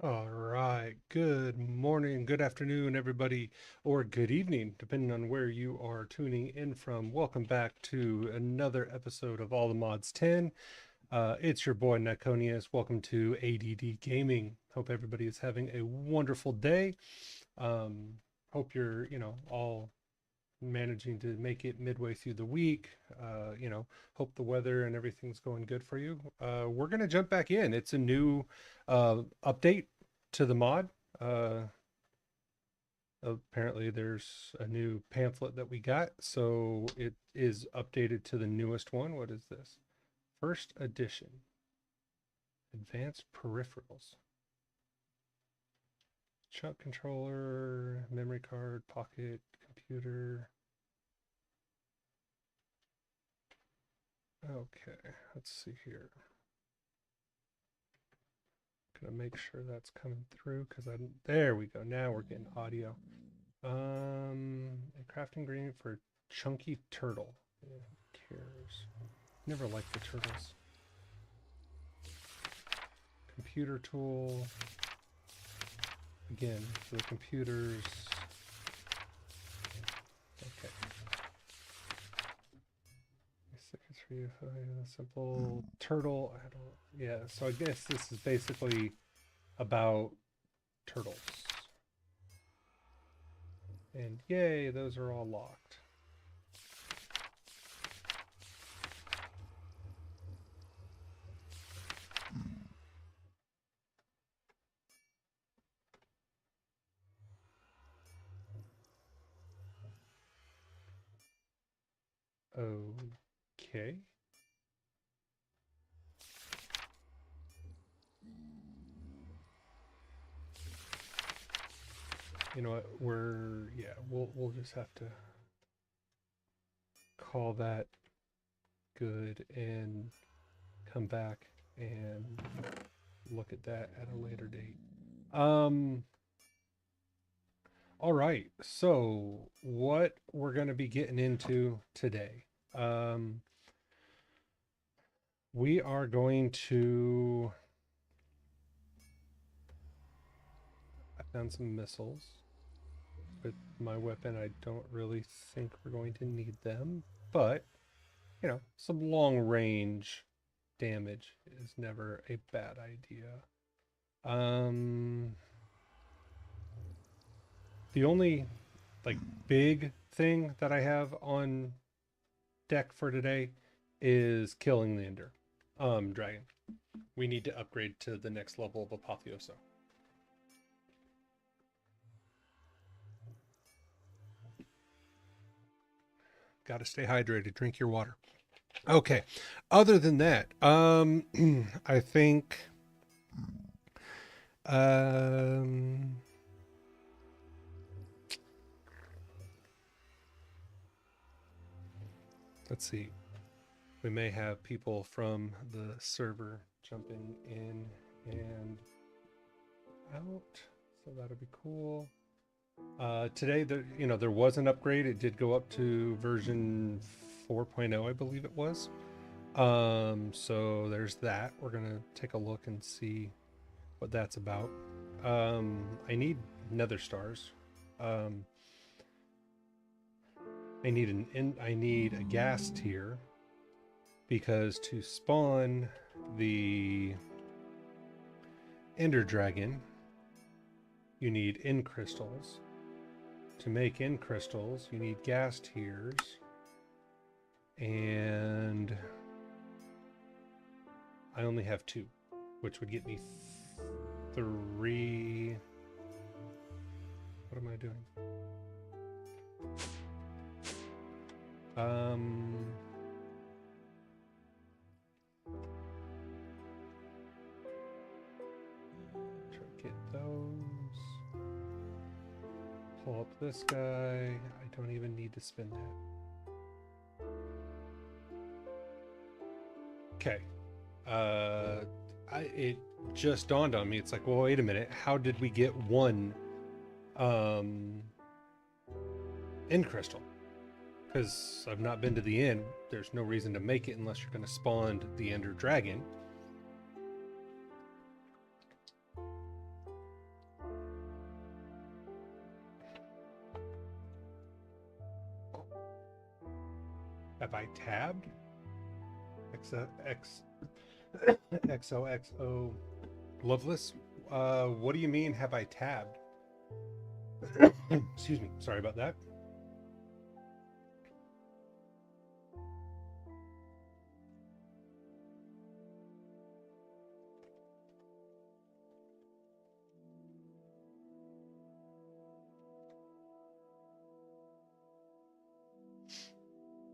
All right. Good morning, good afternoon, everybody, or good evening, depending on where you are tuning in from. Welcome back to another episode of All the Mods 10. It's your boy Nikoneus. Welcome to ADD Gaming. Hope everybody is having a wonderful day. Um, Hope you're, all managing to make it midway through the week. Hope the weather and everything's going good for you. We're gonna jump back in. It's a new update to the mod. Uh, Apparently, there's a new pamphlet that we got, so it is updated to the newest one. What is this? First edition. Advanced peripherals. Chunk controller, memory card, pocket, computer. Okay, let's see here. Gonna make sure that's coming through because there we go. Now we're getting audio. A crafting ingredient for chunky turtle. Yeah, who cares? Never liked the turtles. Computer tool. Again, for the computers. Okay. Stickers for you. Simple turtle. I don't. Yeah. So I guess this is basically about turtles. And yay, those are all locked. Okay. You know what? We'll just have to call that good and come back and look at that at a later date. Um all right. So, what we're going to be getting into today. Um we are going to I found some missiles with my weapon. I don't really think we're going to need them, but some long range damage is never a bad idea. Um, the only like big thing that I have on deck for today is killing the Ender dragon. We need to upgrade to the next level of Apotheoso. Got to stay hydrated. Drink your water. Okay. Other than that, I think um let's see. We may have people from the server jumping in and out, so that'll be cool. Today, there was an upgrade. It did go up to version 4.0, I believe it was. So there's that. We're gonna take a look and see what that's about. I need nether stars. Um, I need a gas tier because to spawn the Ender Dragon, you end in crystals. To make end crystals, you need gas tiers. And I only have 2, which would get me 3. What am I doing? Try to get those. Pull up this guy. I don't even need to spin that. Okay. It just dawned on me. It's like, well, wait a minute. How did we get 1 end crystal? Because I've not been to the end. There's no reason to make it unless you're going to spawn the Ender Dragon. Have I tabbed? X XOXO Loveless. What do you mean? Have I tabbed? Excuse me. Sorry about that.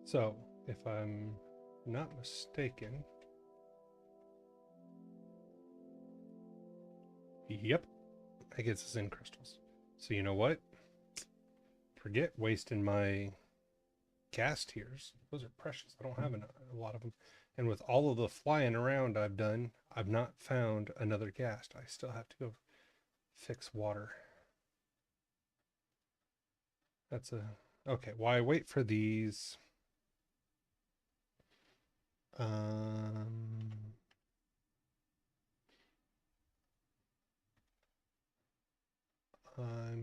So, if I'm not mistaken, yep, I guess it's in crystals. So you know what? Forget wasting my gas tiers. Those are precious. I don't have a lot of them. And with all of the flying around I've done, I've not found another ghast. I still have to go fix water. That's a... Okay, while I wait for these... I'm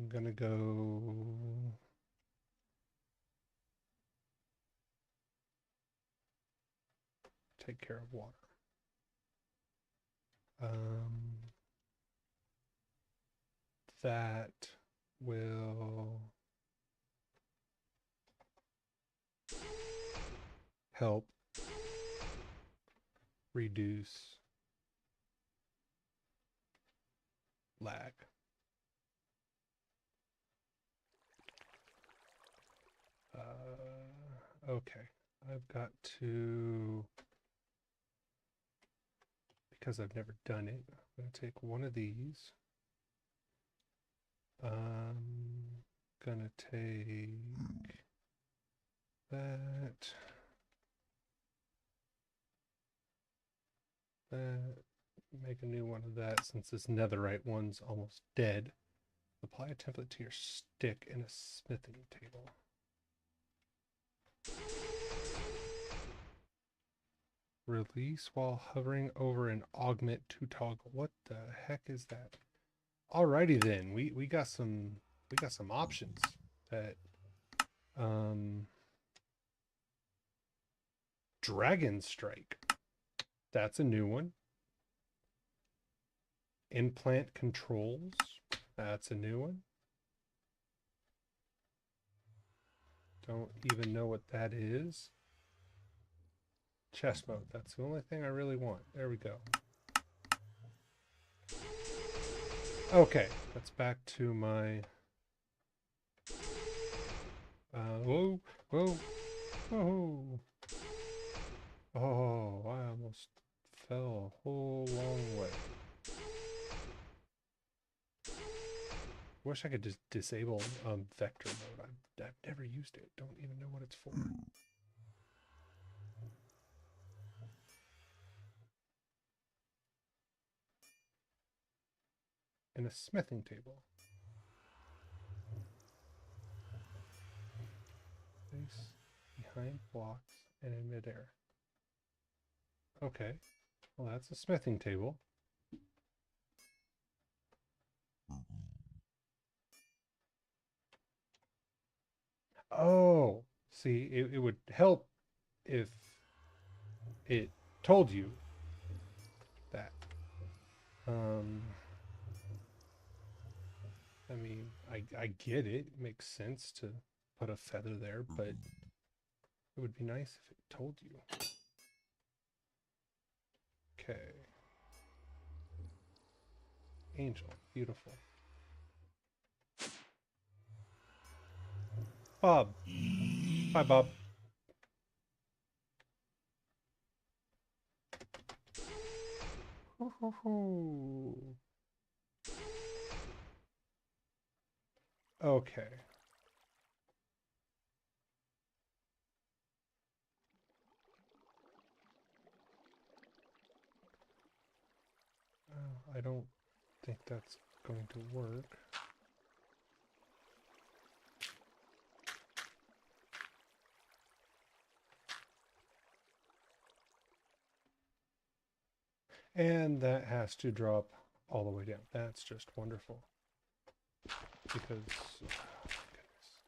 gonna go... take care of water. That will help reduce lag. Okay, I've got to, because I've never done it, I'm going to take one of these. Gonna take that, make a new one of that since this netherite one's almost dead. Apply a template to your stick in a smithing table. Release while hovering over an augment to toggle. What the heck is that? Alrighty then, we got some options that Dragon Strike. That's a new one. Implant controls. That's a new one. Don't even know what that is. Chest mode. That's the only thing I really want. There we go. Okay, that's back to my... whoa, whoa, whoa. Oh, I almost fell a whole long way. Wish I could just disable vector mode. I've never used it. Don't even know what it's for. In a smithing table. Place behind blocks and in midair. Okay. Well, that's a smithing table. Oh, see, it would help if it told you that. I mean, I get it. It makes sense to put a feather there, but it would be nice if it told you. Okay. Angel, beautiful. Bob. Bye, Bob. Okay. I don't think that's going to work. And that has to drop all the way down. That's just wonderful. Because, oh, goodness.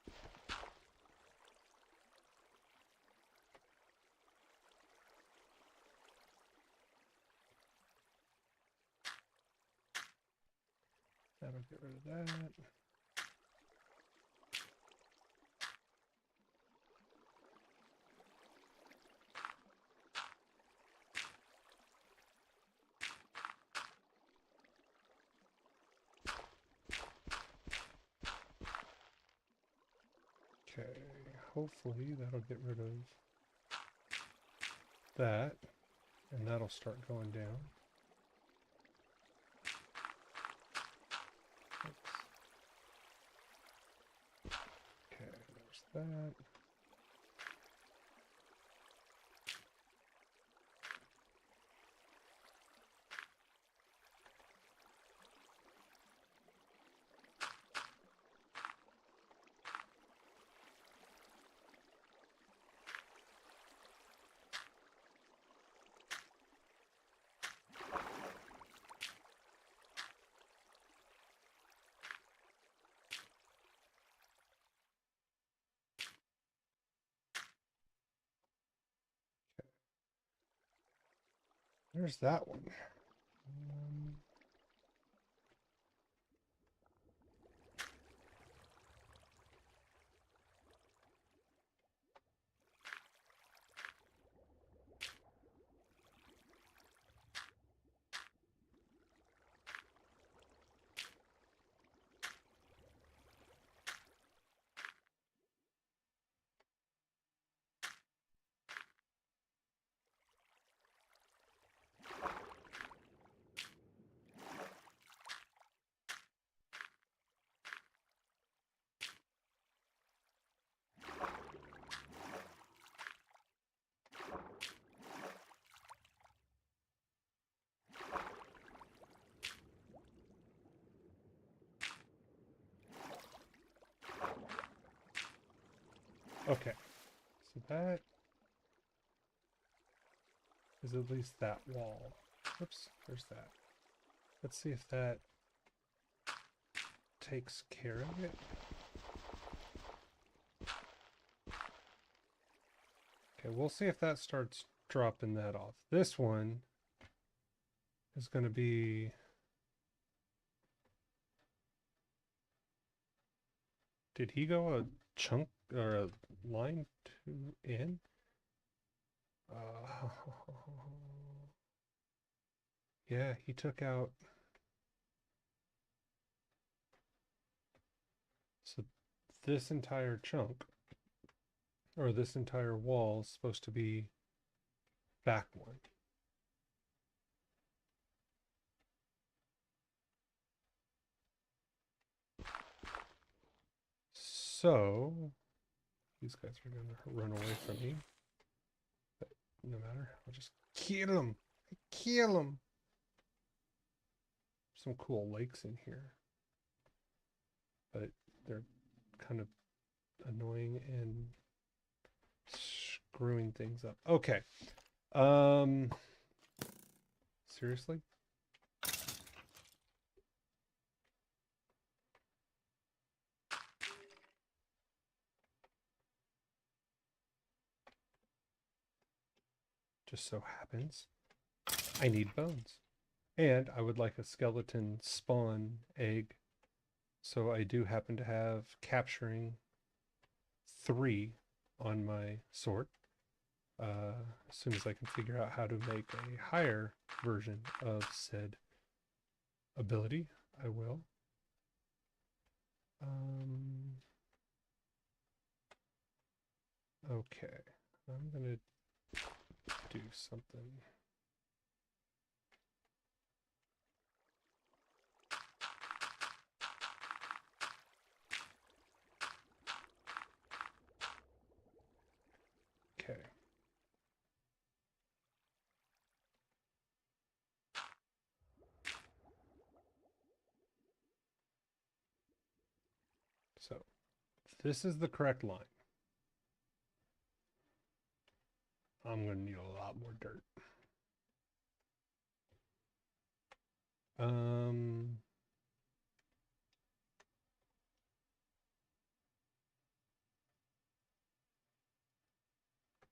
Get rid of that. Okay, hopefully that'll get rid of that, and that'll start going down. Oops. Okay, there's that. There's that one. Okay, so that is at least that wall. Oops, there's that. Let's see if that takes care of it. Okay, we'll see if that starts dropping that off. This one is going to be... Did he go a chunk or a line to in? Yeah, he took out... So this entire chunk, or this entire wall, is supposed to be back one. So these guys are going to run away from me. But no matter, I'll just kill them. Kill them. Some cool lakes in here, but they're kind of annoying and screwing things up. Okay. Seriously? Just so happens I need bones. And I would like a skeleton spawn egg. So I do happen to have capturing 3 on my sword. As soon as I can figure out how to make a higher version of said ability, I will. Okay, I'm gonna do something. Okay. So this is the correct line. I'm going to need a lot more dirt.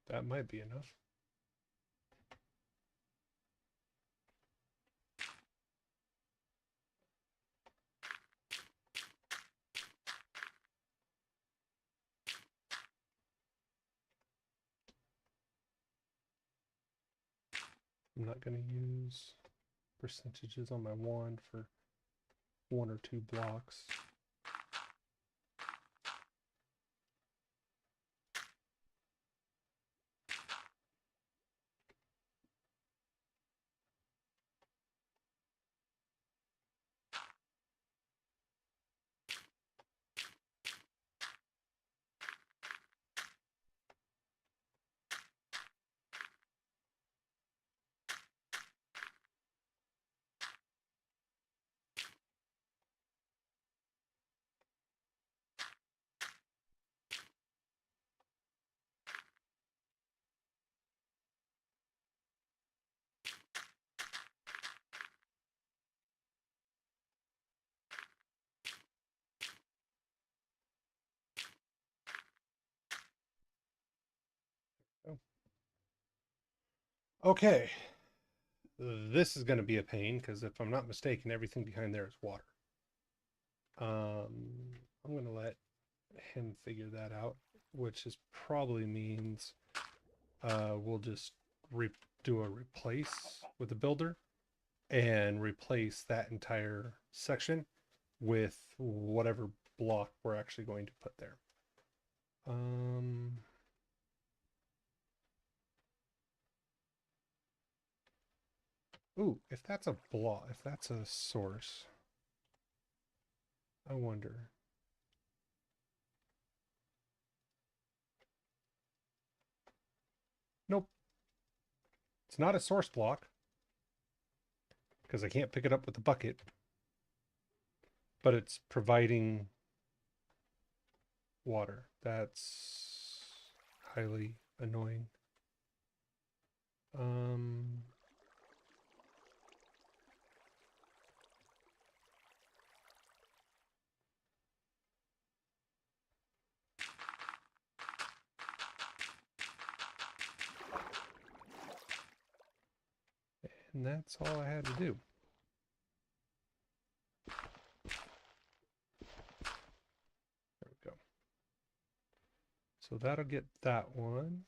That might be enough. I'm not going to use percentages on my wand for 1 or 2 blocks. Oh. Okay, this is going to be a pain because if I'm not mistaken, everything behind there is water. I'm going to let him figure that out, which is probably means we'll just do a replace with the builder and replace that entire section with whatever block we're actually going to put there. Ooh, if that's a block, if that's a source, I wonder. Nope, it's not a source block because I can't pick it up with the bucket, but it's providing water. That's highly annoying. And that's all I had to do. There we go. So that'll get that one.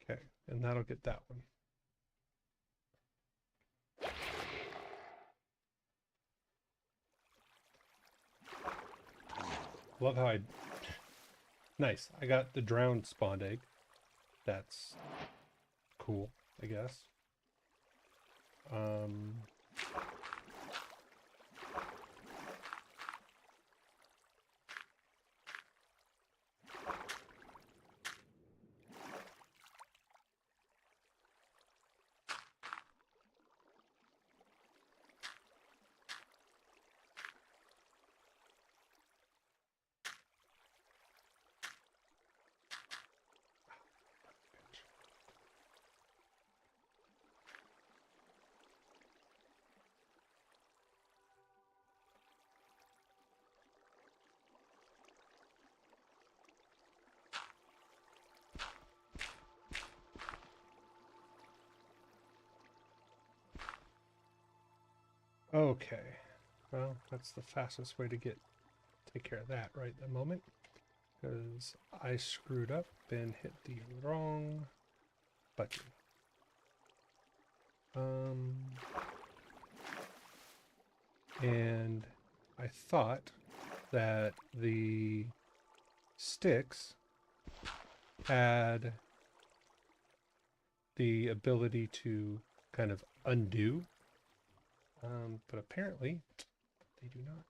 Okay, and that'll get that one. Love how nice. I got the drowned spawned egg. That's cool, I guess. Okay, well, that's the fastest way to take care of that right at the moment, because I screwed up and hit the wrong button. And I thought that the sticks had the ability to kind of undo, but apparently they do not.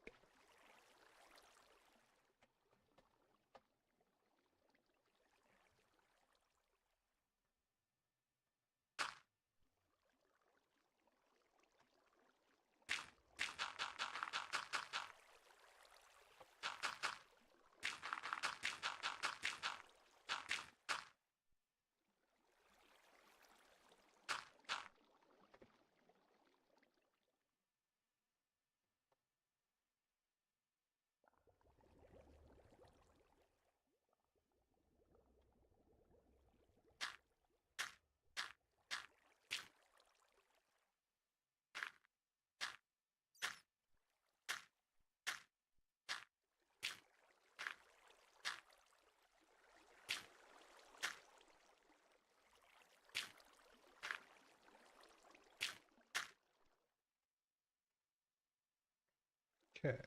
Okay.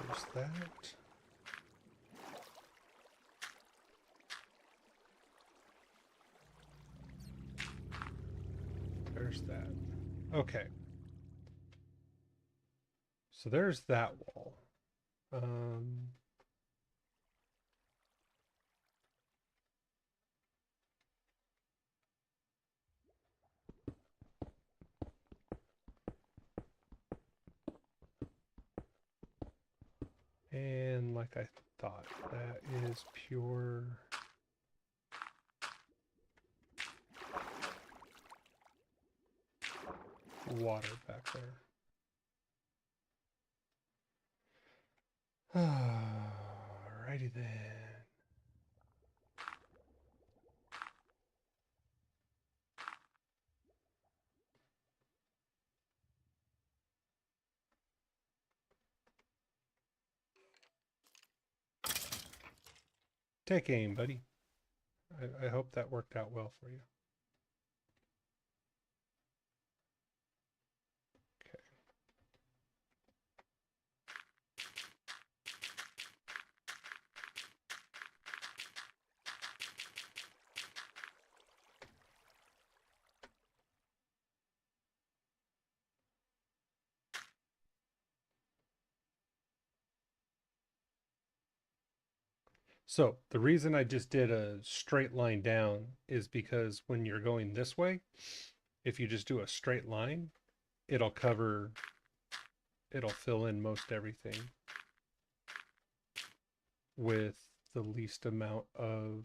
There's that. There's that. Okay. So there's that wall. And like I thought, that is pure water back there. Alrighty then. Take aim, buddy. I hope that worked out well for you. Okay. So the reason I just did a straight line down is because when you're going this way, if you just do a straight line, it'll fill in most everything with the least amount of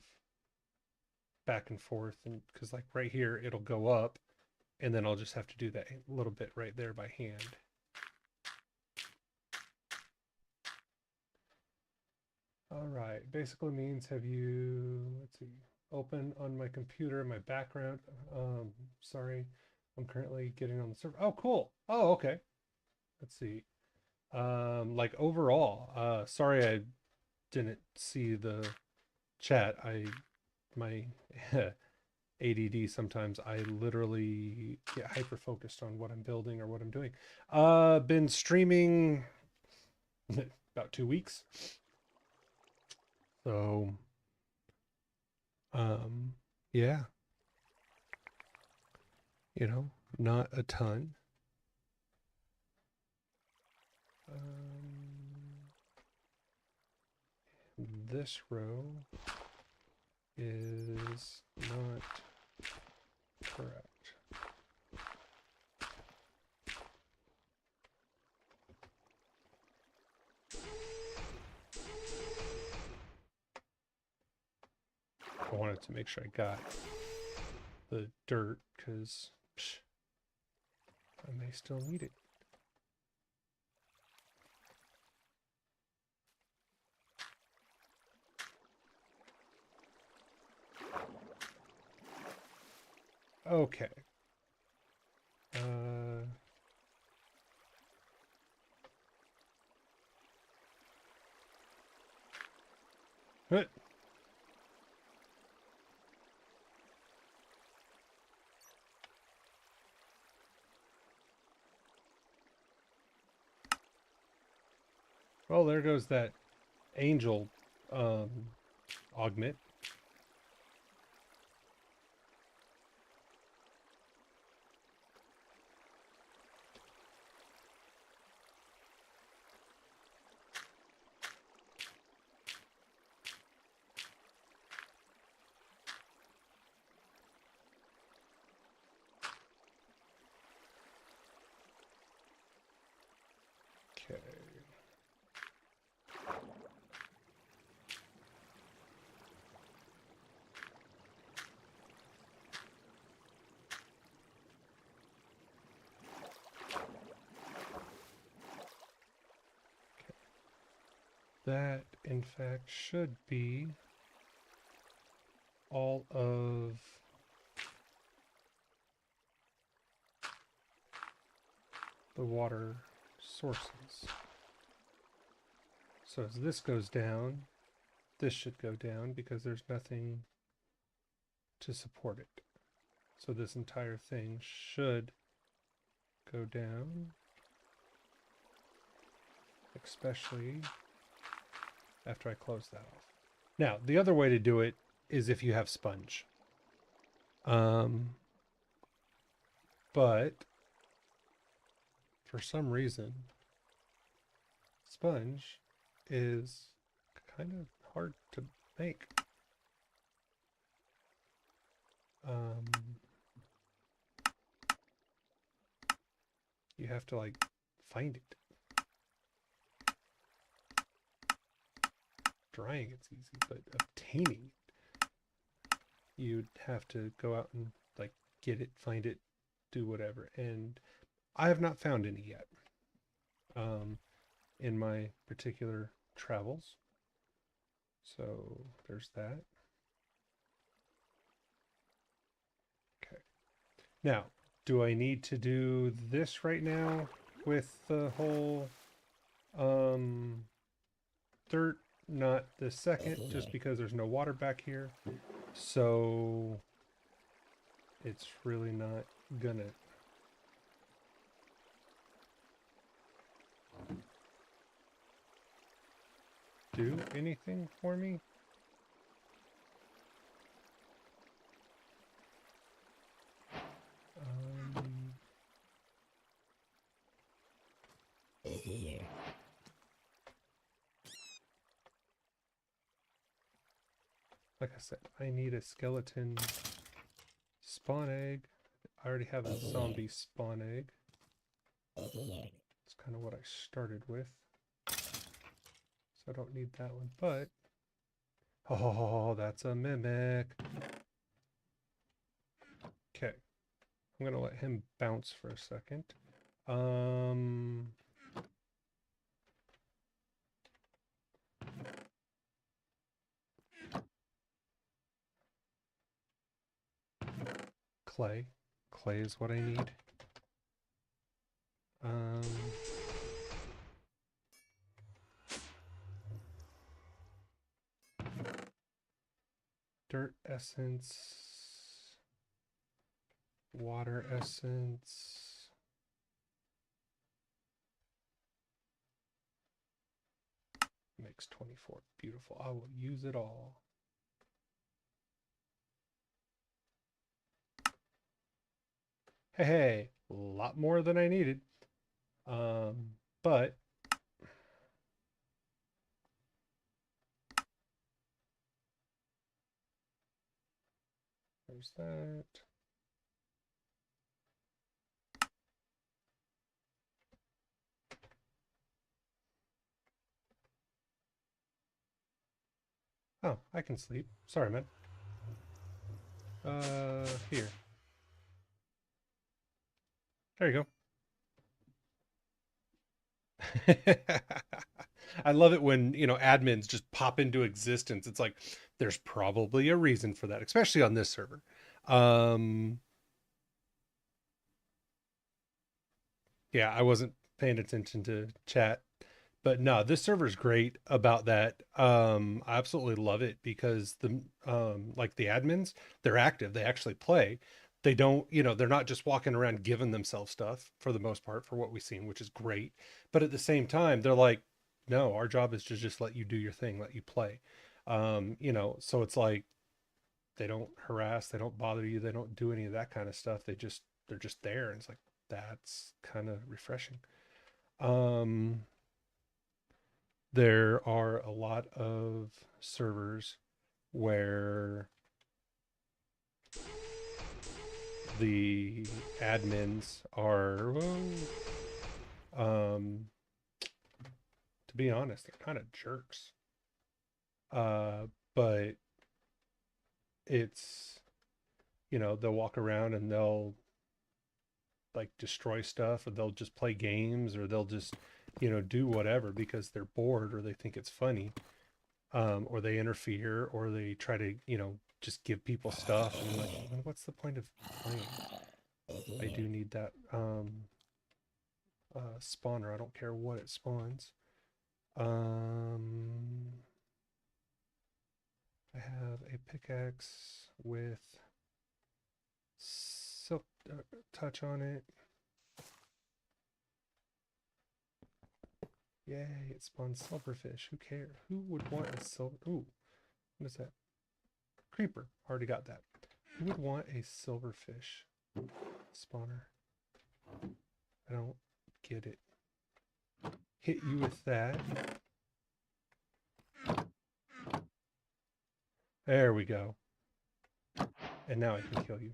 back and forth. And because like right here, it'll go up and then I'll just have to do that little bit right there by hand. All right, basically means have you, let's see, open on my computer, my background. Sorry, I'm currently getting on the server. Oh, cool. Oh, okay. Let's see. Like overall, sorry I didn't see the chat. My ADD sometimes I literally get hyper focused on what I'm building or what I'm doing. Been streaming about 2 weeks. So, yeah, not a ton. This row is not correct. I wanted to make sure I got the dirt because I may still need it. Okay. What? Well, there goes that angel augment. Okay. That, in fact, should be all of the water sources. So as this goes down, this should go down because there's nothing to support it. So this entire thing should go down. especially after I close that off. Now, the other way to do it is if you have sponge. But for some reason, sponge is kind of hard to make. You have to like find it. Drying it's easy, but obtaining it, you'd have to go out and like get it, find it, do whatever. And I have not found any yet in my particular travels. So there's that. Okay. Now, do I need to do this right now with the whole dirt? Not the second, just because there's no water back here. So it's really not gonna do anything for me. Like I said, I need a skeleton spawn egg. I already have a zombie spawn egg. It's kind of what I started with. So I don't need that one, but... Oh, that's a mimic. Okay. I'm going to let him bounce for a second. Clay. Clay is what I need. Dirt essence. Water essence. Makes 24. Beautiful. I will use it all. Hey, a lot more than I needed. But there's that. Oh, I can sleep. Sorry, man. Here. There you go. I love it when, admins just pop into existence. It's like, there's probably a reason for that, especially on this server. Yeah, I wasn't paying attention to chat. But no, this server's great about that. I absolutely love it because the like the admins, they're active. They actually play. They don't, they're not just walking around giving themselves stuff for the most part for what we've seen, which is great. But at the same time, they're like, no, our job is to just let you do your thing, let you play. So it's like they don't harass, they don't bother you, they don't do any of that kind of stuff. They're just there, and it's like that's kind of refreshing. There are a lot of servers where the admins are, to be honest, they're kind of jerks. But it's, they'll walk around and they'll like destroy stuff, or they'll just play games, or they'll just, do whatever because they're bored or they think it's funny. Or they interfere, or they try to, just give people stuff. And like, what's the point of playing? I do need that spawner. I don't care what it spawns. I have a pickaxe with silk touch on it. Yay, it spawns silverfish. Who cares? Who would want a silver? Ooh, what is that? Creeper. Already got that. Who would want a silverfish spawner? I don't get it. Hit you with that. There we go. And now I can kill you.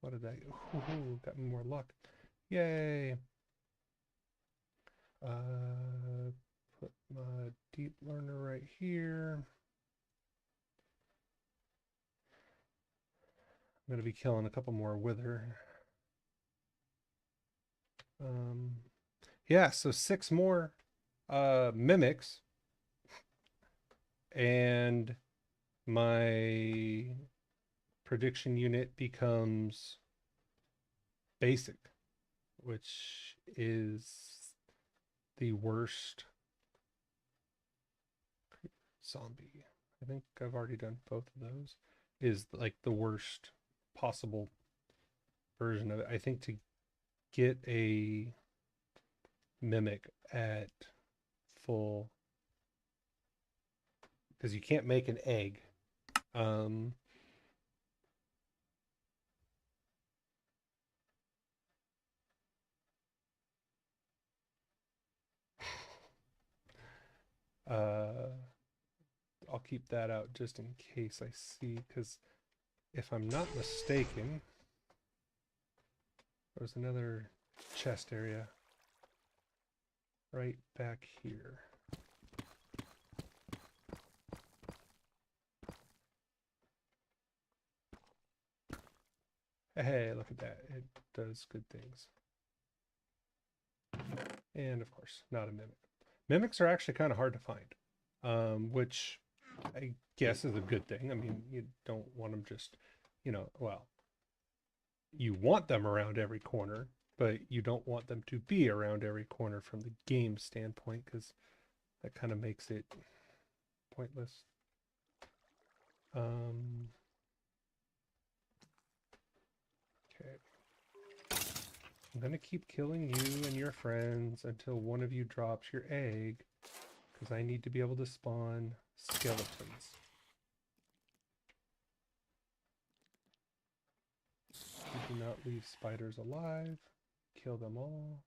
What did that? Ooh, got more luck. Yay. Put my deep learner right here. I'm gonna be killing a couple more wither. Yeah, so 6 more mimics, and my prediction unit becomes basic, which is the worst zombie. I think I've already done both of those. Is like the worst possible version of it. I think to get a mimic at full, because you can't make an egg. I'll keep that out just in case I see, because if I'm not mistaken, there's another chest area right back here. Hey, look at that. It does good things. And of course, not a mimic. Mimics are actually kind of hard to find, which I guess is a good thing. I mean, you don't want them just, well, you want them around every corner, but you don't want them to be around every corner from the game standpoint, because that kind of makes it pointless. Okay. I'm gonna keep killing you and your friends until one of you drops your egg, because I need to be able to spawn skeletons. You do not leave spiders alive. Kill them all.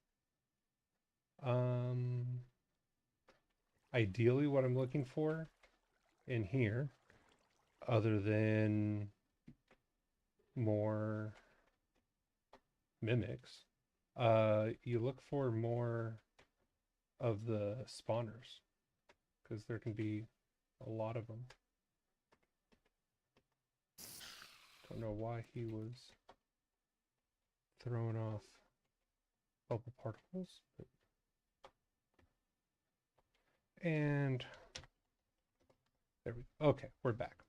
Ideally what I'm looking for in here, other than more mimics, you look for more of the spawners, because there can be a lot of them. Don't know why he was throwing off bubble particles, but... and there we go. Okay, we're back.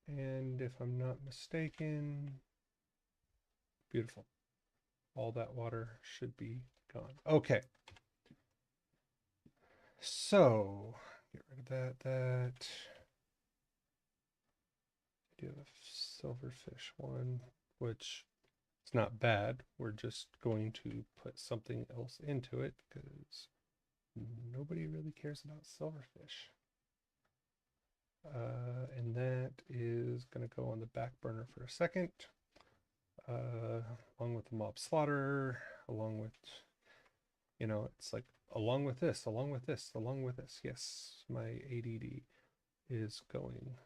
And if I'm not mistaken, beautiful. All that water should be gone. Okay. So, get rid of that. I do have a silverfish one, which is not bad. We're just going to put something else into it, because nobody really cares about silverfish. And that is going to go on the back burner for a second, along with the mob slaughter, along with, it's like, along with this, along with this, along with this. Yes, my ADD is going.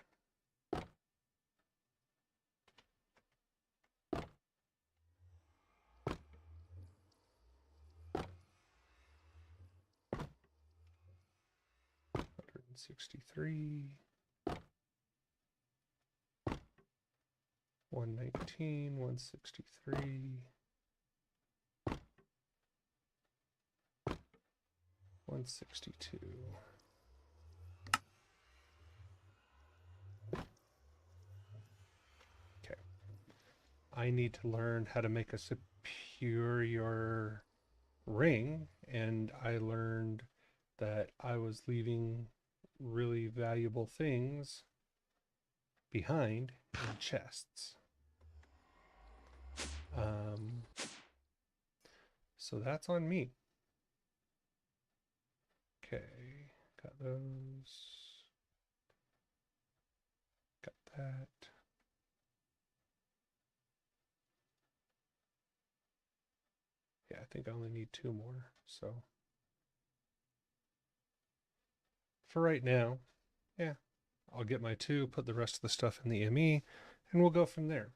$163, 119, 163, 162. Okay. I need to learn how to make a superior ring, and I learned that I was leaving really valuable things behind in chests. So that's on me. Okay, got those. Got that. Yeah, I think I only need 2 more. So for right now, yeah, I'll get my 2, put the rest of the stuff in the ME, and we'll go from there.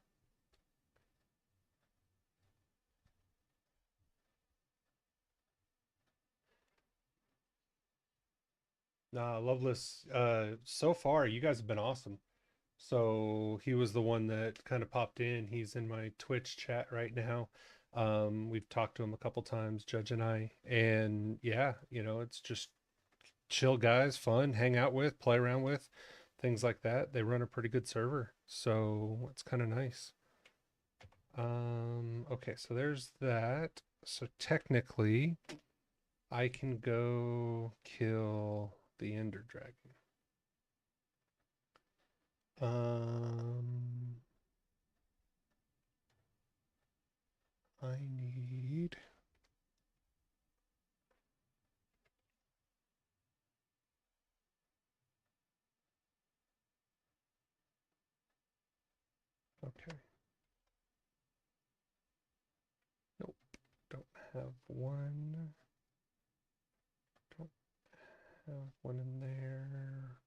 Nah, Loveless, so far, you guys have been awesome. So he was the one that kind of popped in. He's in my Twitch chat right now. We've talked to him a couple times, Judge and I, and yeah, it's just chill guys, fun, hang out with, play around with, things like that. They run a pretty good server, so it's kind of nice. Okay, so there's that. So technically, I can go kill the Ender Dragon. I need... Okay. Nope. Don't have one. Don't have one in there.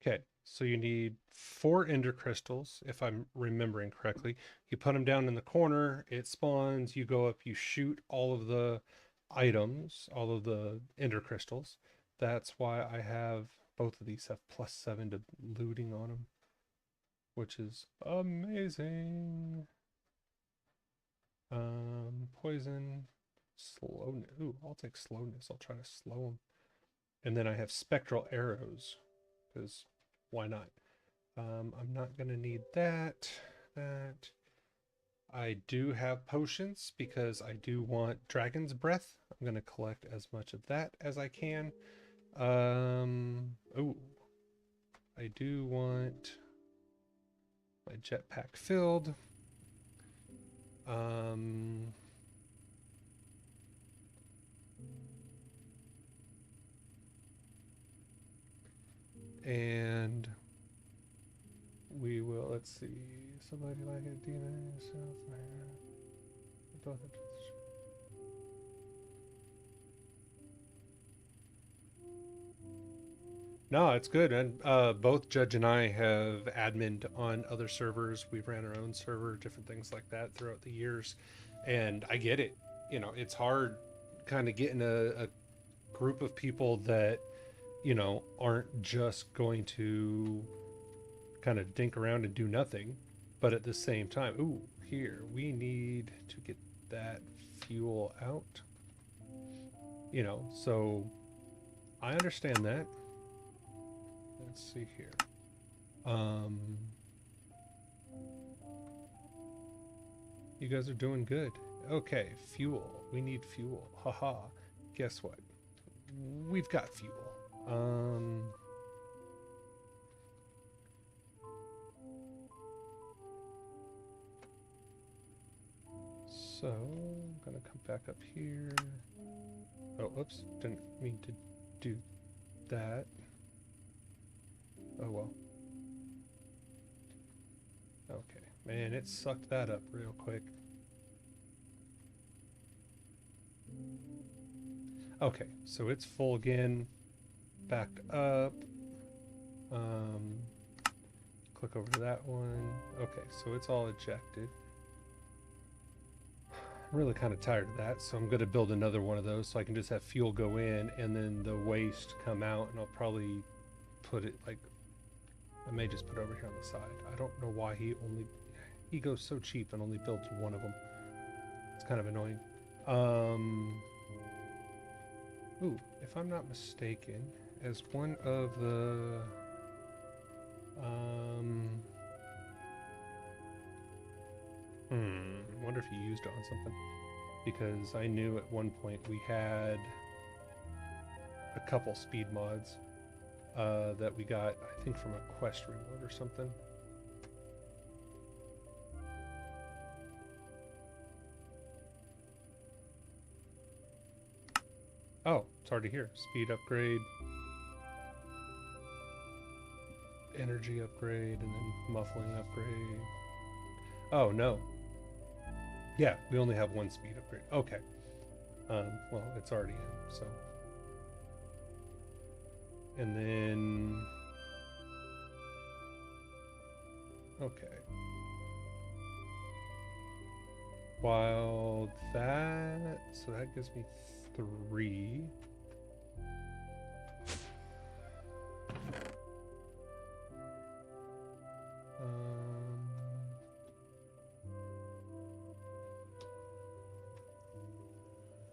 Okay, so you need 4 ender crystals, if I'm remembering correctly. You put them down in the corner, it spawns, you go up, you shoot all of the items, all of the ender crystals. That's why I have both of these have +7 to looting on them, which is amazing. Poison, slowness. Ooh, I'll take slowness. I'll try to slow them. And then I have spectral arrows, because why not? I'm not going to need that. I do have potions because I do want dragon's breath. I'm going to collect as much of that as I can. Oh, I do want my jetpack filled. And we will, let's see, somebody like a demon yourself. No, it's good. And both Judge and I have admined on other servers. We've ran our own server, different things like that throughout the years. And I get it. It's hard kind of getting a group of people that, aren't just going to kind of dink around and do nothing. But at the same time, ooh, here, we need to get that fuel out. So I understand that. Let's see here. You guys are doing good. Okay, fuel. We need fuel. Haha. Guess what? We've got fuel. So I'm gonna come back up here. Oh, oops, didn't mean to do that. Oh well. Okay, man, it sucked that up real quick. Okay, so it's full again. Backed up. Click over to that one. Okay, so it's all ejected. I'm really kind of tired of that, so I'm going to build another one of those so I can just have fuel go in and then the waste come out, and I'll probably put it like, I may just put it over here on the side. I don't know why he goes so cheap and only builds one of them. It's kind of annoying. Ooh, if I'm not mistaken, as one of the wonder if you used it on something, because I knew at one point we had a couple speed mods that we got, I think, from a quest reward or something. Oh, it's already here. Speed upgrade, energy upgrade, and then muffling upgrade. Oh, no. Yeah, we only have one speed upgrade. Okay. Well, it's already in, so. And then... Okay. While that... So that gives me 3.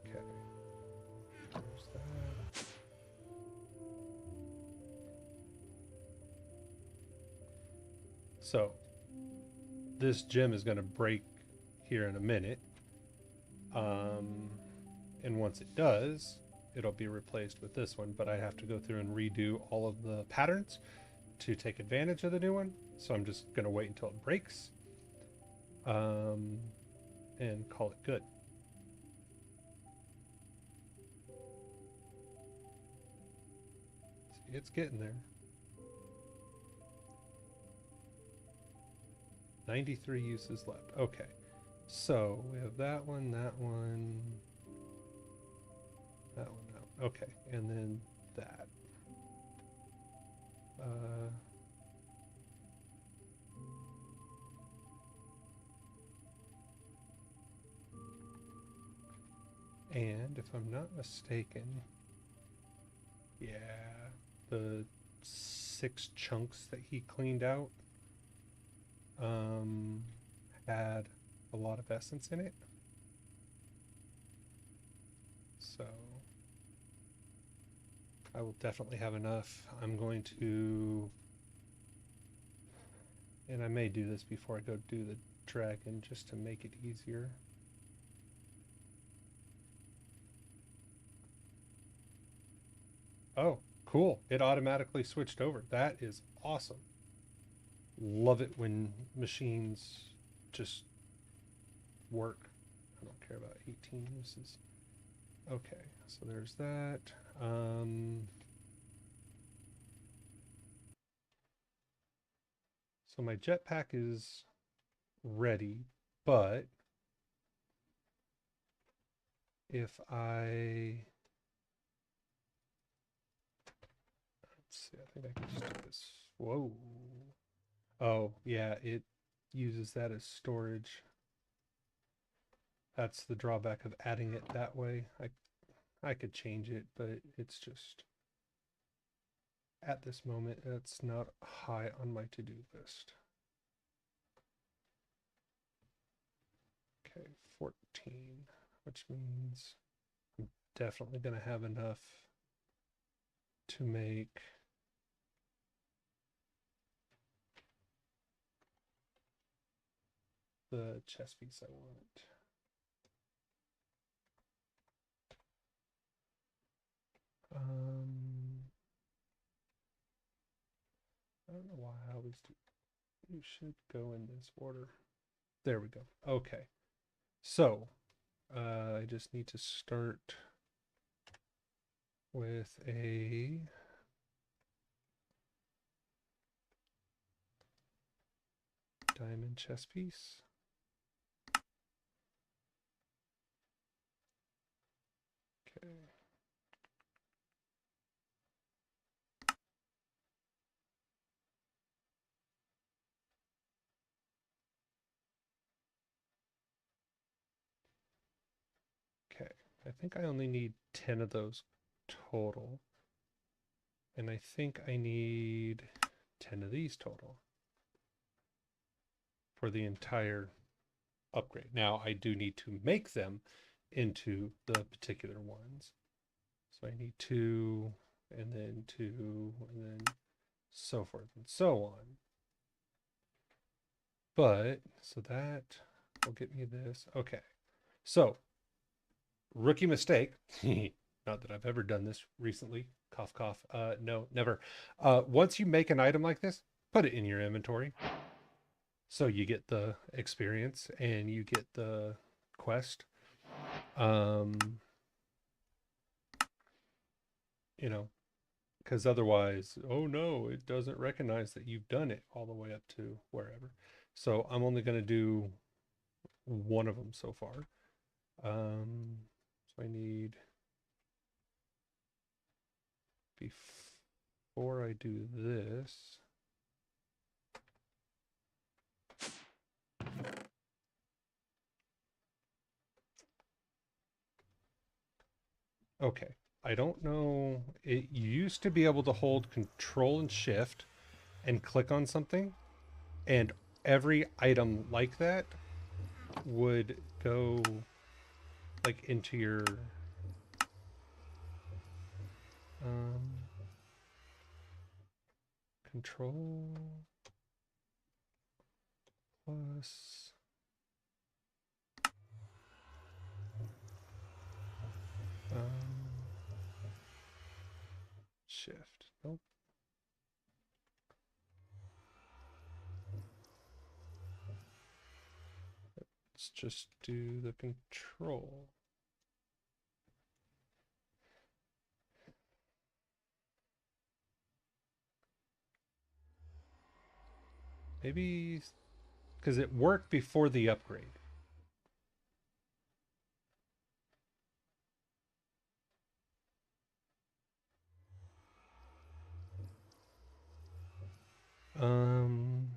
Okay. There's that. So, this gem is going to break here in a minute. And once it does, it'll be replaced with this one, but I have to go through and redo all of the patterns to take advantage of the new one. So I'm just going to wait until it breaks and call it good. See, it's getting there. 93 uses left. Okay. So we have that one, that one, that one, that one. Okay. And then that. And if I'm not mistaken, yeah, the 6 chunks that he cleaned out had a lot of essence in it. So I will definitely have enough. I'm going to, and I may do this before I go do the dragon just to make it easier. Oh, cool. It automatically switched over. That is awesome. Love it when machines just work. I don't care about 18 uses. Okay, so there's that. So my jetpack is ready, but if I... Let's see, I think I can just do this. Whoa. Oh, yeah, it uses that as storage. That's the drawback of adding it that way. I could change it, but it's just... At this moment, it's not high on my to-do list. Okay, 14, which means I'm definitely going to have enough to make the chess piece I want. I don't know why I always do. You should go in this order. There we go. Okay. So, I just need to start with a diamond chess piece. Okay. Okay. I think I only need 10 of those total. And I think I need 10 of these total for the entire upgrade. Now, I do need to make them into the particular ones. So I need 2, and then 2, and then so forth and so on. But, so that will get me this. Okay. So, rookie mistake. Not that I've ever done this recently. Cough, cough. No, never. Once you make an item like this, put it in your inventory. So you get the experience and you get the quest. You know, because otherwise, oh no, it doesn't recognize that you've done it all the way up to wherever. So I'm only going to do one of them so far. So I need, before I do this, okay, I don't know, it used to be able to hold Control and Shift and click on something, and every item like that would go like into your Control plus Shift. Nope. Let's just do the Control. Maybe because it worked before the upgrade. Um,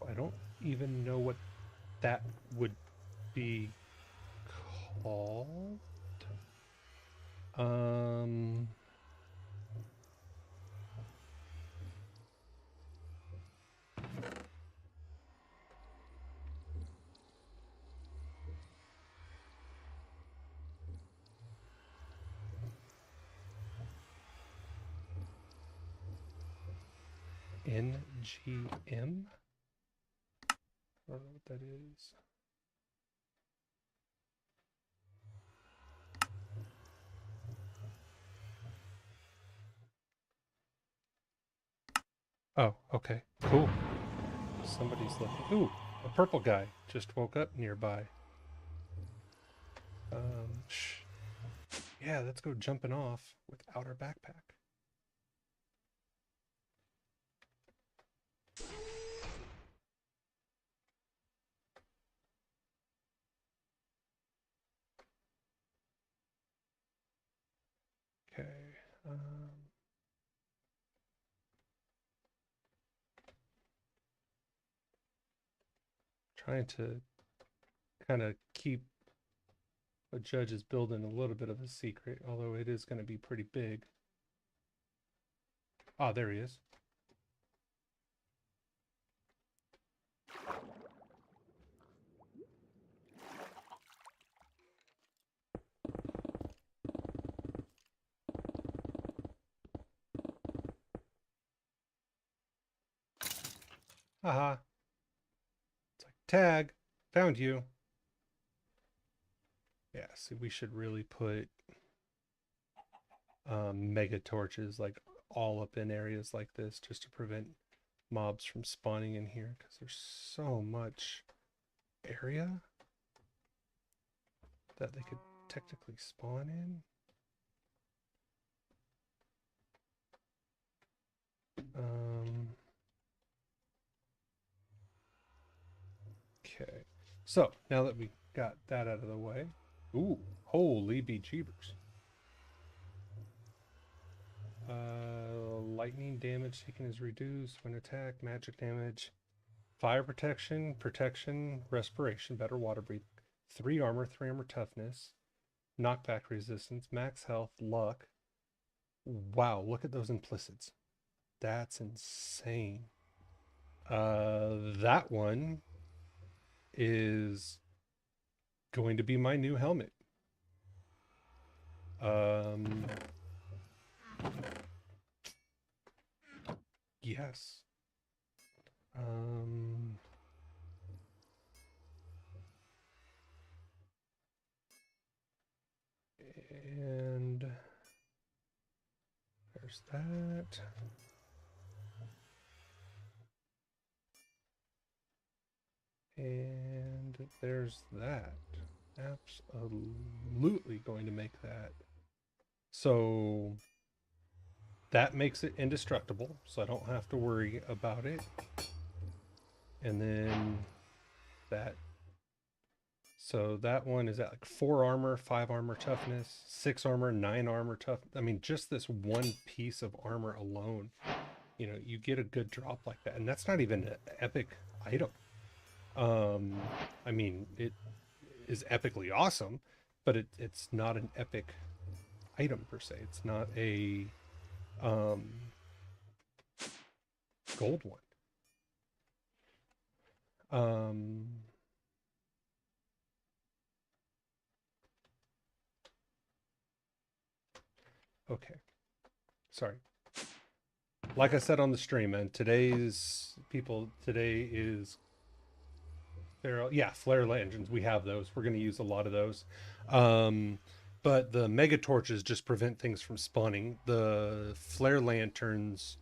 I don't even know what that would be called. Um, NGM? I don't know what that is. Oh, okay, cool. Somebody's looking. Ooh, a purple guy just woke up nearby. Shh. Yeah, let's go jumping off without our backpack. Okay. Trying to kind of keep a judge's building a little bit of a secret, although it is going to be pretty big. Ah, there he is. Haha. It's like, tag, found you. Yeah, see, we should really put mega torches like all up in areas like this just to prevent mobs from spawning in here because there's so much area that they could technically spawn in. Okay, so now that we got that out of the way, ooh, holy bejeebers. Lightning damage taken is reduced when attacked, magic damage, fire protection, respiration, better water breathing, 3 armor, 3 armor toughness, knockback resistance, max health, luck. Wow, look at those implicits. That's insane. That one is going to be my new helmet. Yes. And there's that. And there's that. Absolutely going to make that. So that makes it indestructible, so I don't have to worry about it. And then that. So that one is at like 4 armor, 5 armor toughness, 6 armor, 9 armor tough. I mean, just this one piece of armor alone, you know, you get a good drop like that. And that's not even an epic item. I mean, it is epically awesome, but it's not an epic item per se. It's not a gold one. Okay. Sorry. Like I said on the stream, man, today is flare lanterns. We have those. We're going to use a lot of those. But the mega torches just prevent things from spawning. The flare lanterns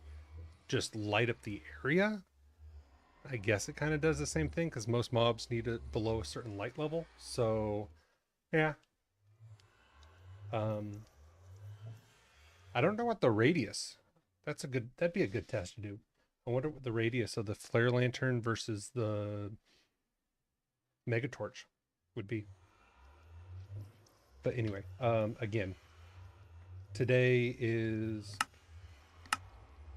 just light up the area. I guess it kind of does the same thing because most mobs need it below a certain light level. So, yeah. I don't know what the radius. That'd be a good test to do. I wonder what the radius of the flare lantern versus the mega torch would be. But anyway, again, today is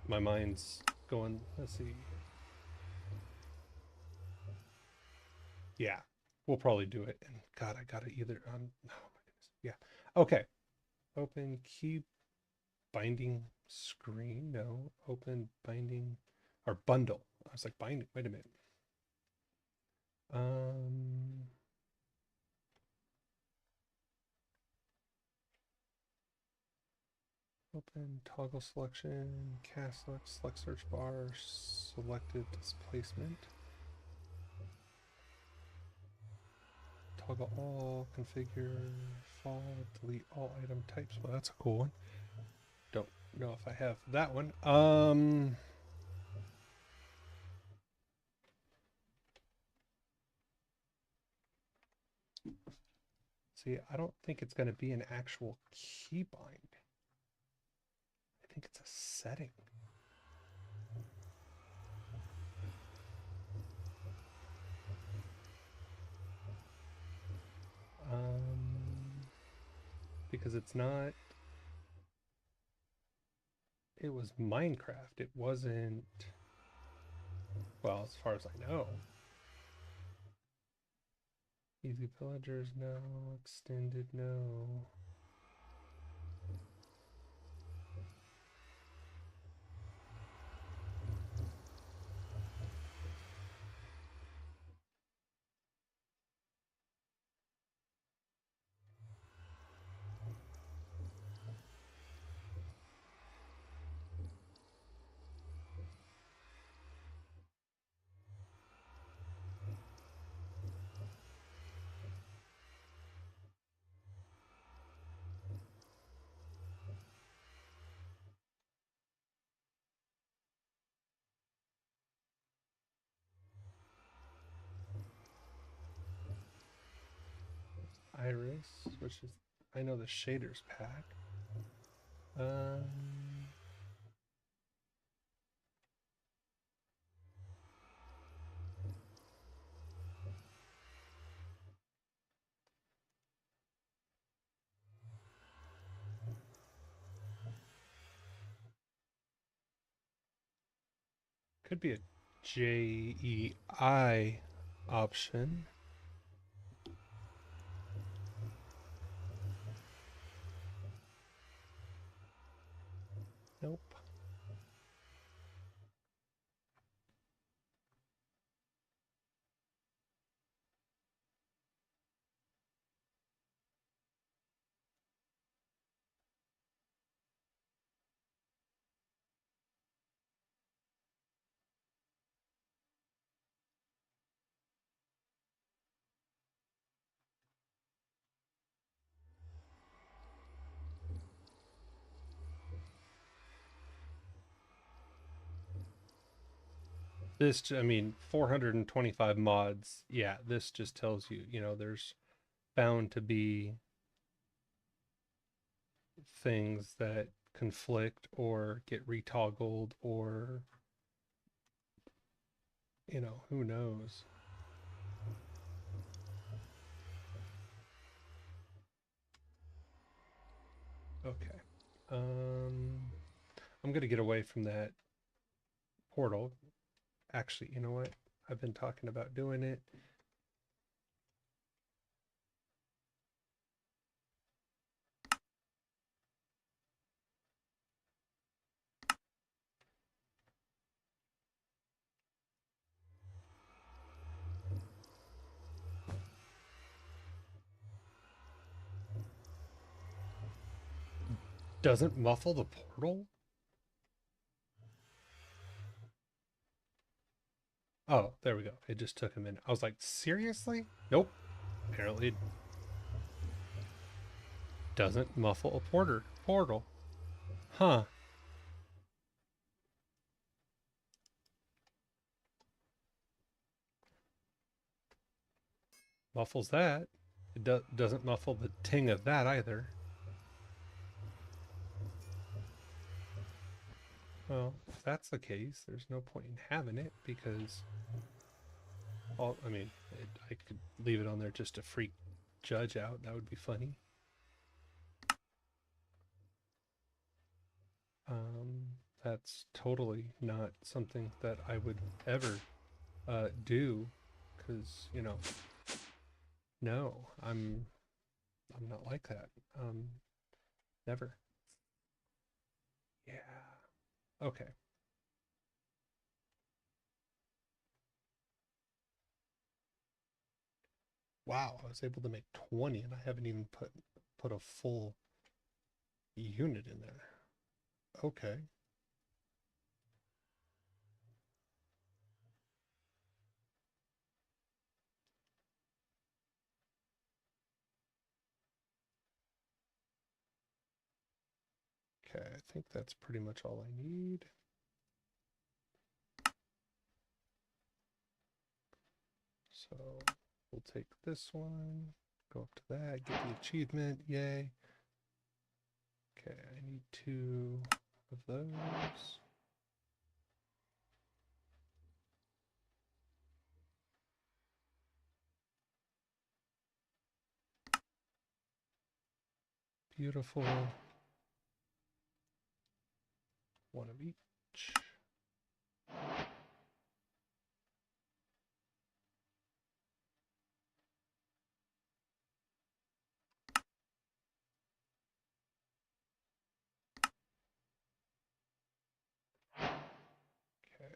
my mind's going. Let's see. Yeah, we'll probably do it. And God, I got it either on. Oh my goodness. Yeah. Okay. Open key binding screen. No. Open binding or bundle. I was like binding. Wait a minute. Open toggle selection, cast select search bar, selected displacement. Toggle all, configure, fall, delete all item types. Well, that's a cool one. Don't know if I have that one. See, I don't think it's going to be an actual keybind. I think it's a setting. Because it's not. It was Minecraft. It wasn't. Well, as far as I know. Easy villagers, no. Extended, no. Iris, which is, I know the shaders pack. Um, could be a JEI option. Nope. This, I mean, 425 mods. Yeah, this just tells you, there's bound to be things that conflict or get retoggled or, who knows. Okay. I'm going to get away from that portal. Actually, you know what? I've been talking about doing it. Doesn't muffle the portal? Oh, there we go. It just took a minute. I was like, seriously? Nope. Apparently it doesn't muffle a portal. Huh. Muffles that. It doesn't muffle the ting of that either. Well, if that's the case, there's no point in having it because, I mean, I could leave it on there just to freak Judge out. That would be funny. That's totally not something that I would ever do because, no, I'm not like that. Never. Yeah. Okay. Wow, I was able to make 20 and I haven't even put a full unit in there. Okay. Okay, I think that's pretty much all I need. So we'll take this one, go up to that, get the achievement, yay. Okay, I need 2 of those. Beautiful. 1 of each. Okay.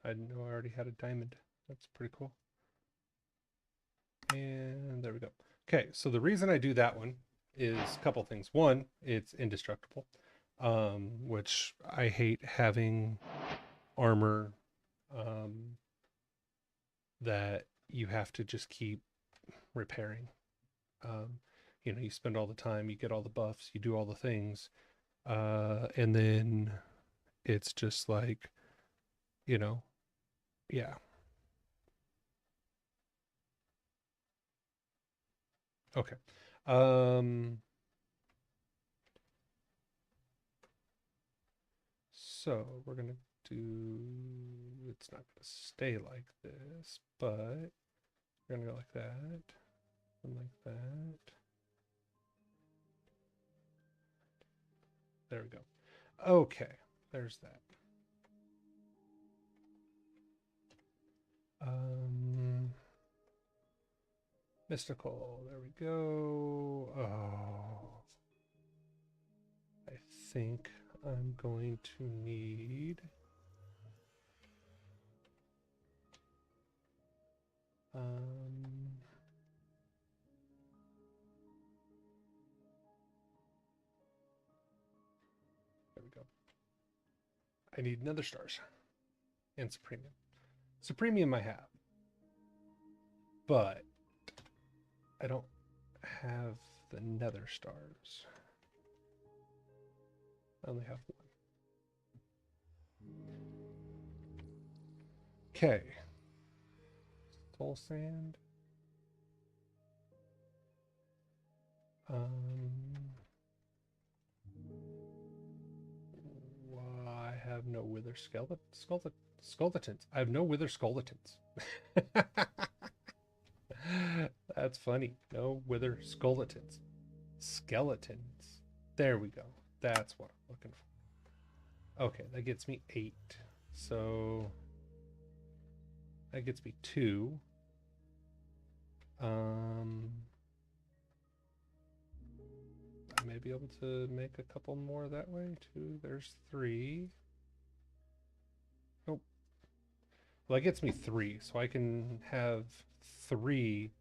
I didn't know I already had a diamond. That's pretty cool. And there we go. Okay, so the reason I do that one is a couple things. One, it's indestructible, which I hate having armor that you have to just keep repairing. you know, you spend all the time, you get all the buffs, you do all the things, and then it's just like, you know, yeah. Okay. So we're gonna do, it's not gonna stay like this, but we're gonna go like that, and like that. There we go. Okay, there's that. Mystical, there we go. Oh, I think I'm going to need there we go. I need nether stars and supremium. Supremium I have, but I don't have the nether stars. I only have one. Okay. Soul sand. I have no wither skeletons. I have no wither skeletons. That's funny. No wither skeletons. Skeletons. There we go. That's what I'm looking for. Okay, that gets me 8. So that gets me 2. I may be able to make a couple more that way too. There's 3. Nope. Well, that gets me 3, so I can have 3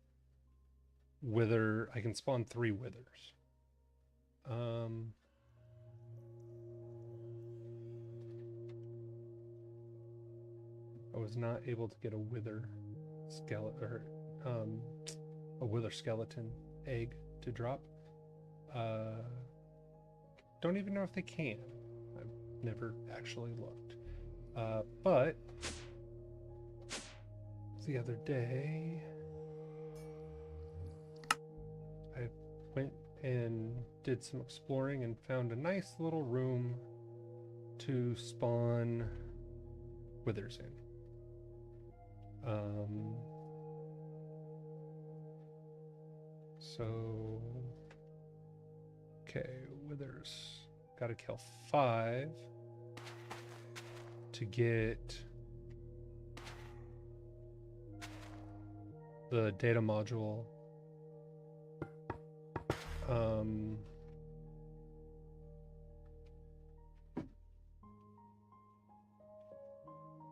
wither. I can spawn 3 withers. I was not able to get a wither skeleton or a wither skeleton egg to drop. Don't even know if they can. I've never actually looked. But the other day, I went and did some exploring and found a nice little room to spawn withers in. So, okay, withers. Gotta kill 5 to get the data module.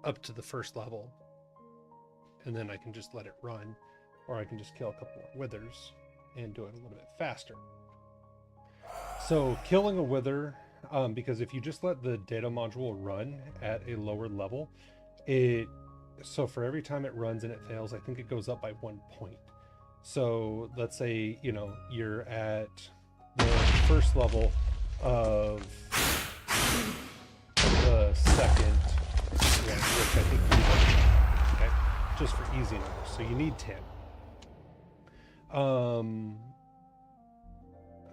Up to the first level, and then I can just let it run, or I can just kill a couple more withers and do it a little bit faster. So killing a wither, because if you just let the data module run at a lower level, so for every time it runs and it fails, I think it goes up by 1 point. So let's say, you know, you're at the first level of the second one, which I think you want, okay, just for easy numbers. So you need 10.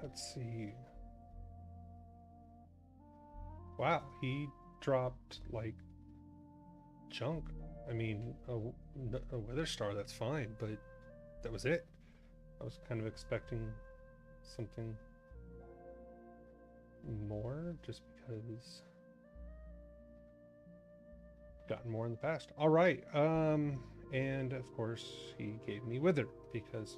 Let's see. Wow, he dropped like junk. I mean, a wither star, that's fine, but that was it. I was kind of expecting something more, just because I've gotten more in the past. All right, and of course he gave me wither, because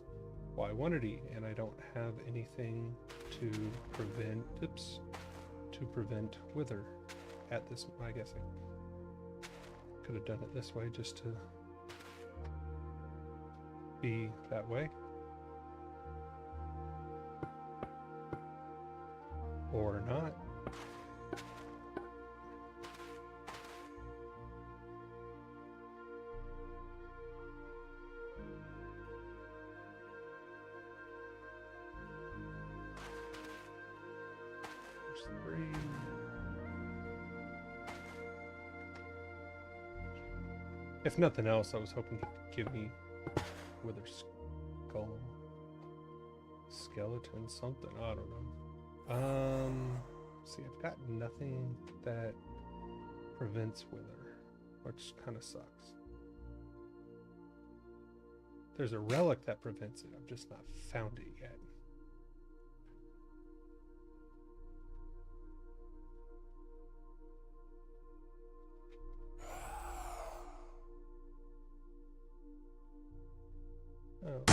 why wouldn't he? And I don't have anything to prevent, to prevent wither at this. I guess I could have done it this way just to be that way, or not. If nothing else, I was hoping he'd give me Wither Skull, Skeleton, something. I don't know. See, I've got nothing that prevents Wither, which kind of sucks. There's a relic that prevents it. I've just not found it yet. Oh.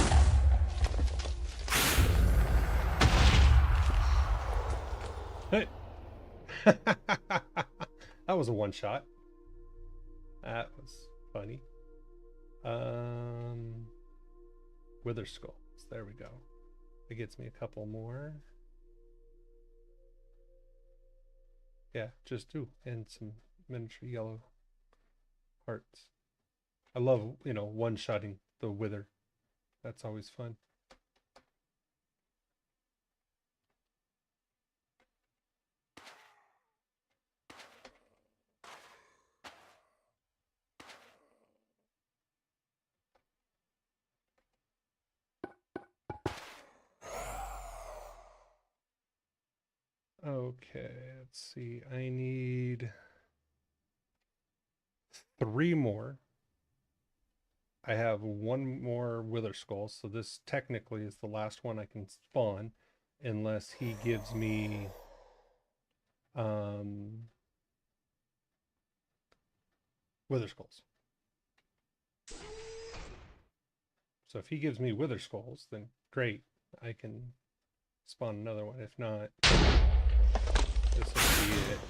Hey. That was a one shot. That was funny. Wither Skulls. There we go. It gets me a couple more. Yeah, just two. And some miniature yellow hearts. I love, one-shotting the Wither. That's always fun. Okay, let's see. I need 3 more. I have 1 more Wither Skull, so this technically is the last one I can spawn, unless he gives me Wither Skulls. So if he gives me Wither Skulls, then great. I can spawn another one. If not, this will be it.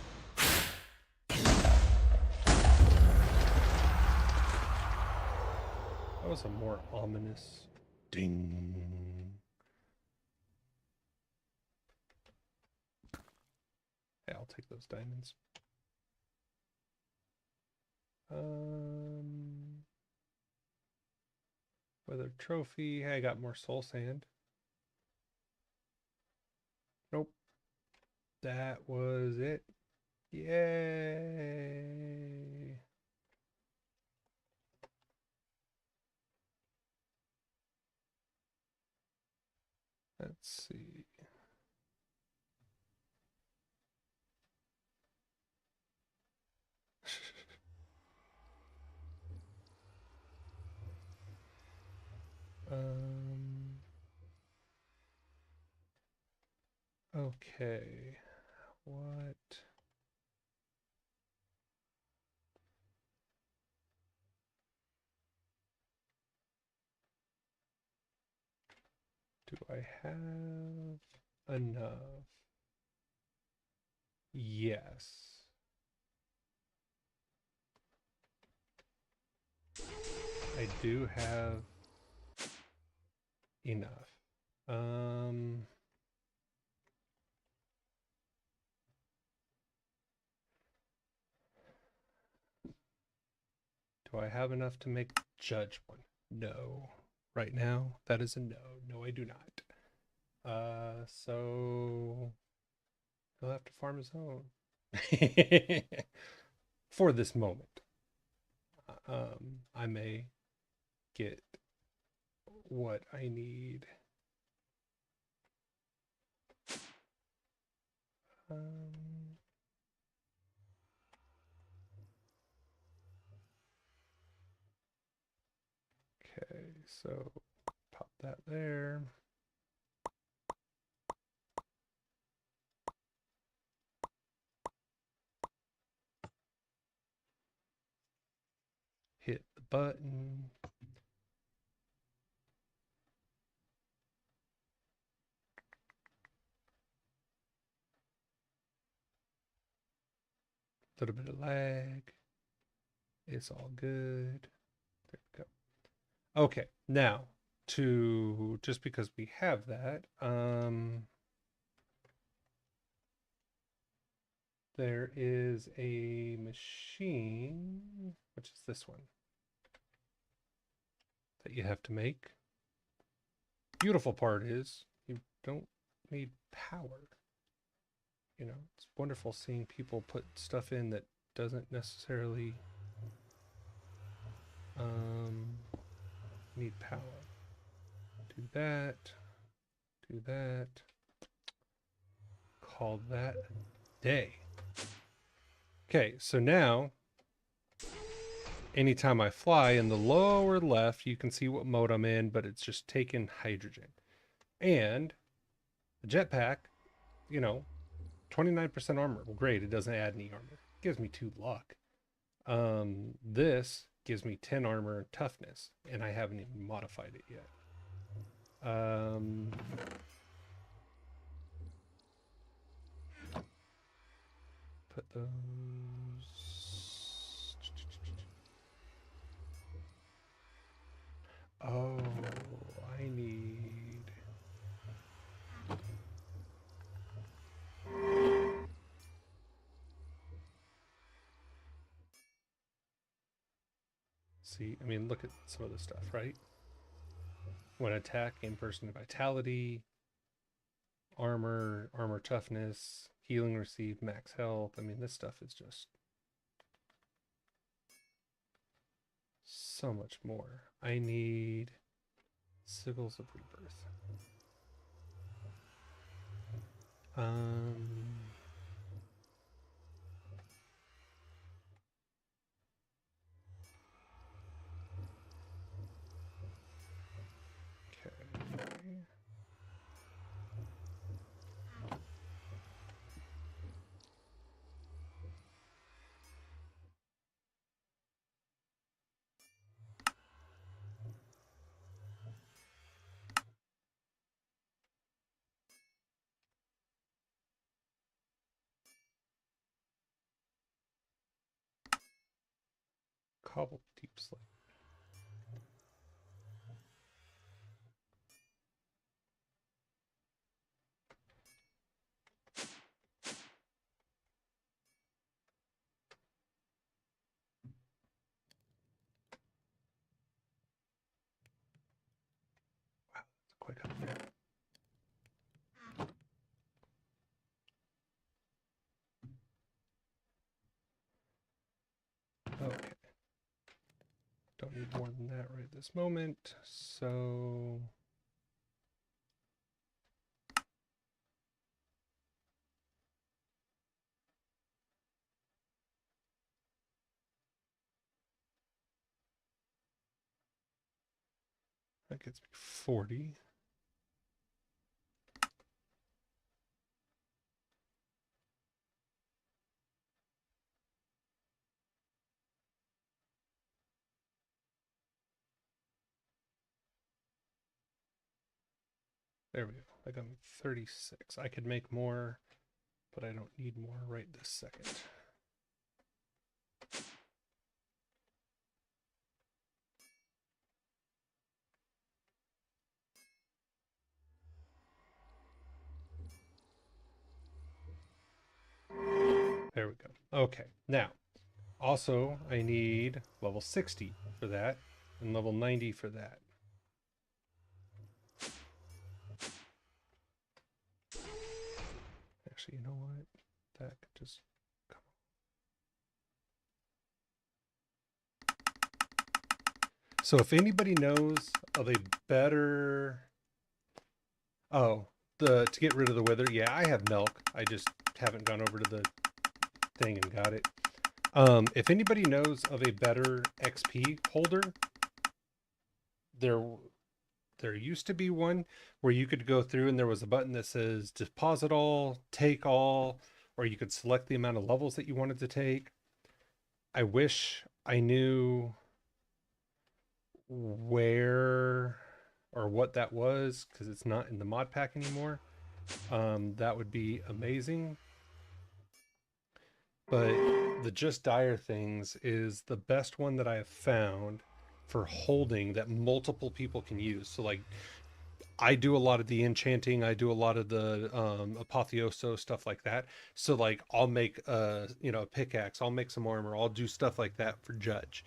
That was a more ominous ding. Hey, I'll take those diamonds. Weather trophy. Hey, I got more soul sand. Nope. That was it. Yay. Let's see. Okay. What? Do I have enough? Yes. I do have enough. Do I have enough to make judge one? No. Right now, that is a no. No, I do not. So he'll have to farm his own. For this moment. I may get what I need. Okay, so pop that there. Hit the button. A little bit of lag. It's all good. There we go. Okay, now to just because we have that, there is a machine, which is this one, that you have to make. Beautiful part is you don't need power. It's wonderful seeing people put stuff in that doesn't necessarily Um, need power. Do that. Do that. Call that a day. Okay, so now anytime I fly in the lower left, you can see what mode I'm in, but it's just taking hydrogen. And the jetpack, you know, 29% armor. Well, great. It doesn't add any armor. It gives me 2 luck. This gives me 10 armor and toughness, and I haven't even modified it yet. Put those. Oh, I need. See, I mean, look at some of the stuff, right? When attack, gain person vitality, armor toughness, healing received, max health. I mean, this stuff is just so much more. I need Sigils of Rebirth. Okay. Cobble deep slate. Wow, that's quite up there. Okay. Don't need more than that right this moment. So that gets me 40. There we go. I got me 36. I could make more, but I don't need more right this second. There we go. Okay. Now, also, I need level 60 for that and level 90 for that. Actually, you know what? That could just come on. So if anybody knows of a better... Oh, to get rid of the wither. Yeah, I have milk. I just haven't gone over to the thing and got it. If anybody knows of a better XP holder, there used to be one where you could go through and there was a button that says deposit all, take all, or you could select the amount of levels that you wanted to take. I wish I knew where or what that was, because it's not in the mod pack anymore. That would be amazing. But the Just Dire things is the best one that I have found for holding that multiple people can use. So like I do a lot of the enchanting, I do a lot of the apotheoso stuff like that. So like I'll make a pickaxe, I'll make some armor, I'll do stuff like that for Judge.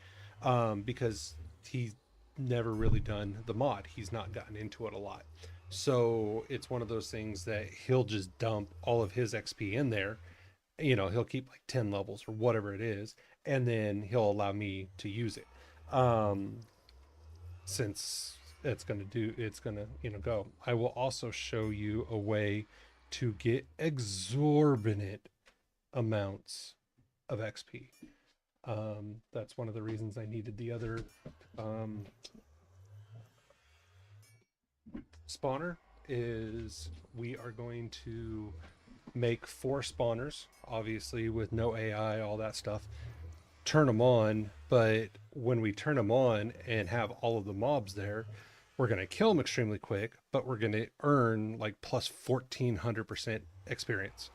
Because he's never really done the mod. He's not gotten into it a lot. So it's one of those things that he'll just dump all of his XP in there. He'll keep like 10 levels or whatever it is, and then he'll allow me to use it. Since it's gonna, go. I will also show you a way to get exorbitant amounts of XP. That's one of the reasons I needed the other spawner. Is we are going to make 4 spawners, obviously with no AI, all that stuff. Turn them on, but when we turn them on and have all of the mobs there, we're going to kill them extremely quick, but we're going to earn like plus 1400% experience.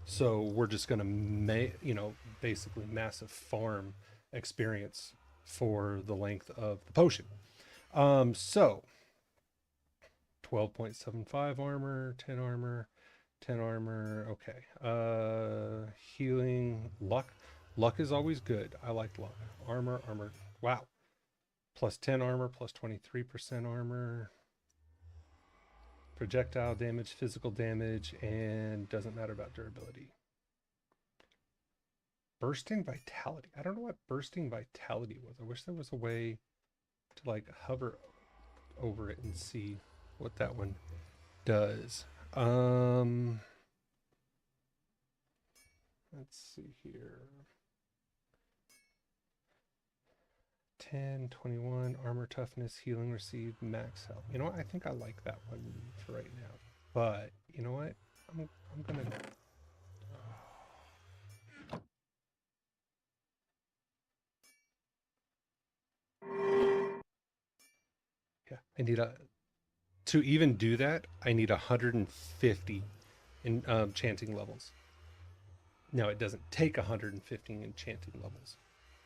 So we're just going to basically massive farm experience for the length of the potion. So 12.75 armor, 10 armor, 10 armor. Okay. Healing, luck. Luck is always good. I like luck. Armor. Wow. Plus 10 armor, plus 23% armor. Projectile damage, physical damage, and doesn't matter about durability. Bursting vitality. I don't know what bursting vitality was. I wish there was a way to like hover over it and see what that one does. Let's see here. 10, 21, armor toughness, healing received, max health. You know what? I think I like that one for right now. But you know what? I'm gonna. Yeah, I need to even do that. I need 150 in chanting levels. Now it doesn't take 150 enchanting levels,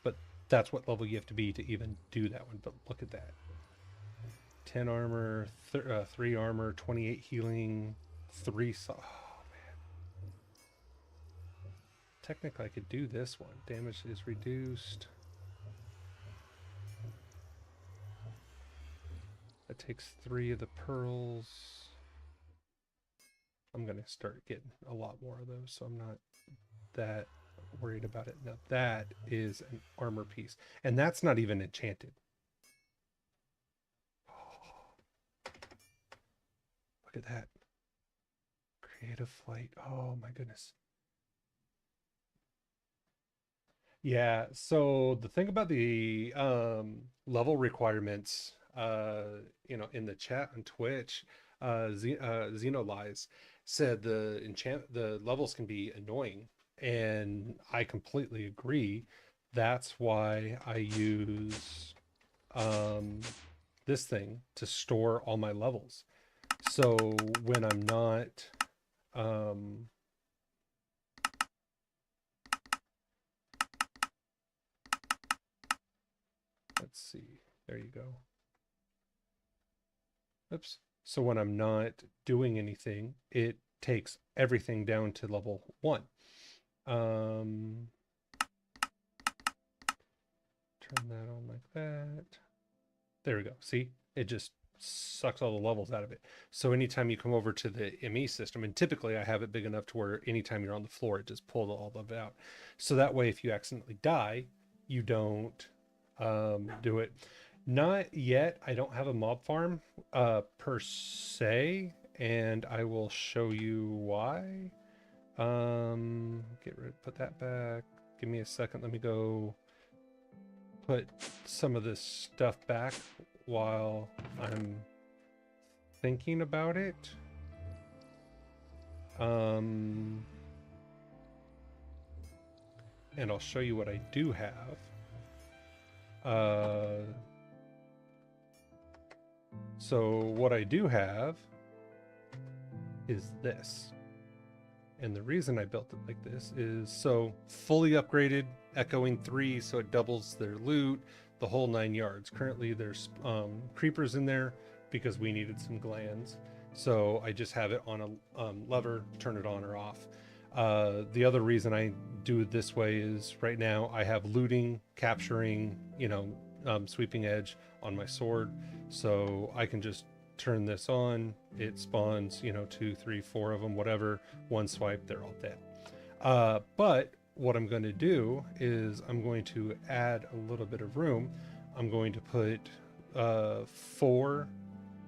but that's what level you have to be to even do that one. But look at that. 10 armor, 3 armor, 28 healing, 3 oh man. Technically I could do this one. Damage is reduced. That takes 3 of the pearls. I'm gonna start getting a lot more of those, so I'm not that worried about it. Now that is an armor piece, and that's not even enchanted. Oh, look at that. Creative flight. Oh my goodness. Yeah, so the thing about the level requirements, in the chat on Twitch, Xenolies said the levels can be annoying, and I completely agree. That's why I use this thing to store all my levels. So when I'm not let's see, there you go. Oops. So when I'm not doing anything, it takes everything down to level 1. Turn that on like that. There we go. See, it just sucks all the levels out of it. So anytime you come over to the ME system, and typically I have it big enough to where anytime you're on the floor, it just pulls all of it out. So that way, if you accidentally die, you don't do it. Not yet. I don't have a mob farm per se, and I will show you why. Put that back. Give me a second. Let me go put some of this stuff back while I'm thinking about it. And I'll show you what I do have. So what I do have is this. And the reason I built it like this is so fully upgraded, echoing 3, so it doubles their loot, the whole 9 yards. Currently there's creepers in there because we needed some glands. So I just have it on a lever, turn it on or off. The other reason I do it this way is right now I have looting, capturing, sweeping edge on my sword. So I can just turn this on, it spawns 2, 3, 4 of them, whatever. One swipe, they're all dead. But what I'm going to do is I'm going to add a little bit of room. I'm going to put 4,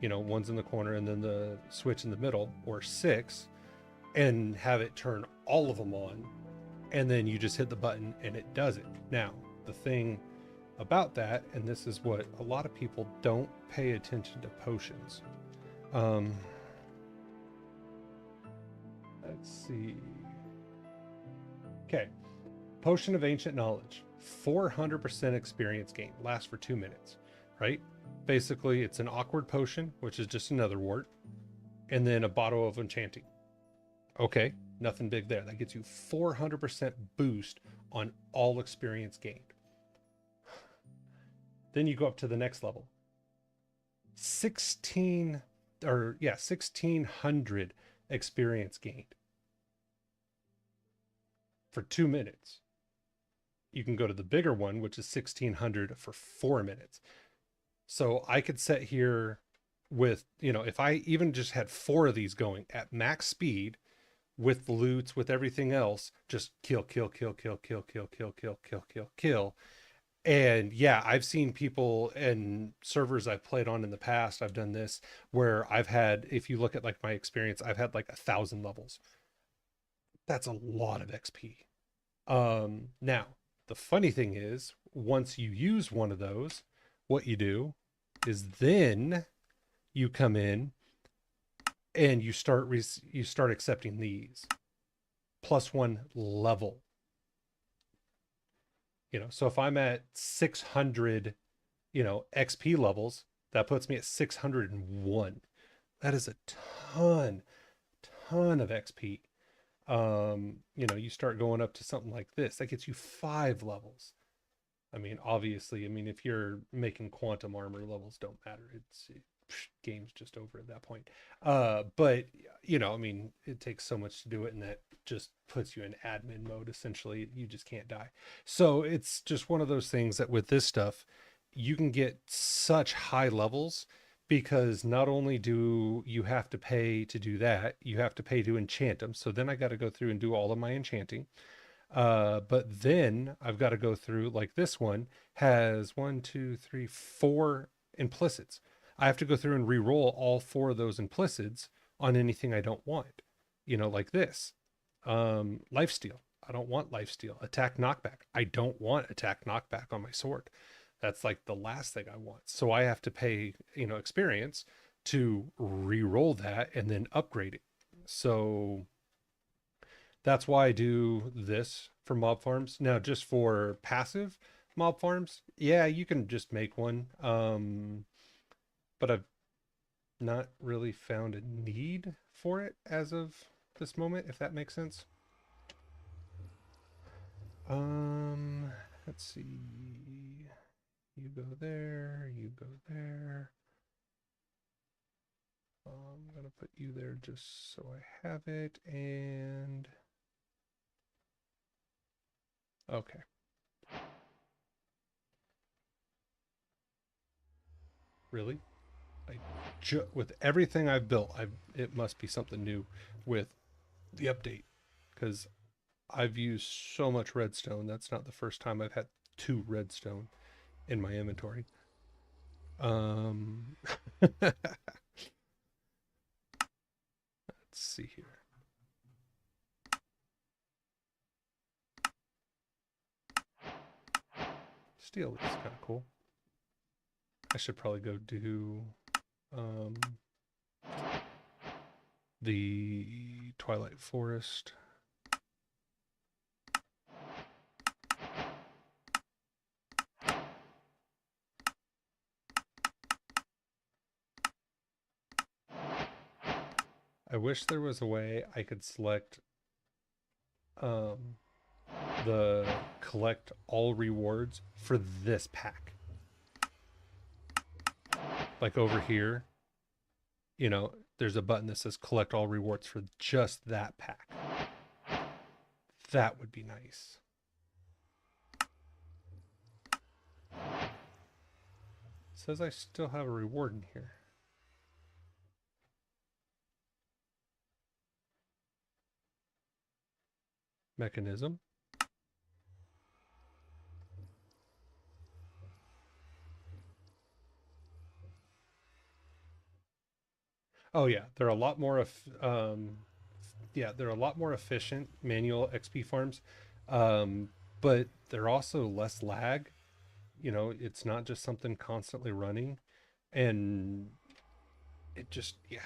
one's in the corner and then the switch in the middle, or 6, and have it turn all of them on. And then you just hit the button and it does it. Now, the thing about that, and this is what a lot of people don't pay attention to potions. Let's see. Okay. Potion of Ancient Knowledge. 400% experience gain. Lasts for 2 minutes, right? Basically, it's an awkward potion, which is just another wart, and then a bottle of enchanting. Okay, nothing big there. That gets you 400% boost on all experience gained. Then you go up to the next level. 1600 experience gained for 2 minutes. You can go to the bigger one, which is 1600 for 4 minutes. So I could sit here with, if I even just had 4 of these going at max speed with the loots, with everything else, just kill. And yeah, I've seen people and servers I've played on in the past, I've done this, where I've had, if you look at like my experience, I've had like 1,000 levels. That's a lot of XP. Now, the funny thing is, once you use one of those, what you do is then you come in and you start accepting these +1 level. So if I'm at 600, XP levels, that puts me at 601. That is a ton of XP. You start going up to something like this, that gets you 5 levels. I mean, obviously, if you're making quantum armor, levels don't matter. Game's just over at that point. But it takes so much to do it, and that just puts you in admin mode. Essentially, you just can't die. So it's just one of those things that with this stuff, you can get such high levels, because not only do you have to pay to do that, you have to pay to enchant them. So then I got to go through and do all of my enchanting. But then I've got to go through, like this one has 1, 2, 3, 4 implicits. I have to go through and re-roll all 4 of those implicits on anything I don't want, like this. Lifesteal. I don't want lifesteal. Attack knockback. I don't want attack knockback on my sword. That's like the last thing I want. So I have to pay, experience to re-roll that and then upgrade it. So that's why I do this for mob farms. Now, just for passive mob farms, yeah, you can just make one. But I've not really found a need for it as of this moment, if that makes sense. Let's see. You go there, you go there. I'm gonna put you there just so I have it, and okay. Really? With everything I've built, it must be something new with the update, because I've used so much redstone. That's not the first time I've had 2 redstone in my inventory. Let's see here. Steel is kind of cool. I should probably go do the Twilight Forest. I wish there was a way I could select the collect all rewards for this pack. Like over here, there's a button that says collect all rewards for just that pack. That would be nice. It says I still have a reward in here. Mechanism. Oh yeah, they're a lot more yeah, they're a lot more efficient manual XP farms. Um, but they're also less lag. You know, it's not just something constantly running, and it just yeah.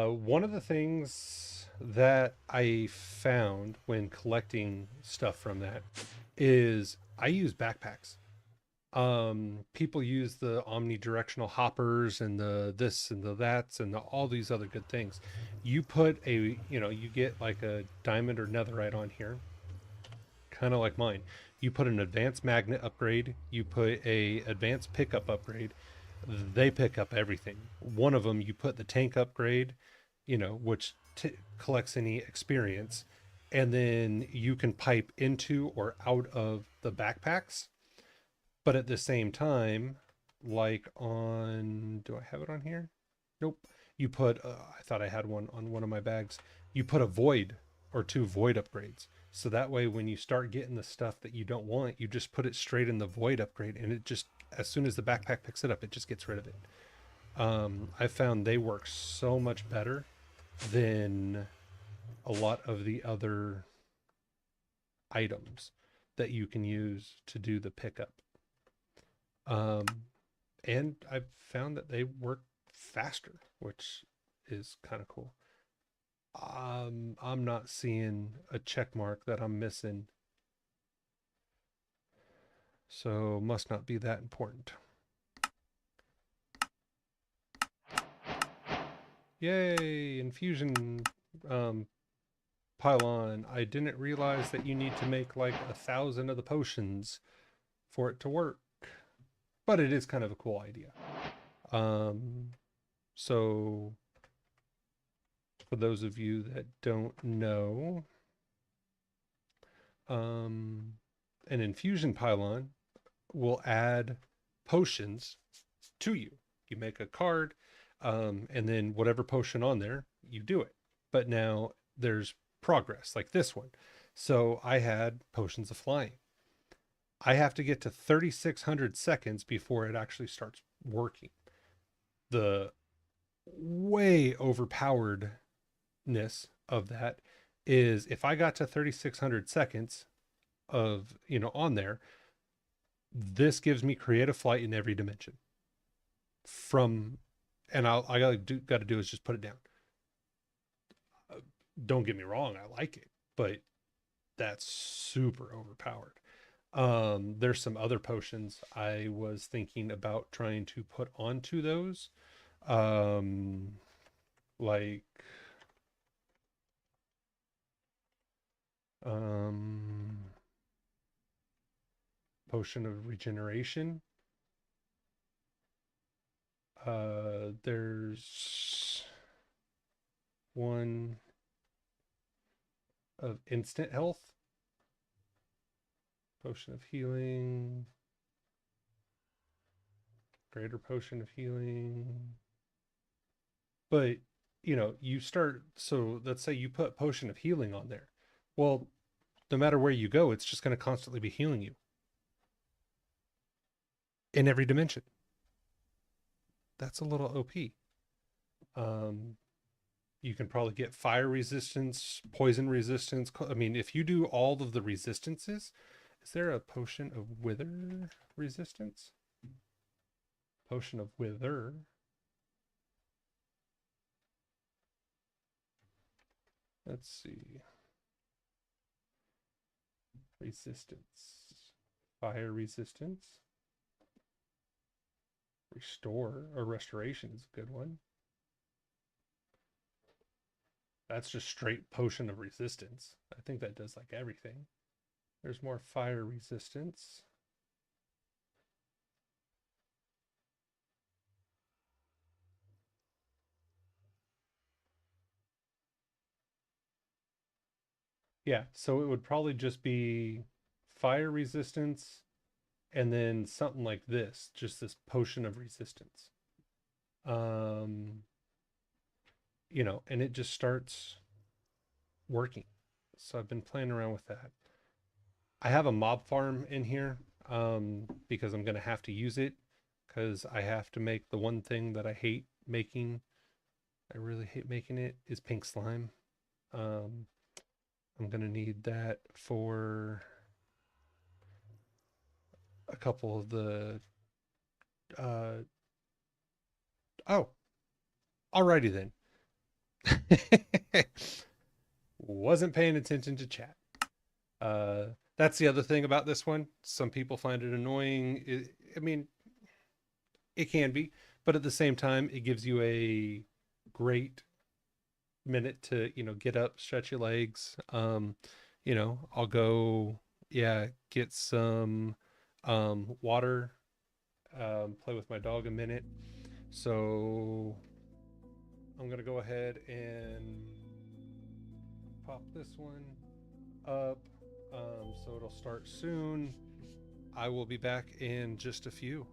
One of the things that I found when collecting stuff from that is I use backpacks. People use the omnidirectional hoppers and the this and the that's and all these other good things. You put a, you know, you get like a diamond or netherite on here, kind of like mine. You put an advanced magnet upgrade, you put a advanced pickup upgrade, they pick up everything. One of them, you put the tank upgrade, you know, which collects any experience, and then you can pipe into or out of the backpacks. But at the same time, like on, do I have it on here? Nope. You put, I thought I had one on one of my bags. You put a void or two void upgrades. So that way, when you start getting the stuff that you don't want, you just put it straight in the void upgrade, and it just, as soon as the backpack picks it up, it just gets rid of it. I found they work so much better than a lot of the other items that you can use to do the pickup. Um, and I've found that they work faster, which is kind of cool. I'm not seeing a check mark that I'm missing, so must not be that important. Yay, infusion um, pylon. I didn't realize that you need to make like 1,000 of the potions for it to work, but it is kind of a cool idea. Um, so for those of you that don't know, um, an infusion pylon will add potions to you. You make a card, and then whatever potion on there, you do it. But now there's progress, like this one. So I had potions of flying. I have to get to 3,600 seconds before it actually starts working. The way overpoweredness of that is if I got to 3,600 seconds of, you know, on there, this gives me creative flight in every dimension from, and I got to do is just put it down. Don't get me wrong, I like it, but that's super overpowered. There's some other potions I was thinking about trying to put onto those. Um, like um potion of regeneration. There's one of instant health, potion of healing, greater potion of healing. But, you know, you start, so let's say you put potion of healing on there. Well, no matter where you go, it's just going to constantly be healing you in every dimension. That's a little OP. Um, you can probably get fire resistance, poison resistance. I mean, if you do all of the resistances, is there a potion of wither resistance? Potion of wither. Let's see. Resistance. Fire resistance. Restore or restoration is a good one. That's just straight potion of resistance. I think that does like everything. There's more fire resistance. Yeah, so it would probably just be fire resistance and then something like this, just this potion of resistance. Um, you know, and it just starts working. So I've been playing around with that. I have a mob farm in here because I'm going to have to use it because I have to make the one thing that I hate making. I really hate making it is pink slime. Um, I'm gonna need that for a couple of the. Uh, oh, alrighty then. Wasn't paying attention to chat. Uh, that's the other thing about this one. Some people find it annoying. I mean, it can be, but at the same time, it gives you a great minute to, get up, stretch your legs. I'll go, yeah, get some water, play with my dog a minute. So I'm gonna go ahead and pop this one up. So it'll start soon. I will be back in just a few.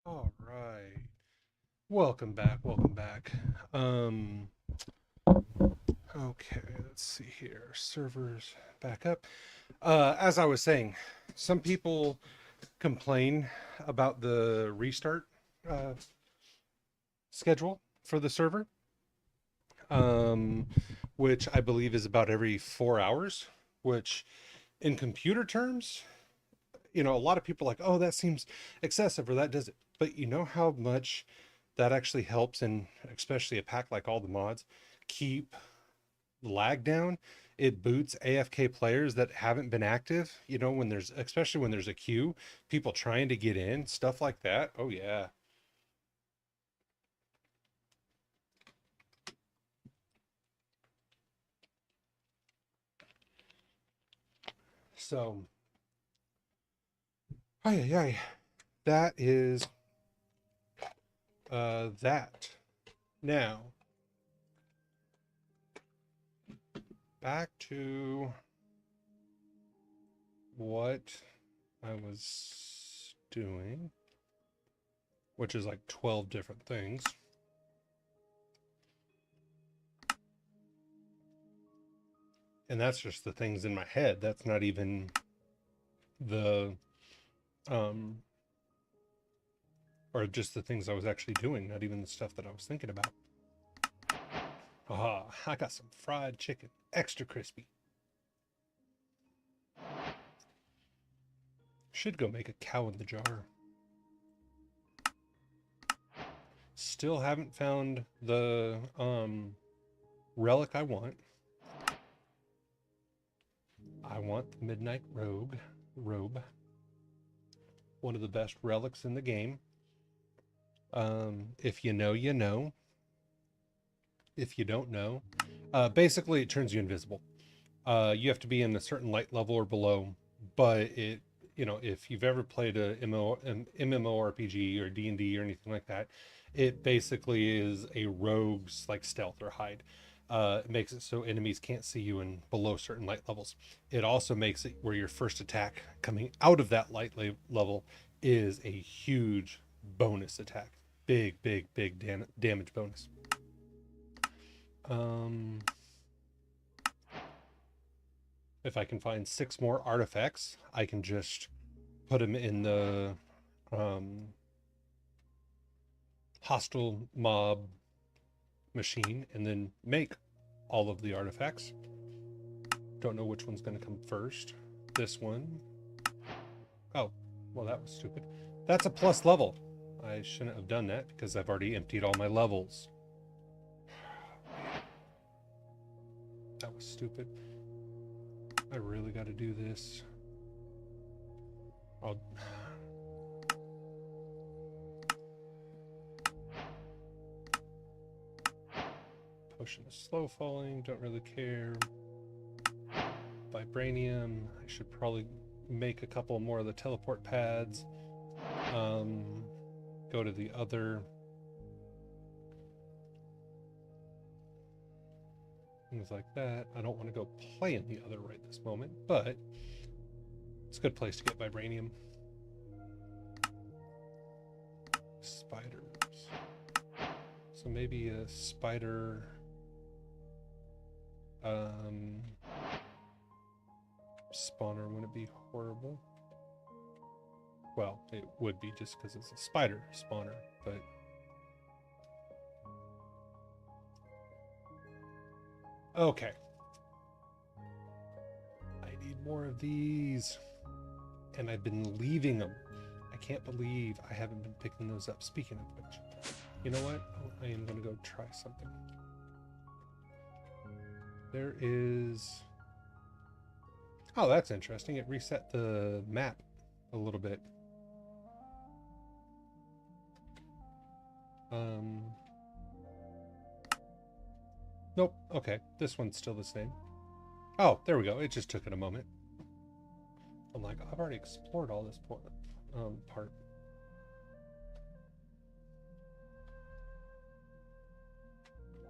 All right. Welcome back. Welcome back. Um, Okay, let's see here. Servers back up. As I was saying, some people complain about the restart uh, schedule for the server, um, which I believe is about every 4 hours, which in computer terms, a lot of people are like, oh, that seems excessive or that does it. But you know how much that actually helps, and especially a pack like All the Mods, keep lag down. It boots AFK players that haven't been active, especially when there's a queue, people trying to get in, stuff like that. Oh yeah. So ay, that is that. Now back to what I was doing, which is like 12 different things. And that's just the things in my head. That's not even the or just the things I was actually doing, not even the stuff that I was thinking about. Ah, I got some fried chicken, extra crispy. Should go make a cow in the jar. Still haven't found the relic I want. I want the Midnight robe. One of the best relics in the game. If you know, you know. If you don't know, basically it turns you invisible. You have to be in a certain light level or below, but if you've ever played a MMORPG or D&D or anything like that, it basically is a rogue's like stealth or hide. It makes it so enemies can't see you in below certain light levels. It also makes it where your first attack coming out of that light level is a huge bonus attack. Big damage bonus. If I can find 6 more artifacts, I can just put them in the hostile mob machine and then make all of the artifacts. Don't know which one's going to come first. This one. Oh, well, that was stupid. That's a plus level. I shouldn't have done that because I've already emptied all my levels. That was stupid. I really got to do this. Potion is slow falling, don't really care. Vibranium, I should probably make a couple more of the teleport pads. Go to the other. Things like that. I don't want to go play in the other right this moment, but it's a good place to get vibranium. Spiders. So maybe a spider spawner wouldn't be horrible. Well, it would be just because it's a spider spawner, but okay. I need more of these. And I've been leaving them. I can't believe I haven't been picking those up. Speaking of which, you know what? I am going to go try something. There is... Oh, that's interesting. It reset the map a little bit. Nope. Okay. This one's still the same. Oh, there we go. It just took it a moment. I'm like, I've already explored all this part.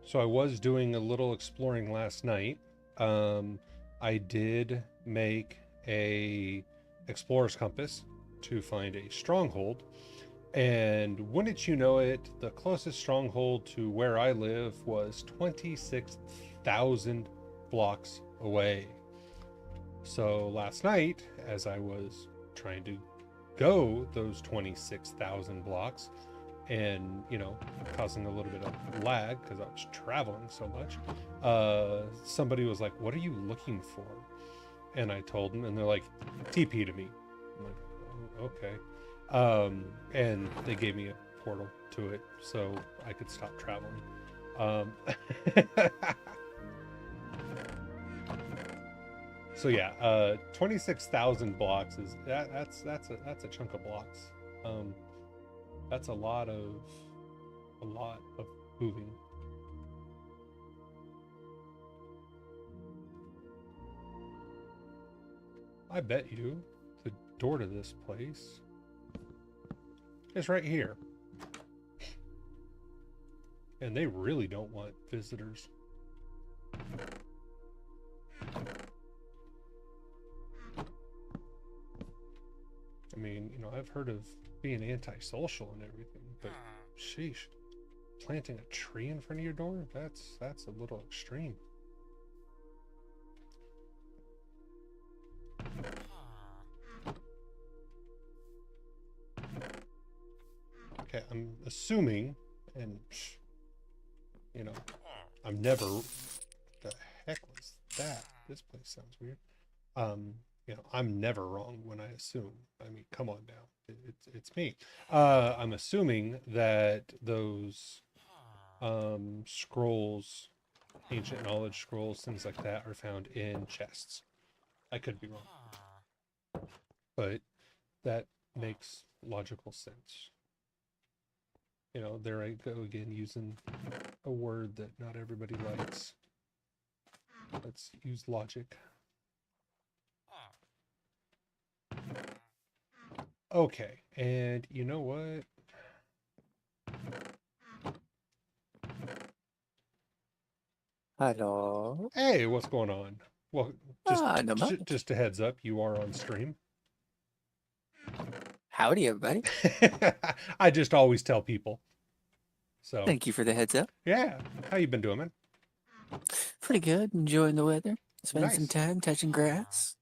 So I was doing a little exploring last night. I did make a explorer's compass to find a stronghold. And wouldn't you know it, the closest stronghold to where I live was 26 26,000 blocks away. So last night, as I was trying to go those 26,000 blocks and, causing a little bit of lag because I was traveling so much, somebody was like, "What are you looking for?" And I told them, and they're like, "TP to me." I'm like, "Oh, okay." And they gave me a portal to it so I could stop traveling. So yeah, 26,000 blocks is that's a chunk of blocks. That's a lot of moving. I bet you the door to this place is right here. And they really don't want visitors. I mean, I've heard of being antisocial and everything, but sheesh, planting a tree in front of your door, that's a little extreme. Okay, I'm assuming, and I'm never. The heck was that? This place sounds weird. I'm never wrong when I assume. I mean, come on now, it's me. I'm assuming that those scrolls, ancient knowledge scrolls, things like that, are found in chests. I could be wrong, but that makes logical sense. There I go again, using a word that not everybody likes. Let's use logic. Okay, and you know what? Hello. Hey, what's going on? Well, just a heads up, you are on stream. Howdy, everybody. I just always tell people. So Thank you for the heads up. yeah, how you been doing, man? Pretty good. Enjoying the weather. Spending some Nice. time touching grass.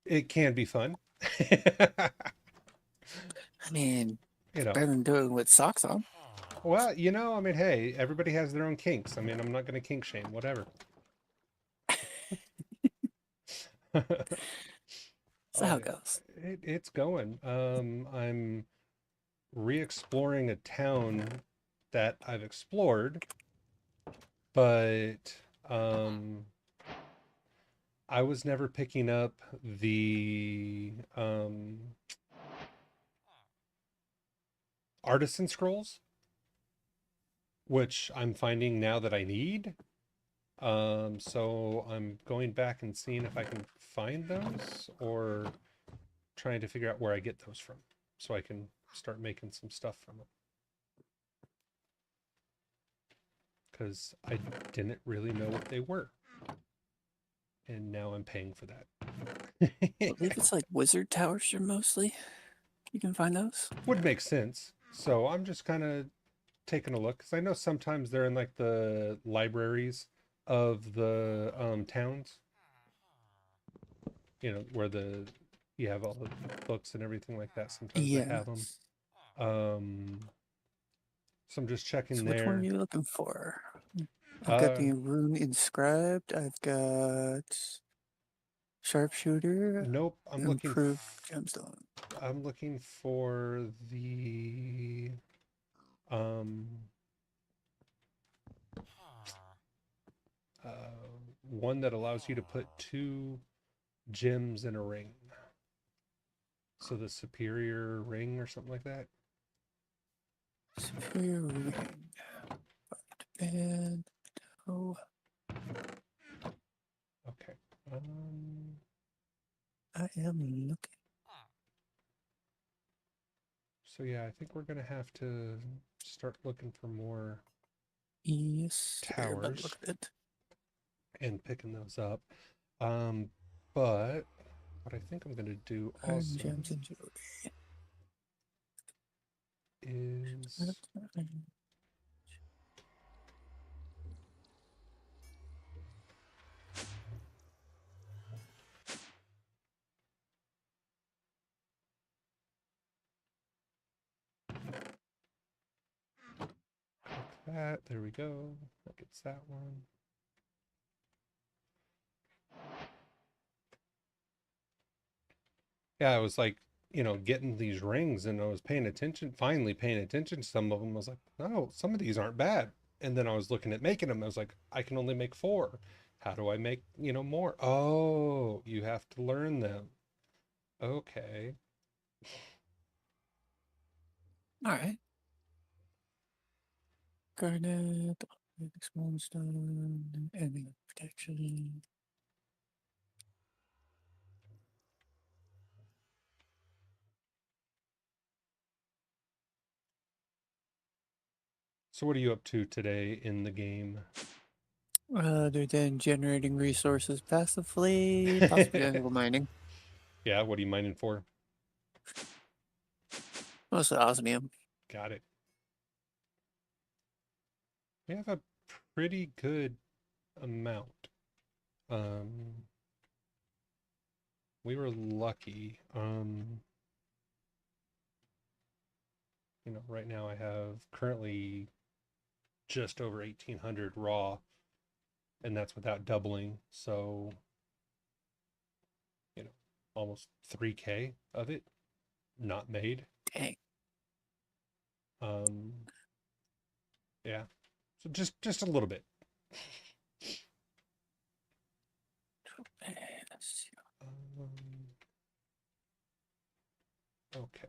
It can be fun. I mean, it's better than doing it with socks on. Well, I mean, hey, everybody has their own kinks. I mean, I'm not going to kink shame, whatever. So how it goes. It's going. I'm re-exploring a town that I've explored, but I was never picking up the artisan scrolls, which I'm finding now that I need. So I'm going back and seeing if I can find those, or trying to figure out where I get those from so I can start making some stuff from them. Because I didn't really know what they were. And now I'm paying for that. I believe it's like wizard towers are mostly. You can find those. Would make sense. So I'm just kind of taking a look, because I know sometimes they're in like the libraries of the towns, where you have all the books and everything like that. Sometimes they have them. So I'm just checking there. Which one are you looking for? I've got the rune inscribed. I've got sharpshooter. Nope, I'm improved gemstone. I'm looking for the one that allows you to put 2 gems in a ring. So the superior ring or something like that. Superior ring. And oh. Okay. I am looking. So yeah, I think we're gonna have to start looking for more towers and picking those up. But what I think I'm gonna do also is that. There we go. That gets that one. Yeah, I was like, getting these rings and I was paying attention, finally paying attention to some of them. I was like, no, some of these aren't bad. And then I was looking at making them. I was like, I can only make four. How do I make, more? Oh, you have to learn them. Okay. All right. Garnet, small stone, ending protection. So what are you up to today in the game? Other than generating resources passively, possibly doing a little mining. Yeah, what are you mining for? Mostly osmium. Got it. We have a pretty good amount. Um, we were lucky. Right now I have currently just over 1800 raw, and that's without doubling. So, you know, almost 3K of it not made. Dang. Um, yeah. So just a little bit. Um, okay.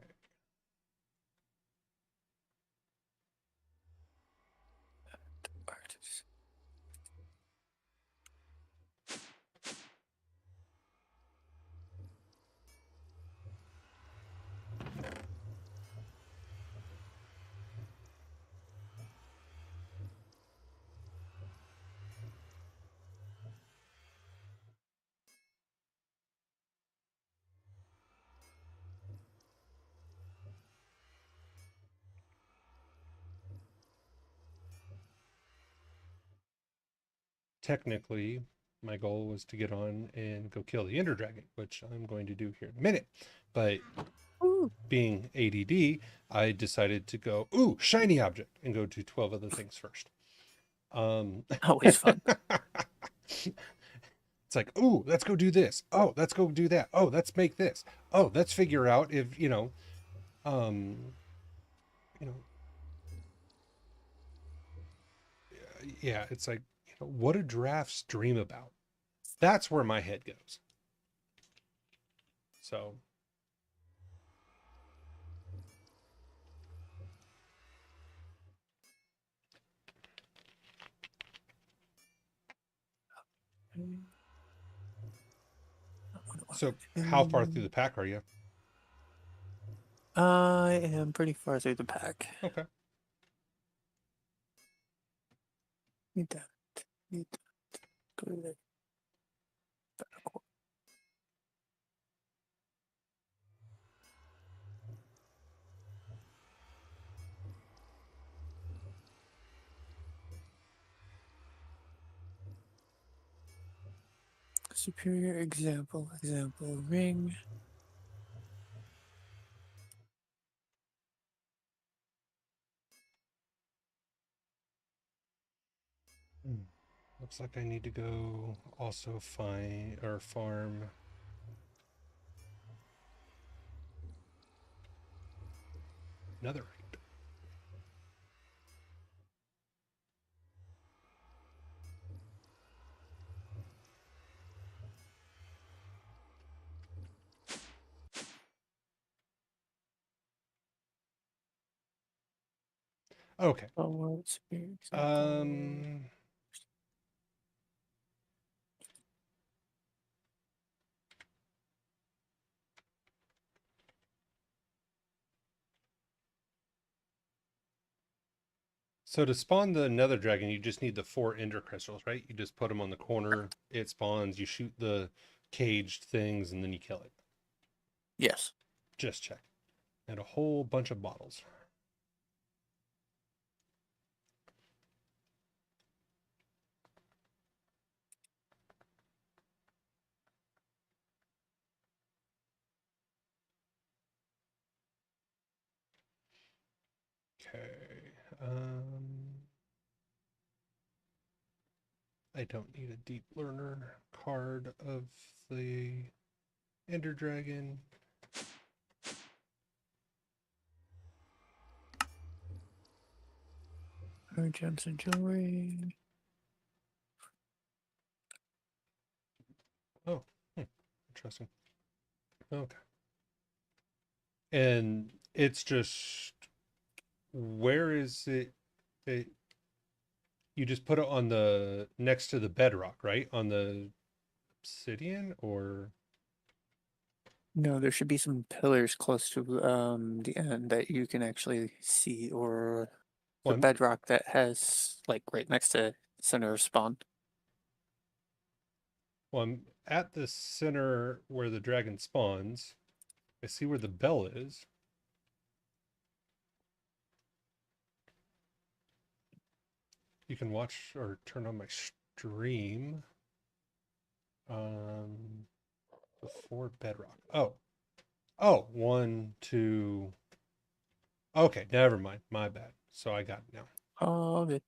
Technically, my goal was to get on and go kill the Ender Dragon, which I'm going to do here in a minute. But Ooh. being ADD, I decided to go, ooh, shiny object, and go do 12 other things first. Always fun. It's like, ooh, let's go do this. Oh, let's go do that. Oh, let's make this. Oh, let's figure out if, um, you know, yeah, it's like, what do drafts dream about? That's where my head goes. So, so how far through the pack are you? I am pretty far through the pack. Okay. Need that. Need that. Go to the back. Superior example, ring. Looks like I need to go also find or farm another. Okay. Oh, superior example. Um, so to spawn the nether dragon, you just need the 4 ender crystals, right? You just put them on the corner, it spawns, you shoot the caged things, and then you kill it. Yes. Just check. And a whole bunch of bottles. Okay. I don't need a deep learner card of the Ender Dragon. Gems and jewelry. Oh, interesting. Okay. And it's just, where is it? You just put it on the next to the bedrock, right? On the obsidian, or No, there should be some pillars close to the end that you can actually see, or the one? bedrock that has like right next to center of spawn. Well, I'm at the center where the dragon spawns. I see where the bell is. You can watch or turn on my stream. Before bedrock. Oh, 1, 2. Okay, never mind. My bad. So I got it now. Oh, good.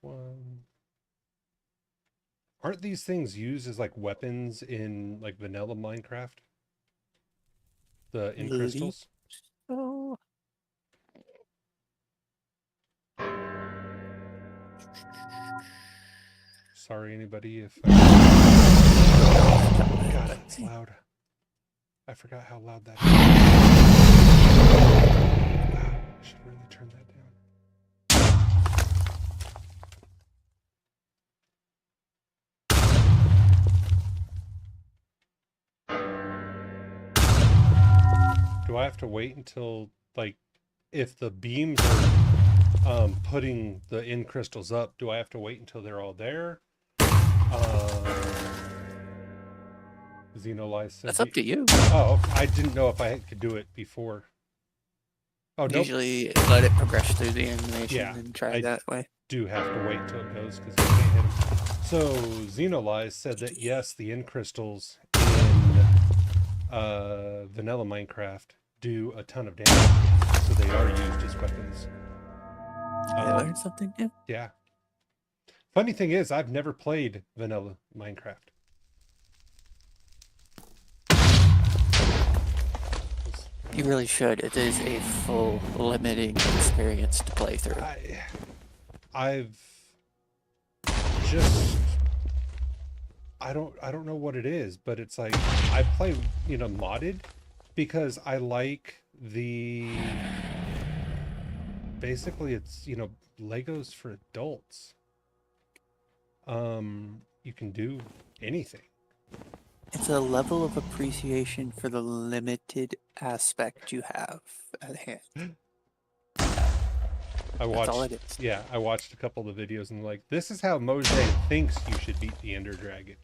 1. Aren't these things used as like weapons in like vanilla Minecraft? The in Leap. crystals? Oh, Sorry, anybody, if God, that's loud. I forgot how loud that is. Wow, I should really turn that down. Do I have to wait until, like, if the beams are putting the in crystals up, do I have to wait until they're all there? Xenolize said that's up to you. Oh, I didn't know if I could do it before. Oh, nope. Usually let it progress through the animation Yeah, and try I that way. do have to wait till it goes because you can't hit them. So Xenolize said that yes, the in crystals in vanilla Minecraft do a ton of damage, so they are used as weapons. I learned something new. Yeah. Funny thing is, I've never played vanilla Minecraft. You really should. It is a full limiting experience to play through. I've just I don't know what it is, but it's like I play, modded because I like the basically it's, Legos for adults. You can do anything. It's a level of appreciation for the limited aspect you have at hand. I watched, That's all it is. yeah, I watched a couple of the videos and like, this is how Mojang thinks you should beat the Ender Dragon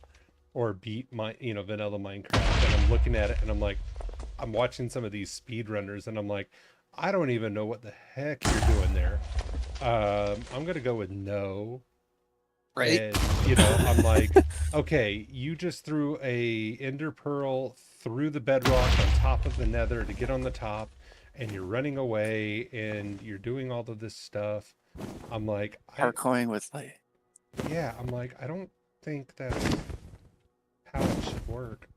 or beat my, vanilla Minecraft. And I'm looking at it and I'm like, I'm watching some of these speedrunners and I'm like, I don't even know what the heck you're doing there. I'm going to go with no. Right? And, I'm like, okay, you just threw a ender pearl through the bedrock on top of the nether to get on the top, and you're running away and you're doing all of this stuff. I'm like, Parkouring with like, yeah, I'm like, I don't think that's how it should work.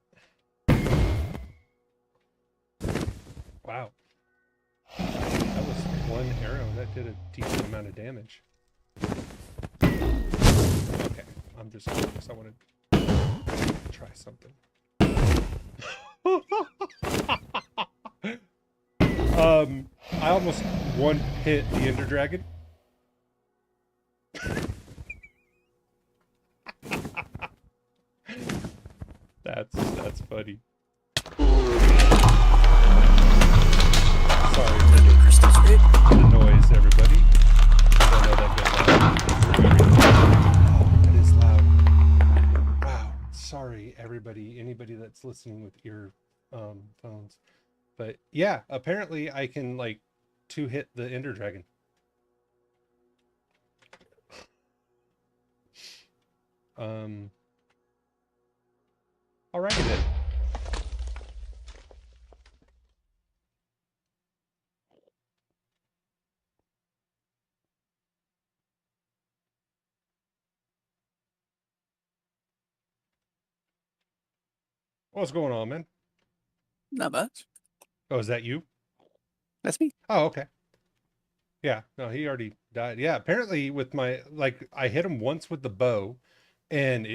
Wow. That was one arrow that did a decent amount of damage. Okay, I'm just curious. I want to try something. I almost one hit the Ender Dragon. That's funny. Sorry for the noise, everybody. I know that gets loud. Oh, that is loud. Wow. Sorry, everybody. Anybody that's listening with ear phones. But yeah, apparently I can like two-hit the Ender Dragon. Alrighty then. What's going on, man? Not much. Oh, is that you? That's me. Oh, okay. Yeah, no, he already died. Yeah, apparently with my like I hit him once with the bow and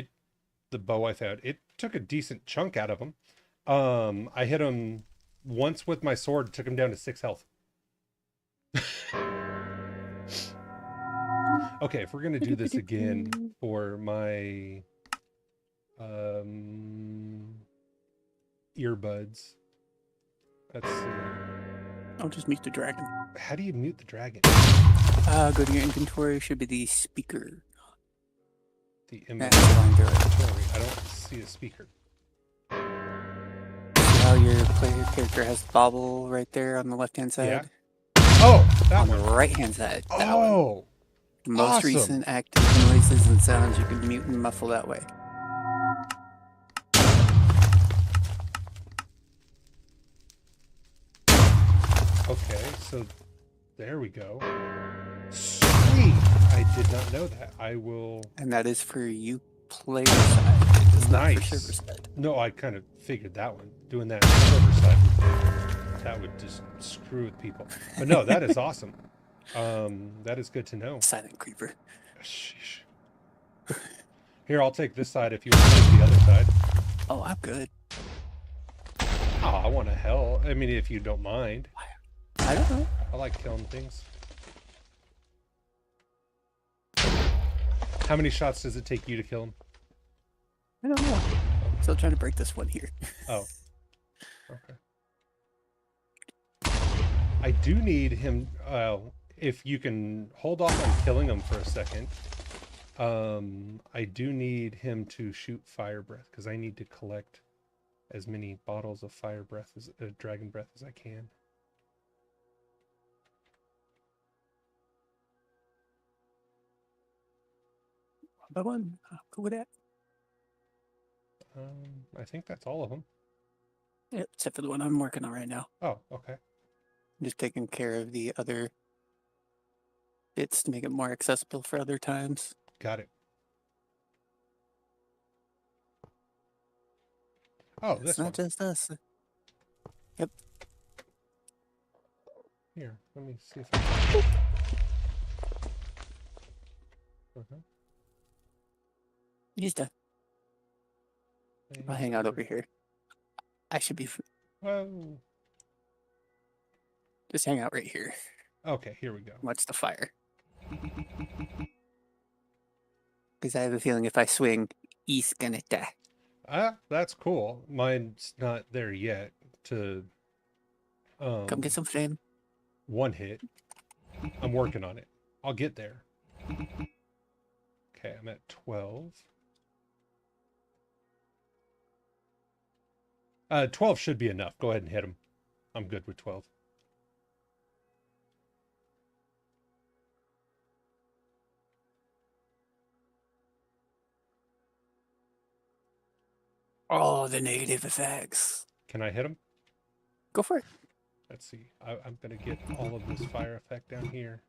the bow I found, it took a decent chunk out of him. I hit him once with my sword, took him down to 6 health. Okay, if we're gonna do this again for my um earbuds, let's see. I'll just mute the dragon. How do you mute the dragon? Go to your inventory. Should be the speaker. The That's the line through it. inventory. I don't see a speaker. See how your player character has the bobble right there on the left-hand side? Yeah. Oh, that On one. the right-hand side. That one. Oh, The most awesome. recent active noises and sounds you can mute and muffle that way. Okay, so there we go. Sweet. I did not know that. I will. And that is for you player side. It is not for Nice. server side. No, I kind of figured that one. Doing that on the server side, that would just screw with people. But no, that is awesome. That is good to know. Silent creeper. Sheesh. Here, I'll take this side if you want to take the other side. Oh, I'm good. Oh, I want to hell. I mean, if you don't mind. I don't know. I like killing things. How many shots does it take you to kill him? I don't know. Still trying to break this one here. Oh. Okay. I do need him, if you can hold off on killing him for a second. I do need him to shoot fire breath because I need to collect as many bottles of fire breath as dragon breath as I can. One by one. I'll go with that. I think that's all of them. Yep, except for the one I'm working on right now. Oh, okay. I'm just taking care of the other bits to make it more accessible for other times. Got it. Oh, It's this not one. just us. Yep. Here, let me see if I can. He's done. I'll hang out over here. I should be. Whoa. Just hang out right here. Okay, here we go. Watch the fire. Because I have a feeling if I swing, he's gonna die. That's cool. Mine's not there yet to Come get some flame. one hit. I'm working on it. I'll get there. Okay, I'm at 12. 12 should be enough. Go ahead and hit him. I'm good with 12. Oh, the negative effects. Can I hit him? Go for it. Let's see. I'm going to get all of this fire effect down here.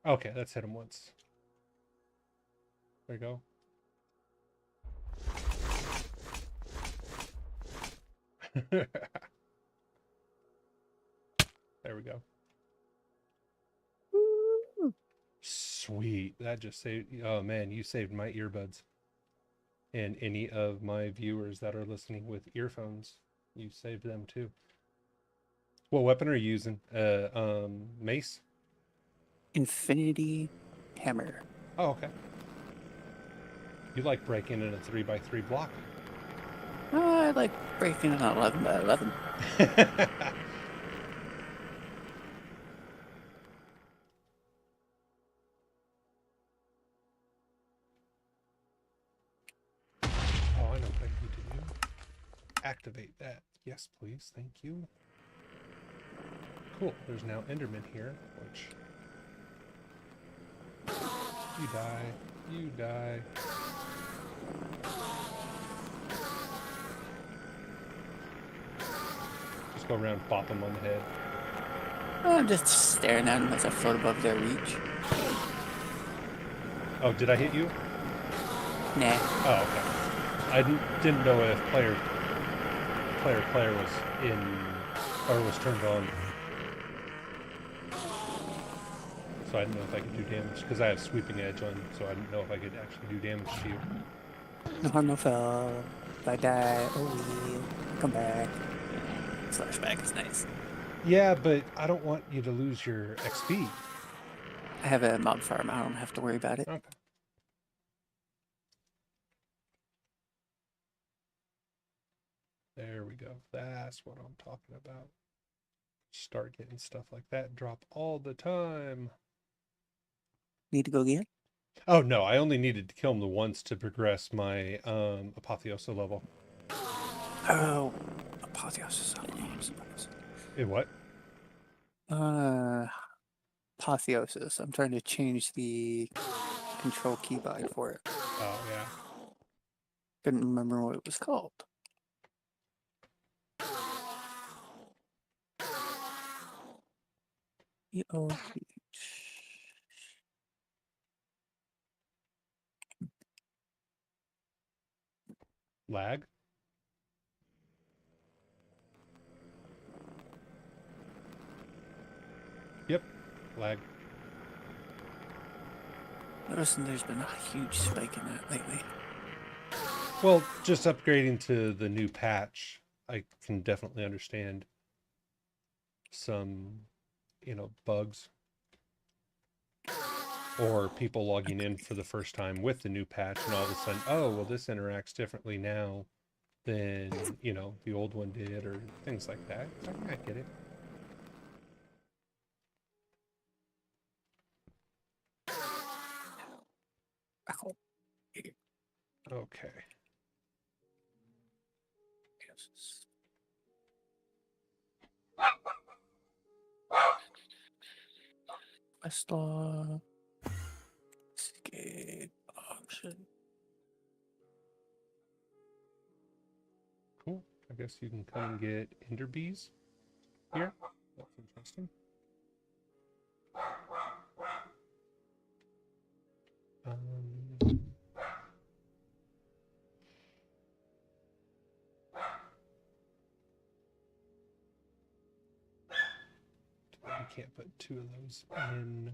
Okay, let's hit him once. There you go. There we go. Woo. Sweet. That just saved. Oh man, you saved my earbuds. And any of my viewers that are listening with earphones, you saved them too. What weapon are you using? Mace? Infinity hammer. Oh, okay. You like breaking in a 3x3 block. I like breaking an 11 by 11. Oh, I know what I need to do. Activate that. Yes, please. Thank you. Cool. There's now Enderman here, which... You die. You die. Just go around, bop him on the head. I'm just staring at him as I float above their reach. Oh, did I hit you? Nah. Oh, okay. I didn't know if player player was in or was turned on, so I didn't know if I could do damage because I have sweeping edge on, so I didn't know if I could actually do damage to you. No harm, no foul. If I die, oh well. Come back. Flashback is nice. Yeah, but I don't want you to lose your XP. I have a mob farm. I don't have to worry about it. Okay. There we go. That's what I'm talking about. Start getting stuff like that drop all the time. Need to go again? Oh no, I only needed to kill him the once to progress my apotheosis level. Oh, apotheosis. Apotheosis. It what? Uh, apotheosis. I'm trying to change the control keybind for it. Oh yeah. Couldn't remember what it was called. EOH. Lag? Yep. Lag. Noticing there's been a huge spike in that lately. Well, just upgrading to the new patch, I can definitely understand some, bugs or people logging in for the first time with the new patch and all of a sudden, oh, well, this interacts differently now than, the old one did or things like that. So I get it. Ow. Okay. Yes. Westlaw. Escape option. Cool. I guess you can come and get ender bees here. That's interesting. Um, you can't put two of those in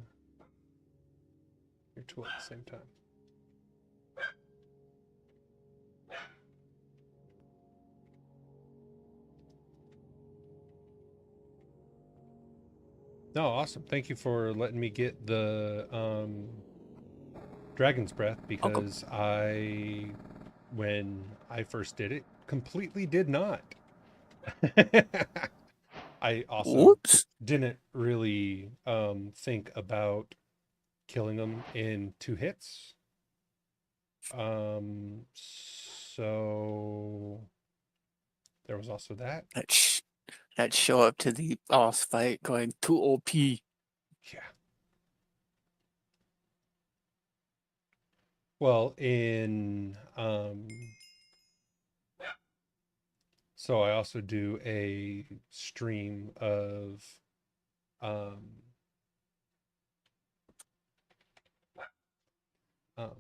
your tool at the same time. No, awesome. Thank you for letting me get the Dragon's Breath Welcome. because when I first did it, completely did not. I also Whoops. didn't really think about killing them in 2 hits. So there was also that. That show up to the boss fight going too OP. Yeah. Well, so I also do a stream of um, um,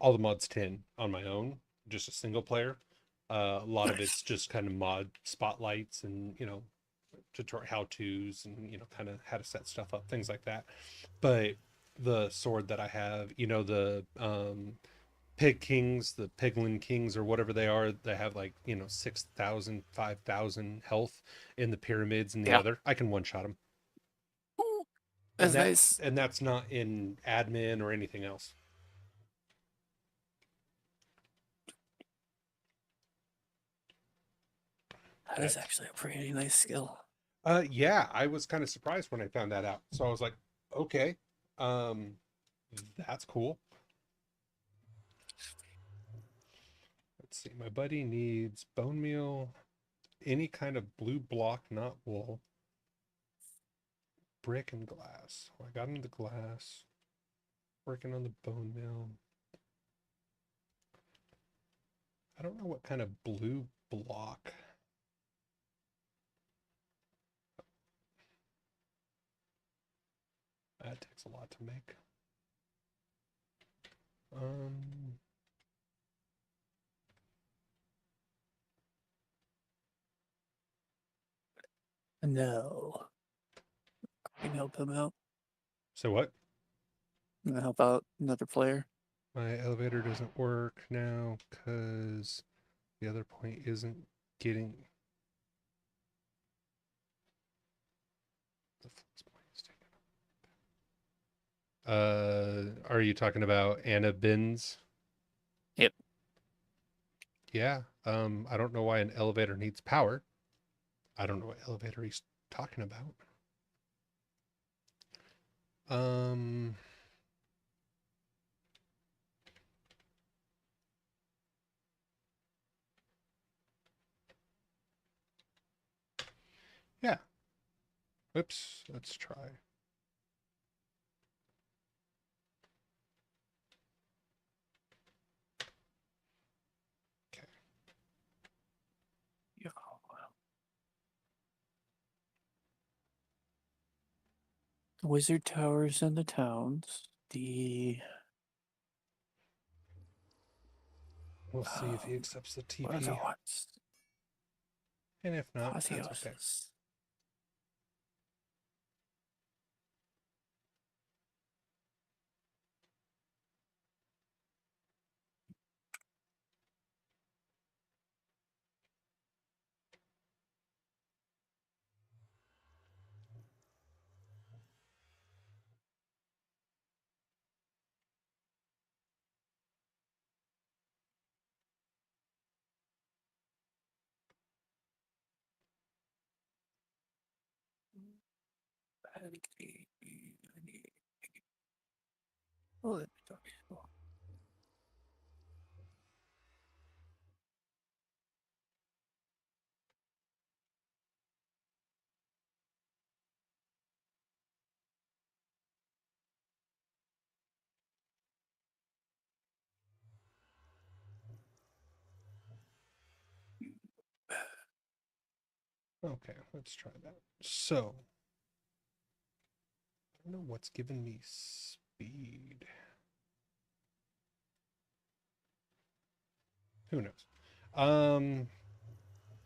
all the mods 10 on my own, just a single player. A lot of it's Nice. just kind of mod spotlights and tutorial how to's and kind of how to set stuff up, things like that. But the sword that I have, the pig kings, the piglin kings or whatever they are, they have like 6,000, 5,000 health in the pyramids and the Yeah. other. I can one shot them, and That's nice. that's not in admin or anything else. That is actually a pretty nice skill. Yeah, I was kind of surprised when I found that out. So I was like, okay, um, that's cool. Let's see. My buddy needs bone meal, any kind of blue block, not wool, brick and glass. Well, I got him the glass. Working on the bone meal. I don't know what kind of blue block. That takes a lot to make. Um, No. I can help him out. So what? I'm gonna help out another player. My elevator doesn't work now because the other point isn't getting the flex point is taken. Are you talking about Anna Binns? Yep. Yeah. I don't know why an elevator needs power. I don't know what elevator he's talking about. Um, yeah. Oops. Let's try. Okay. Yeah. The wizard towers and the towns. The We'll see if he accepts the what are the TP. ones? And if not, that's okay. Apotheosis. Oh, let me talk. Okay, let's try that. So, I don't know what's giving me speed. Who knows?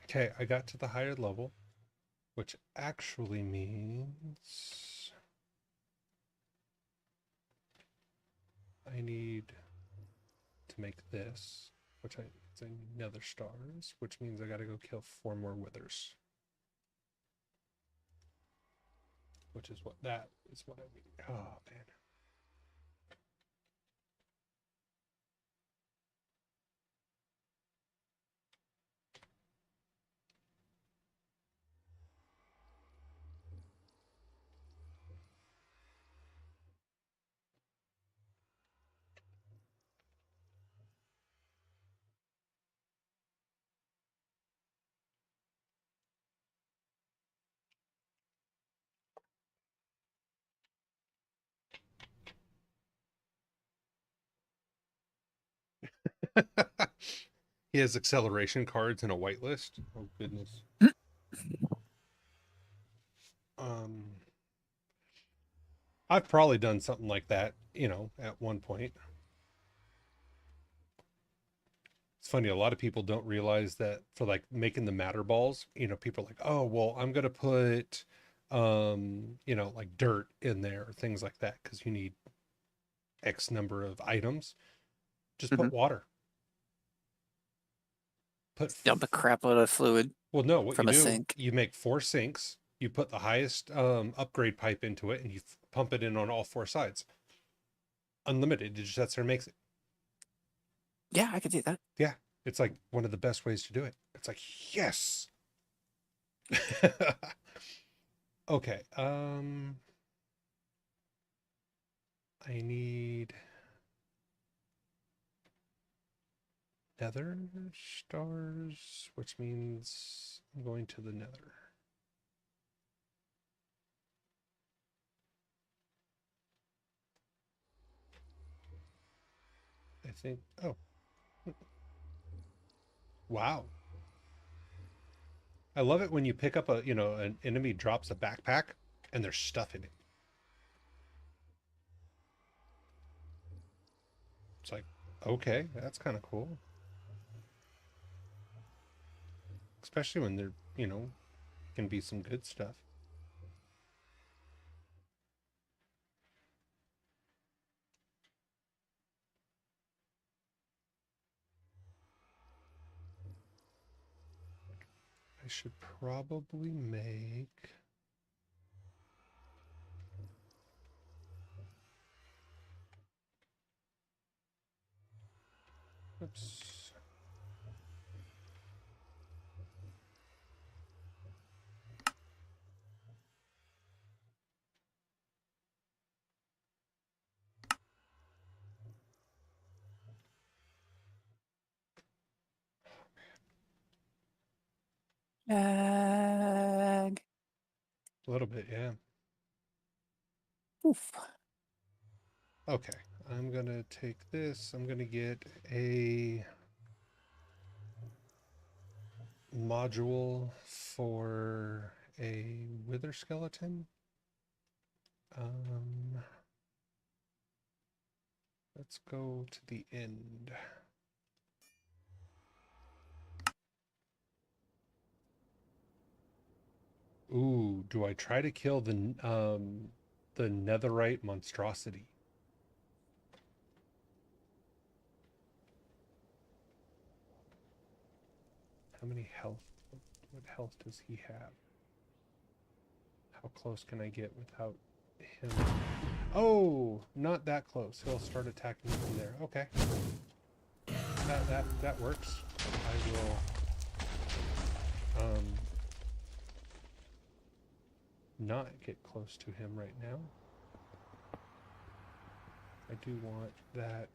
Okay, I got to the higher level, which actually means I need to make this, which I it's another stars, which means I gotta go kill 4 more withers. Which is what that is what I need. Oh man. He has acceleration cards and a whitelist. Oh goodness. Um I've probably done something like that, at one point. It's funny, a lot of people don't realize that for like making the matter balls, people are like, "Oh, well, I'm going to put like dirt in there or things like that because you need X number of items." Just Mm-hmm. put water. Put Dump a crap load of fluid Well, no, what you from a do, sink. you make 4 sinks, you put the highest upgrade pipe into it and you pump it in on all 4 sides. Unlimited. It just that's there makes it. Yeah, I could do that. Yeah. It's like one of the best ways to do it. It's like, yes. Okay. I need nether stars, which means I'm going to the nether. I think. Oh, wow. I love it when you pick up an enemy drops a backpack and there's stuff in it. It's like, okay, that's kind of cool. Especially when they're, Can be some good stuff. I should probably make... Oops. Ag. A little bit, yeah. Oof. Okay, I'm gonna take this. I'm gonna get a module for a wither skeleton. Let's go to the end. Ooh, do I try to kill the netherite monstrosity? How many health? What health does he have? How close can I get without him? Oh, not that close. He'll start attacking from there. Okay, that works. I will not get close to him right now. I do want that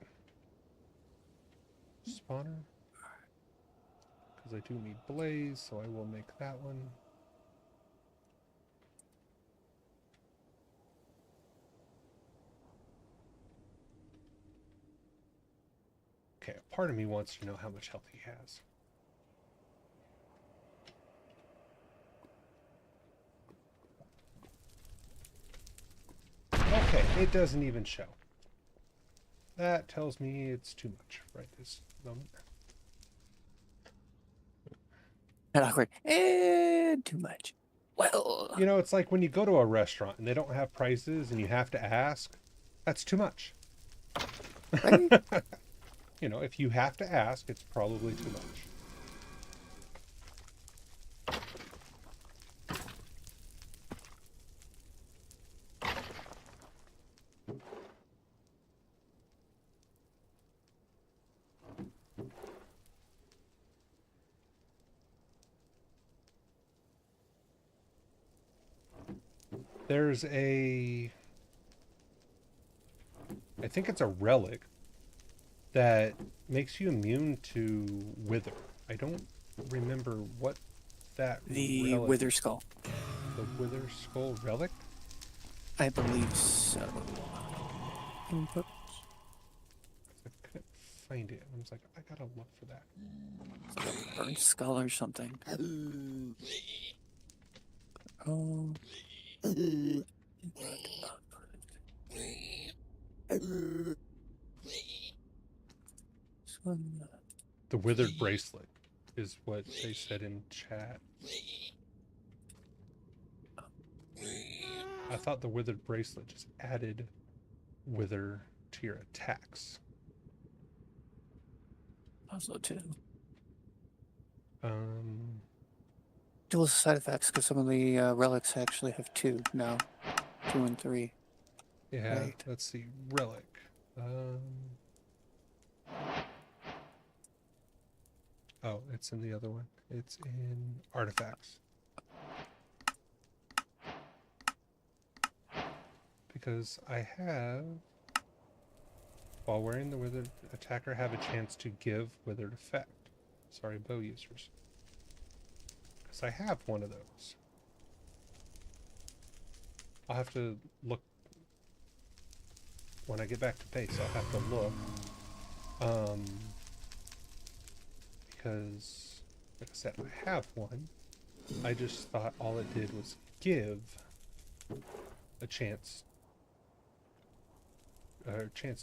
spawner because I do need blaze, so I will make that one. Okay, a part of me wants to know how much health he has. Okay, it doesn't even show. That tells me it's too much right this moment. Not awkward. And too much. Well, You know, it's like when you go to a restaurant and they don't have prices and you have to ask. That's too much. right? You know, if you have to ask, it's probably too much. There's a... I think it's a relic that makes you immune to wither. I don't remember what that The relic... Wither Skull. The Wither Skull relic? I believe so. Input. I couldn't find it. I was like, I gotta look for that. Burnt skull or something. Oh. This one. The Withered Bracelet is what they said in chat. I thought the Withered Bracelet just added wither to your attacks. Also two. Um, Dual side effects because some of the relics actually have two now. 2 and 3. yeah, Right. let's see. Relic. Oh, it's in the other one. It's in artifacts. Because I have, while wearing the withered, attacker have a chance to give withered effect. Sorry, bow users. Because I have one of those. I'll have to look when I get back to base. I'll have to look. Because, like I said, I have one. I just thought all it did was give a chance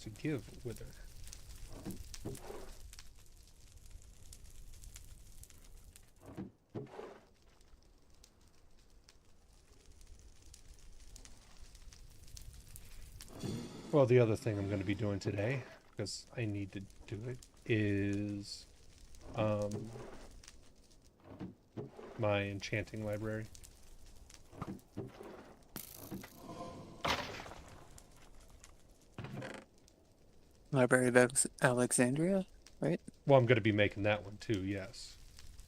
to give wither. Well, the other thing I'm going to be doing today, because I need to do it, is um, my enchanting library. Library of Alexandria, right? Well, I'm going to be making that one too, yes.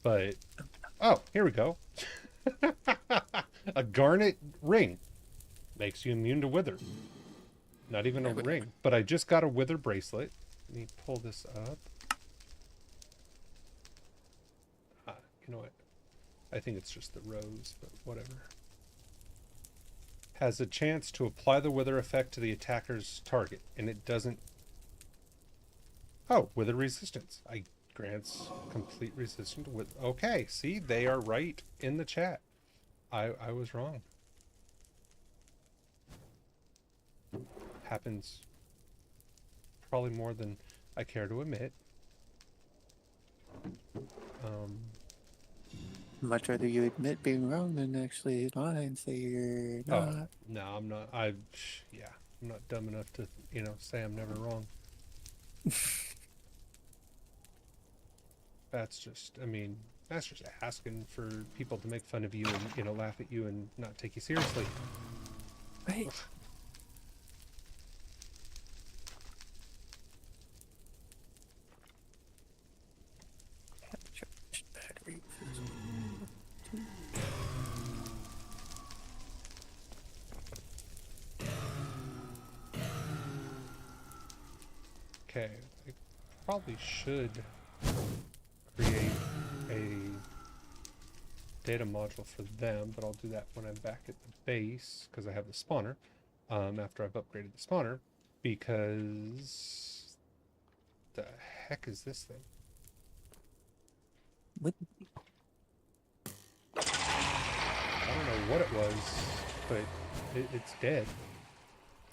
But, oh, here we go. A garnet ring makes you immune to wither. Not even a ring, but I just got a wither bracelet. Let me pull this up. You know what? I think it's just the rose, but whatever. Has a chance to apply the wither effect to the attacker's target, and it doesn't. Oh, wither resistance. I grants complete resistance with. Okay, see, they are right in the chat. I was wrong. Happens probably more than I care to admit. Much rather you admit being wrong than actually lie and say you're Oh, not. no, I'm not. Yeah, I'm not dumb enough to, say I'm never wrong. That's just asking for people to make fun of you and, laugh at you and not take you seriously. Right. Charged battery. Okay, I probably should create a data module for them, but I'll do that when I'm back at the base because I have the spawner. After I've upgraded the spawner, because the heck is this thing? What? I don't know what it was, but it's dead.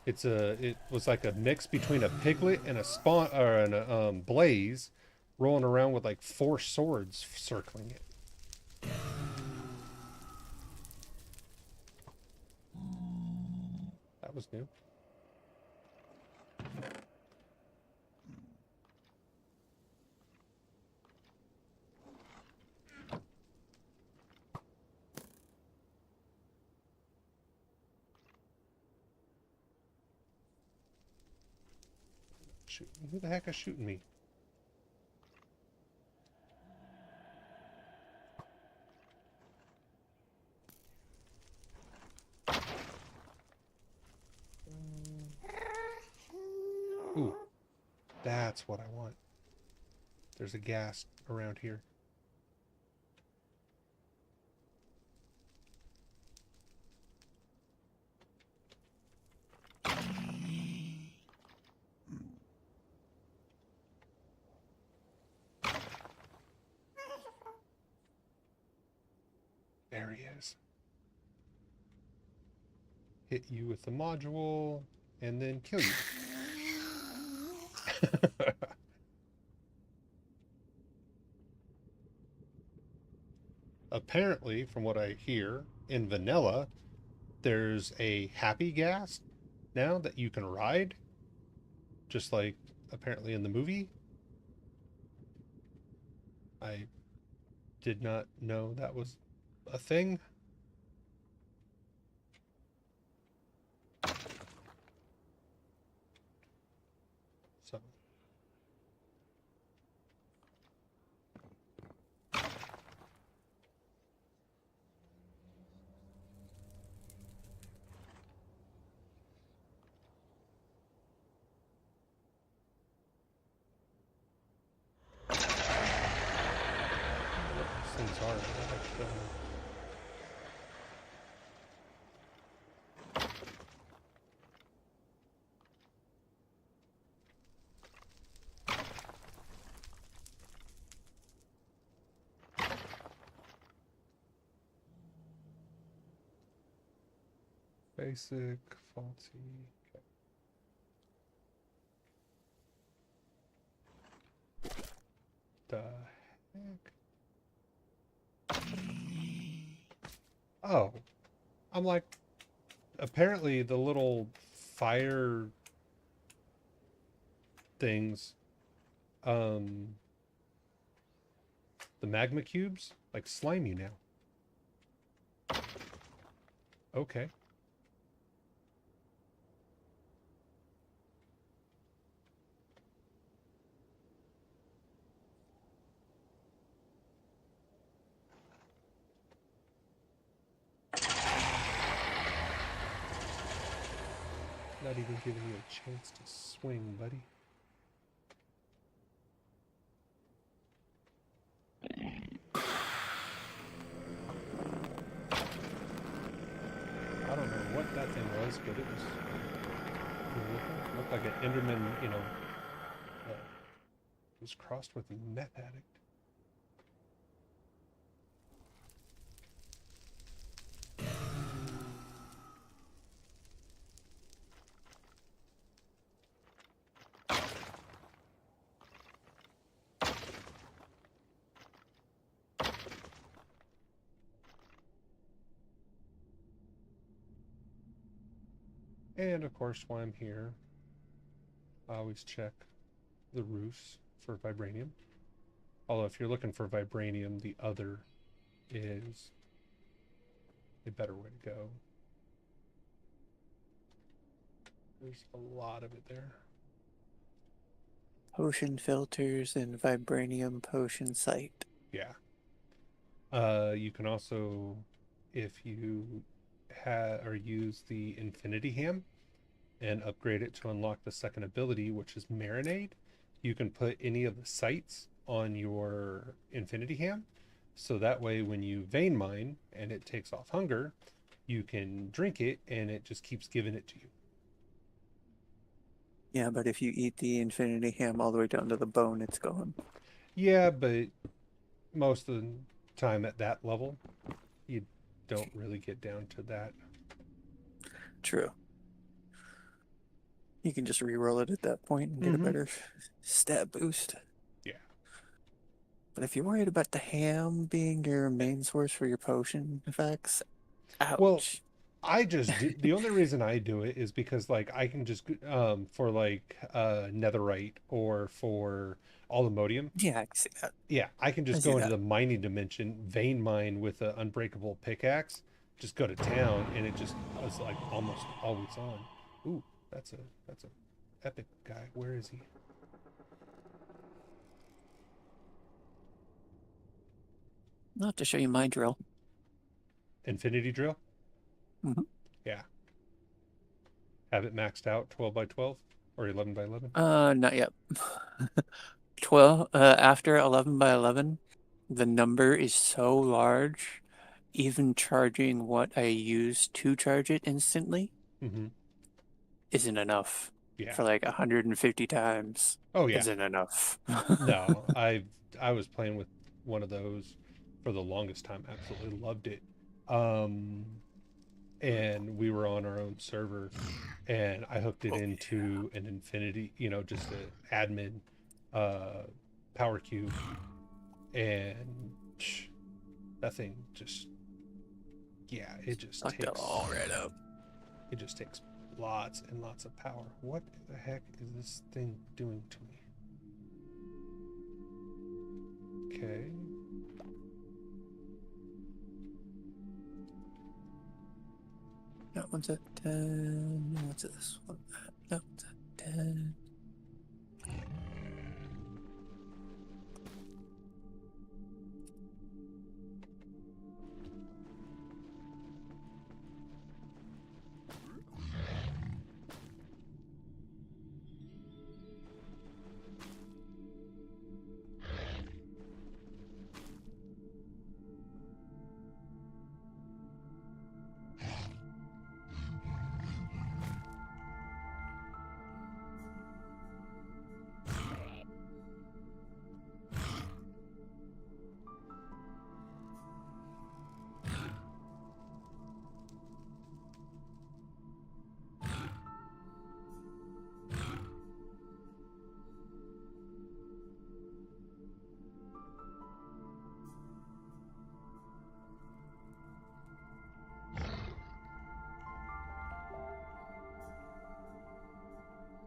It was like a mix between a piglet and a spawn or a blaze, rolling around with like 4 swords circling it. That was new. Shooting. Who the heck is shooting me? Ooh, that's what I want. There's a ghast around here. There he is. Hit you with the module and then kill you. Apparently, from what I hear, in vanilla, there's a happy ghast now that you can ride, just like apparently in the movie. I did not know that was a thing. So what these things are, I don't know. Basic, faulty. Okay. The heck? Oh, I'm like, apparently the little fire things, um, the magma cubes, like slime you now. Okay. Not even giving you a chance to swing, buddy. I don't know what that thing was, but it was cool. Looked like an Enderman, was crossed with a meth addict. And of course, while I'm here, I always check the roofs for vibranium. Although if you're looking for vibranium, the other is a better way to go. There's a lot of it there. Potion filters and vibranium potion site. Yeah. You can also, if you or use the Infinity Ham and upgrade it to unlock the second ability, which is Marinade, you can put any of the sites on your Infinity Ham. So that way, when you vein mine and it takes off hunger, you can drink it and it just keeps giving it to you. Yeah, but if you eat the infinity ham all the way down to the bone, it's gone. Yeah, but most of the time at that level, you don't really get down to that. True. You can just re-roll it at that point and get a Mm-hmm. better stat boost. Yeah. But if you're worried about the ham being your main source for your potion effects, Well, ouch. I just do, the only reason I do it is because like I can just for like netherite or for aluminium. Yeah, I can see that. Yeah, I can I just see go into that. the mining dimension, vein mine with an unbreakable pickaxe, just go to town, and it just is like almost always on. Ooh, that's a epic guy. Where is he? I'll have to show you my drill. Infinity drill? Mhm. Yeah. Have it maxed out 12 by 12 or 11 by 11? Not yet. 12, after 11 by 11, the number is so large, even charging what I use to charge it instantly Mm-hmm. isn't enough. Yeah. For like 150 times Oh yeah. isn't enough. No, I was playing with one of those for the longest time. Absolutely loved it. Um, and we were on our own server, and I hooked it Oh, into an infinity, just an admin power cube, and that thing just, yeah, sucked it all right up. it just takes lots and lots of power. What the heck is this thing doing to me? Okay. That one's at 10. What's this one? That one's at 10.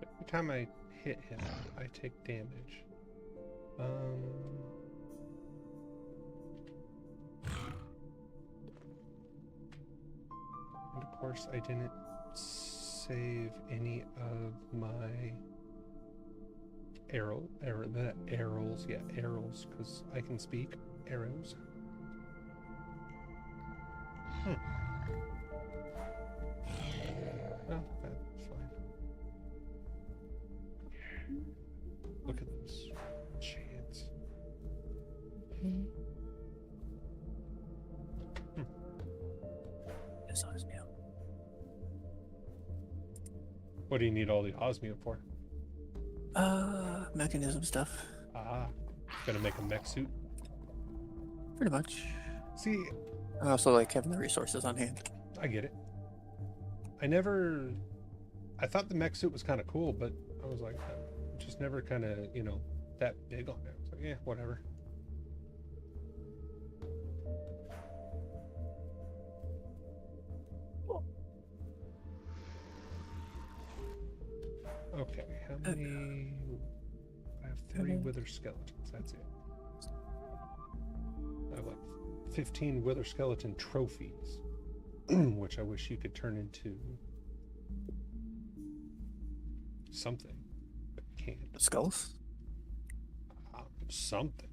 Every time I hit him, I take damage. And of course, I didn't save any of my arrows, because I can speak arrows. Oh, that's fine. Look at this chance. Yes, osmium. What do you need all the osmium for? Mechanism stuff. Ah, gonna make a mech suit. Pretty much. See, I also like having the resources on hand. I get it. I thought the mech suit was kind of cool, but I was like, just never kind of, that big on it. I was like, yeah, whatever. Okay, how many? I have 3 wither skeletons. That's it. I have like 15 wither skeleton trophies, which I wish you could turn into something, but you can't. Skulls? Something.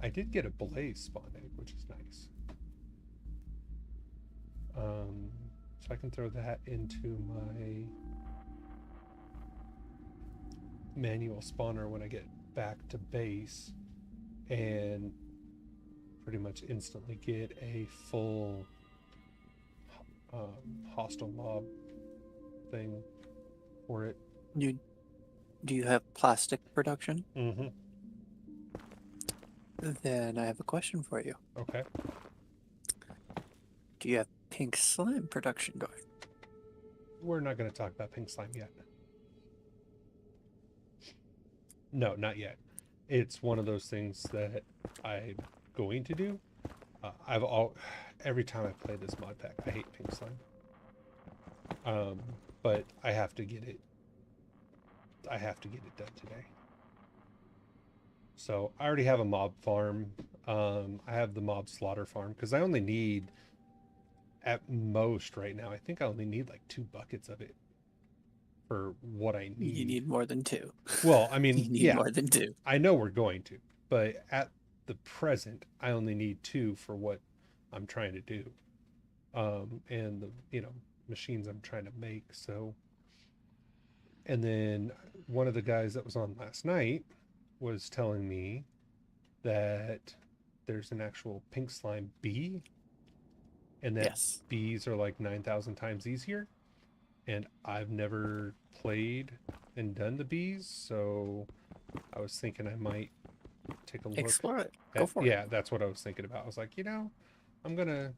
I did get a blaze spawn egg, which is nice. So I can throw that into my manual spawner when I get back to base and pretty much instantly get a full hostile mob thing for it. Do you have plastic production? Mm-hmm. Then I have a question for you. Okay. Do you have pink slime production going? We're not going to talk about pink slime yet. No, not yet. It's one of those things that I'm going to do. Every time I play this mod pack, I hate pink slime. But I have to get it. I have to get it done today. So I already have a mob farm. I have the mob slaughter farm because I only need, at most right now, I think I only need like 2 buckets of it for what I need. You need more than 2. Well, I mean, you need yeah, more than 2. I know we're going to, but at the present, I only need 2 for what I'm trying to do. And the, machines I'm trying to make. So, and then one of the guys that was on last night was telling me that there's an actual pink slime bee, and that bees are like 9,000 times easier. And I've never played and done the bees, so I was thinking I might take a look. Explore it. Go for it. Yeah, that's what I was thinking about. I was like, I'm gonna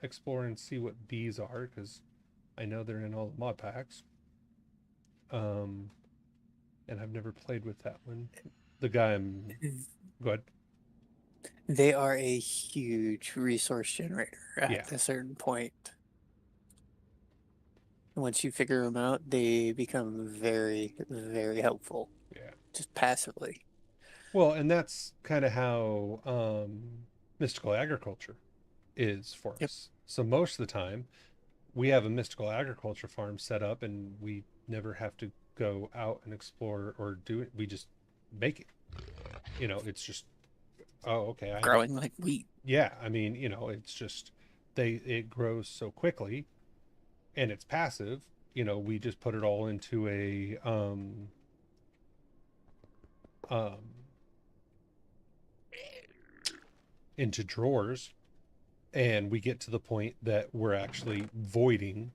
explore and see what bees are because I know they're in all the mod packs. And I've never played with that one. The guy go ahead. They are a huge resource generator at a certain point. Once you figure them out, they become very, very helpful. Yeah. Just passively. Well, and that's kind of how mystical agriculture is for us. So most of the time, we have a mystical agriculture farm set up and we never have to go out and explore or do it. We just make it. It's just, okay. Growing like wheat. Yeah. I mean, it's just, it grows so quickly and it's passive. We just put it all into a, into drawers, and we get to the point that we're actually voiding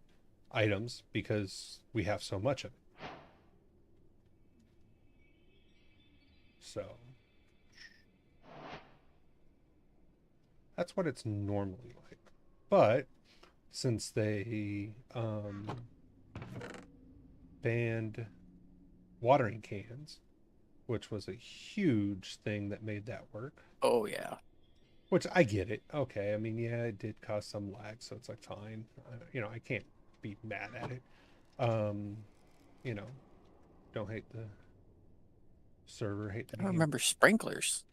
items because we have so much of it. So that's what it's normally like. But since they banned watering cans, which was a huge thing that made that work. Oh, yeah. Which I get it. Okay, I mean, yeah, it did cause some lag, so it's like fine. I can't be mad at it. Um, you know, don't hate the server, hate the I game. remember sprinklers.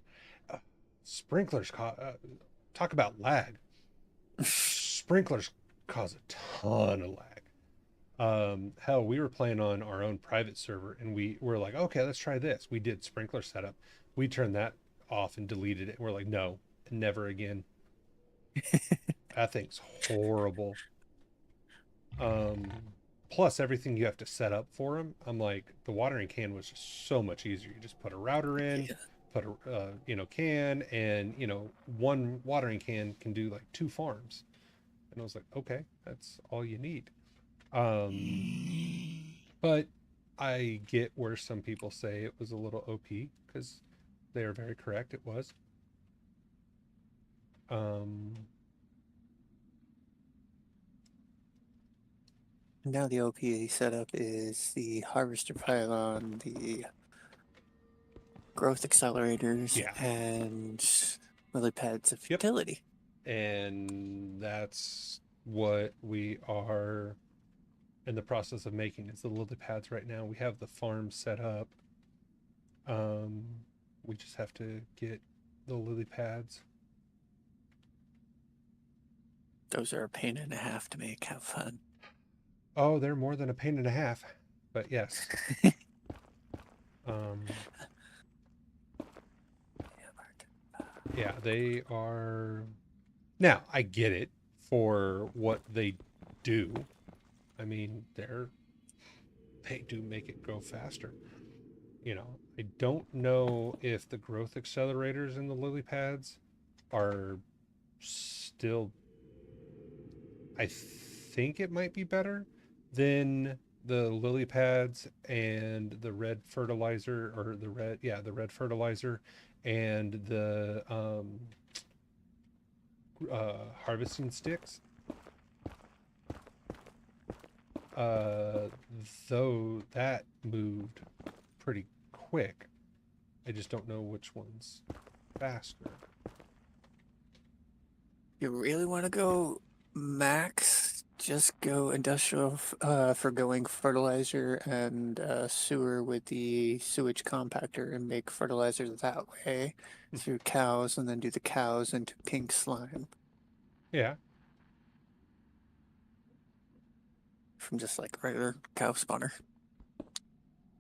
Uh, sprinklers talk about lag. Sprinklers cause a ton of lag. Hell, we were playing on our own private server, and we were like, okay, let's try this. We did sprinkler setup. We turned that off and deleted it. We're like, no, never again. That thing's horrible. Um, Plus everything you have to set up for them. I'm like, the watering can was just so much easier. You just put a router in, Yeah. put a can, and one watering can do like two farms. And I was like, okay, that's all you need. But I get where some people say it was a little OP because they are very correct. It was. Um, Now the OPA setup is the harvester pylon, the growth accelerators, yeah. and lily pads of Yep. utility. And that's what we are in the process of making is the lily pads right now. We have the farm set up. Um, we just have to get the lily pads. Those are a pain and a half to make. Have fun. Oh, they're more than a pain and a half, but yes. Um, yeah, they are. Now I get it for what they do. I mean, they do make it grow faster. I don't know if the growth accelerators in the lily pads are still. I think it might be better than the lily pads and the red fertilizer, or the red fertilizer, and the harvesting sticks. Uh, though that moved pretty quick. I just don't know which one's faster. You really want to go max? Just go industrial for going fertilizer and sewer with the sewage compactor and make fertilizer that way through cows and then do the cows into pink slime Yeah, from just like regular cow spawner.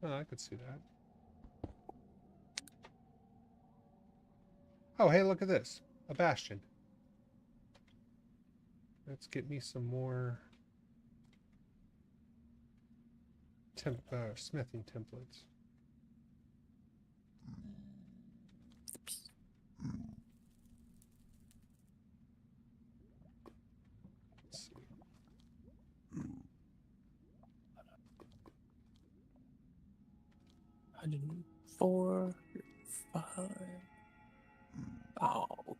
I could see that. Oh, hey, look at this. A bastion. Let's get me some more smithing templates. Let's see. 104, 5. Oh,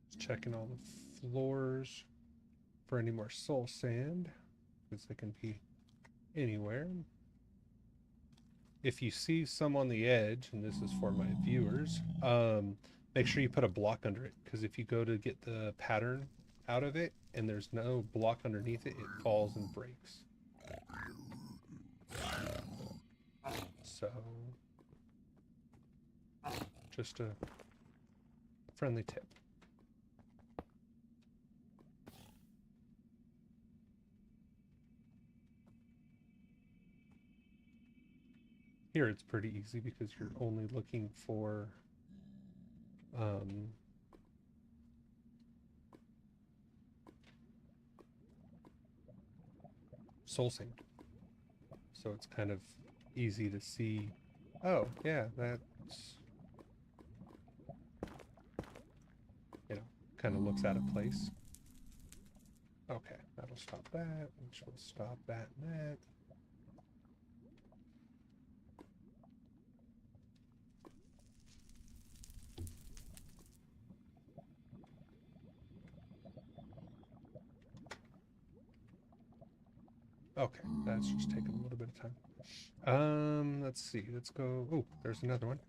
Just checking all the floors for any more soul sand, because they can be anywhere. If you see some on the edge, and this is for my viewers, make sure you put a block under it, because if you go to get the pattern out of it and there's no block underneath it, it falls and breaks. So, just a friendly tip. Here it's pretty easy because you're only looking for um, soul sand. So it's kind of easy to see, oh, yeah, that's, you know, kind of looks out of place. Okay, that'll stop that, which will stop that and that. Okay, that's just taking a little bit of time. Let's see. Let's go. Oh, there's another one.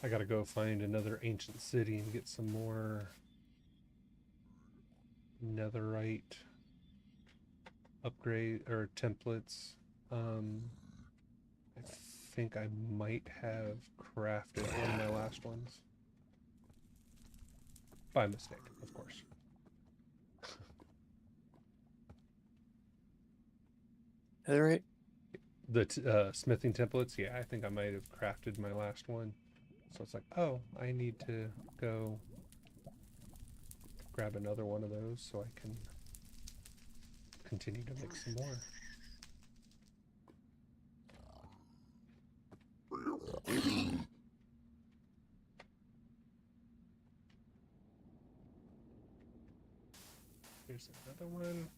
I gotta go find another ancient city and get some more netherite upgrade or templates. I think I might have crafted one of my last ones. By mistake, of course. Is that right? The smithing templates, yeah, I think I might have crafted my last one. So it's like, oh, I need to go grab another one of those so I can continue to make some more. Here's another one.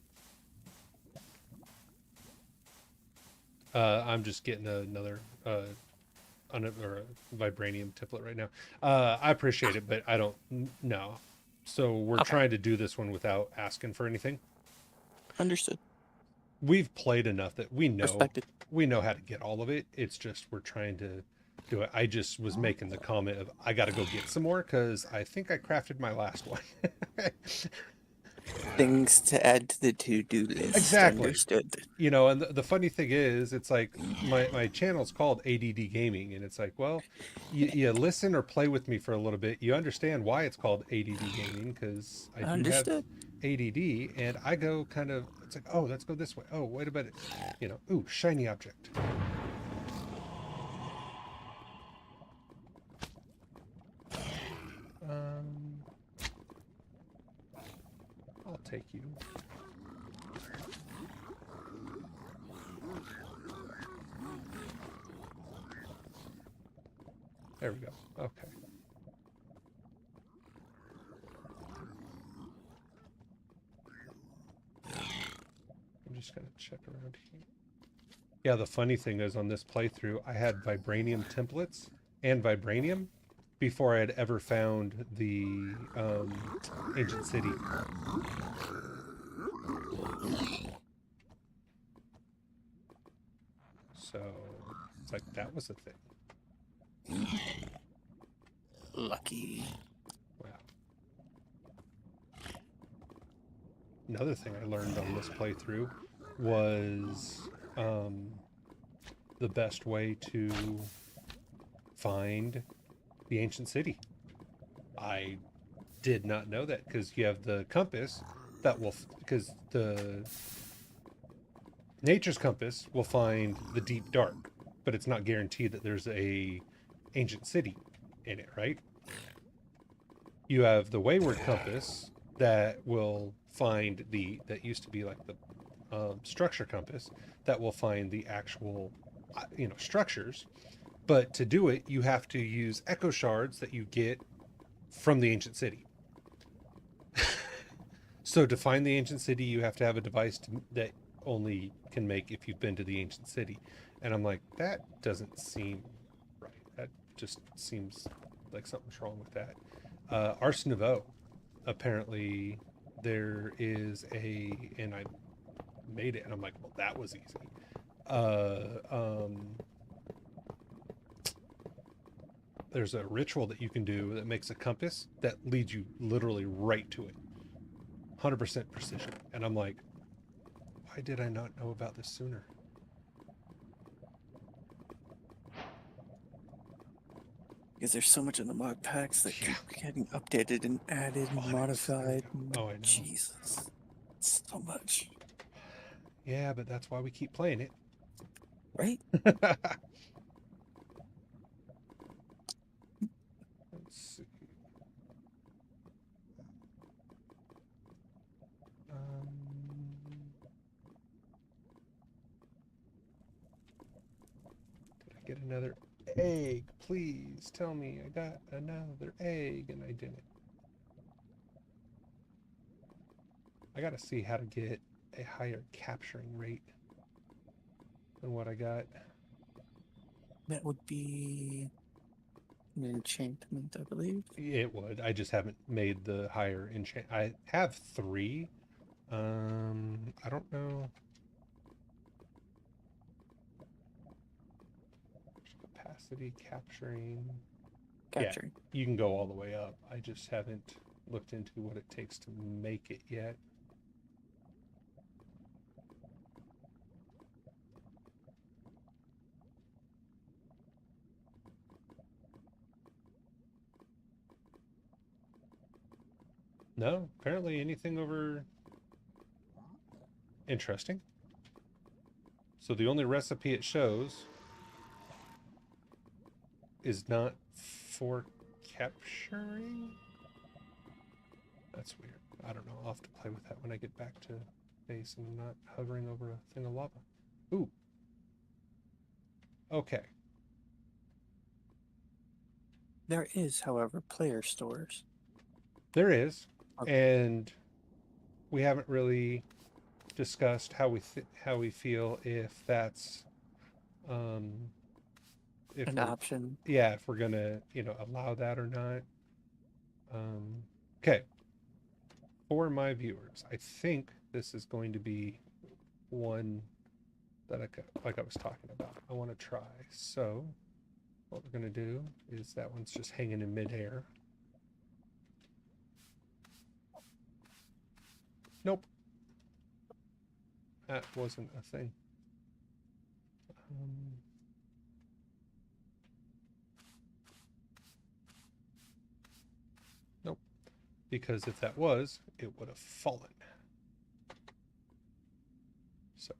I'm just getting another or a vibranium template right now. I appreciate it, but I don't know. So we're Okay. trying to do this one without asking for anything. Understood. We've played enough that we know Respected. how to get all of it. It's just we're trying to do it. I just was making the comment of I got to go get some more because I think I crafted my last one. Things to add to the to-do list. Exactly. Understood. You know, and the funny thing is, it's like my channel's called ADD Gaming, and it's like, well, you listen or play with me for a little bit, you understand why it's called ADD Gaming because I do have Understood. ADD, and I go kind of, it's like, oh, let's go this way. Oh, wait a minute, you know, ooh, shiny object. I'll take you. There we go. Okay. I'm just gonna check around here. Yeah, the funny thing is on this playthrough, I had vibranium templates and vibranium before I had ever found the ancient city. So it's like that was a thing. Lucky. Wow. Another thing I learned on this playthrough was the best way to find the ancient city. I did not know that because you have the compass that will, because the nature's compass will find the deep dark, but it's not guaranteed that there's a ancient city in it, right? You have the wayward compass that will find that used to be like the structure compass that will find the actual structures, but to do it you have to use echo shards that you get from the ancient city. So to find the ancient city you have to have a device that only can make if you've been to the ancient city, and I'm like, that doesn't seem right. That just seems like something's wrong with that. Ars Nouveau, apparently there is and I made it, and I'm like, well, that was easy. There's a ritual that you can do that makes a compass that leads you literally right to it, 100% precision. And I'm like, why did I not know about this sooner? Because there's so much in the mod packs that keep getting updated and added and modified. Oh, I know. Jesus. So much. Yeah, but that's why we keep playing it. Right? Let's see. Please tell me I got another egg and I didn't. I gotta see how to get a higher capturing rate than what I got. That would be an enchantment, I believe. It would. I just haven't made the higher enchant. I have 3. I don't know. Capacity capturing. Yeah, Capturing. you can go all the way up. I just haven't looked into what it takes to make it yet. No, apparently anything over. Interesting. So the only recipe it shows is not for capturing? That's weird. I don't know. I'll have to play with that when I get back to base and not hovering over a thing of lava. Ooh. Okay. There is, however, player stores. There is. Oh, And we haven't really discussed how we feel if that's um if an we're option. yeah, if we're gonna, allow that or not. Okay. For my viewers, I think this is going to be one that like I was talking about. I want to try. So what we're going to do is that one's just hanging in midair. Nope, that wasn't a thing. Um, nope, because if that was, it would have fallen. So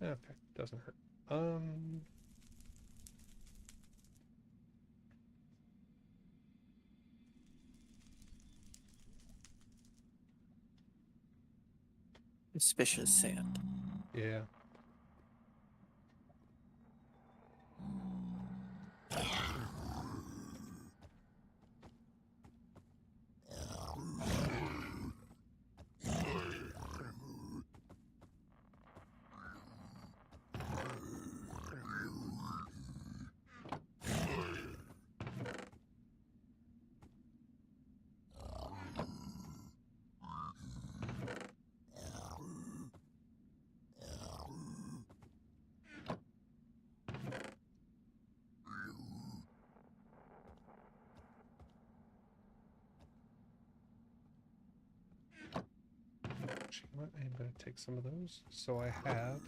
okay, doesn't hurt. Suspicious sand. Yeah. Actually, what? I'm going to take some of those. So I have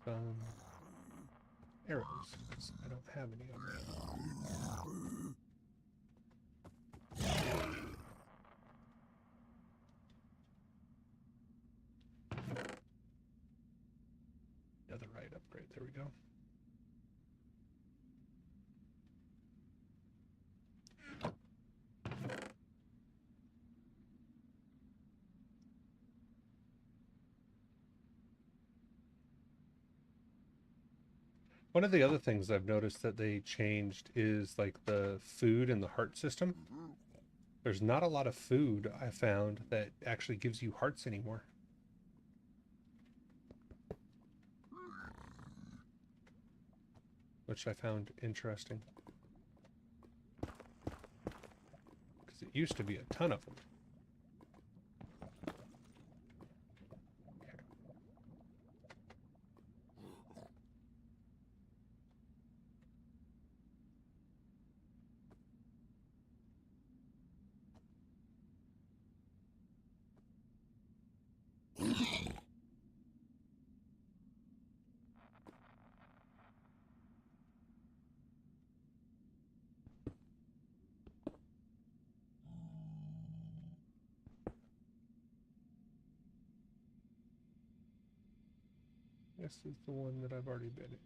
some arrows. I don't have any of them. Another right upgrade. There we go. One of the other things I've noticed that they changed is like the food and the heart system. There's not a lot of food I found that actually gives you hearts anymore, which I found interesting because it used to be a ton of them. Okay. This is the one that I've already been in.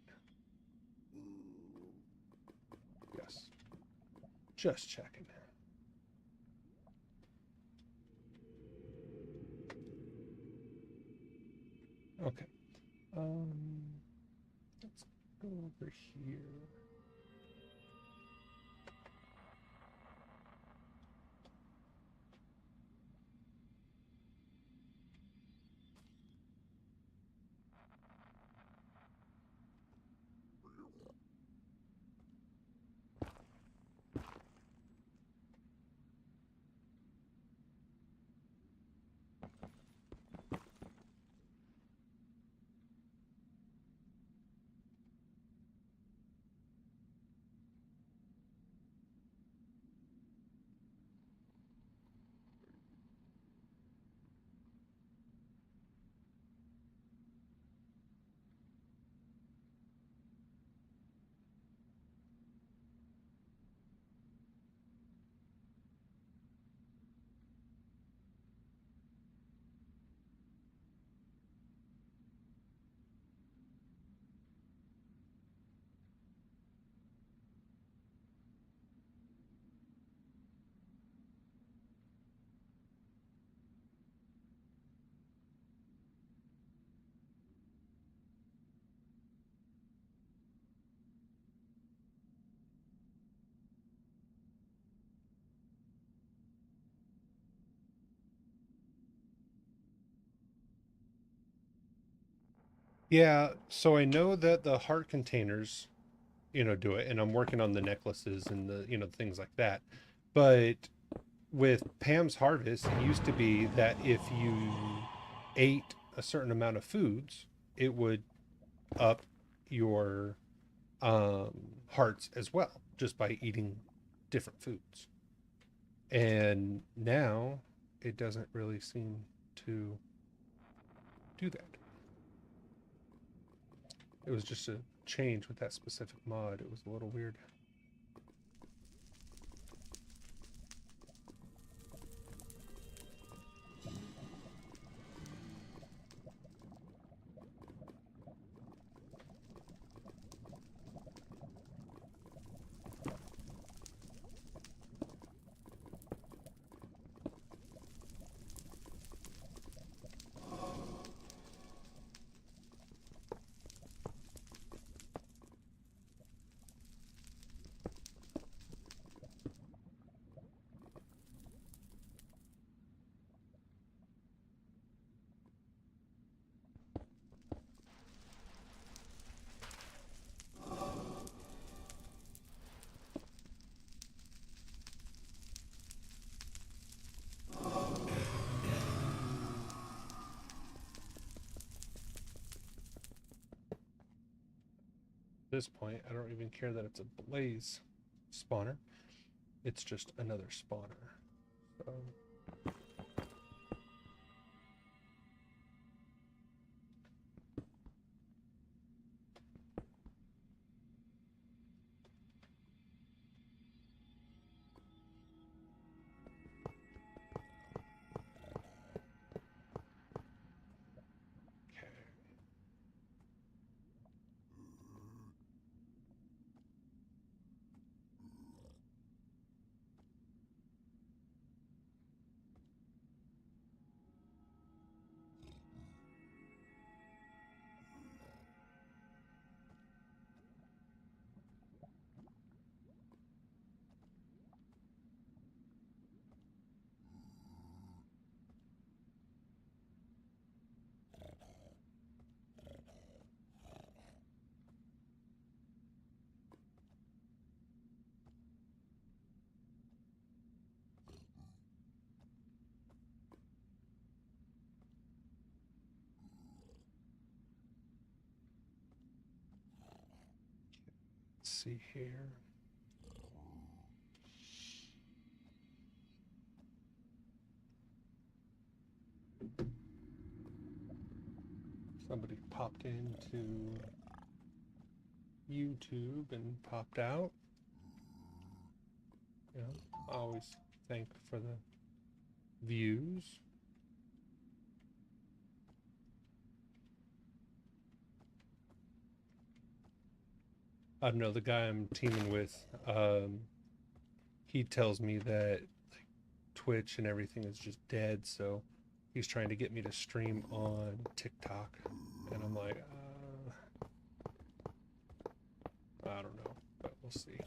Just checking. Okay. Let's go over here. Yeah, so I know that the heart containers, do it, and I'm working on the necklaces and the things like that. But with Pam's Harvest, it used to be that if you ate a certain amount of foods, it would up your hearts as well, just by eating different foods. And now it doesn't really seem to do that. It was just a change with that specific mod. It was a little weird. At this point, I don't even care that it's a blaze spawner. It's just another spawner. So okay. Let's see here. Somebody popped into YouTube and popped out. I always thank for the views. I don't know, the guy I'm teaming with, he tells me that like Twitch and everything is just dead, so he's trying to get me to stream on TikTok, and I'm like, I don't know, but we'll see.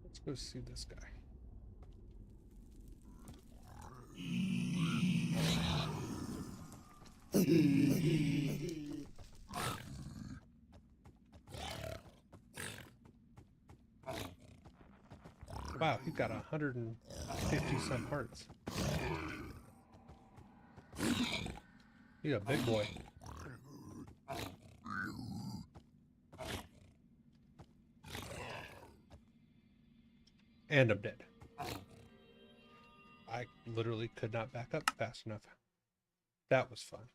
Let's go see this guy. Wow, he got 150 some hearts. He's a big boy. And I'm dead. I literally could not back up fast enough. That was fun.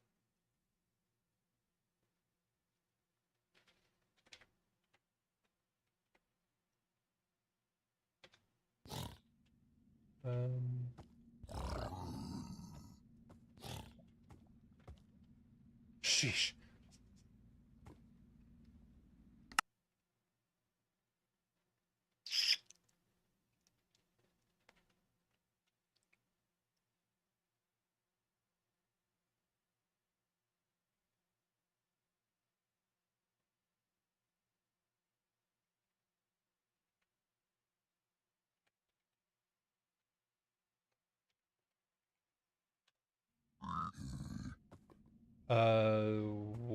Um, Sheesh.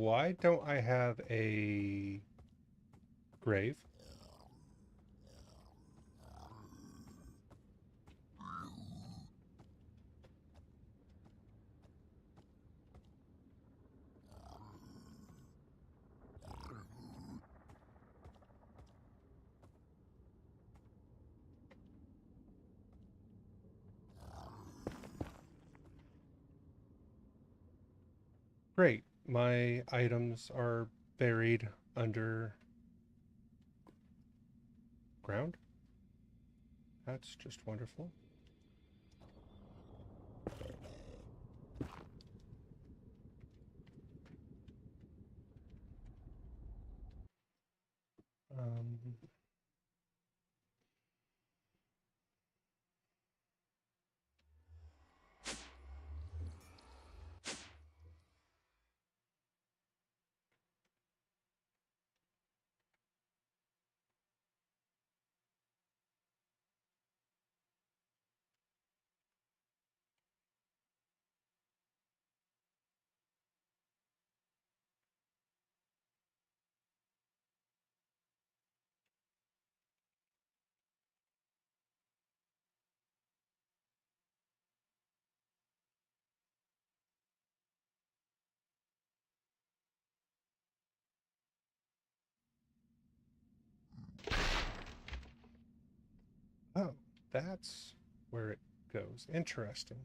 Why don't I have a grave? Great. My items are buried under ground. That's just wonderful. Um, Oh, that's where it goes. Interesting.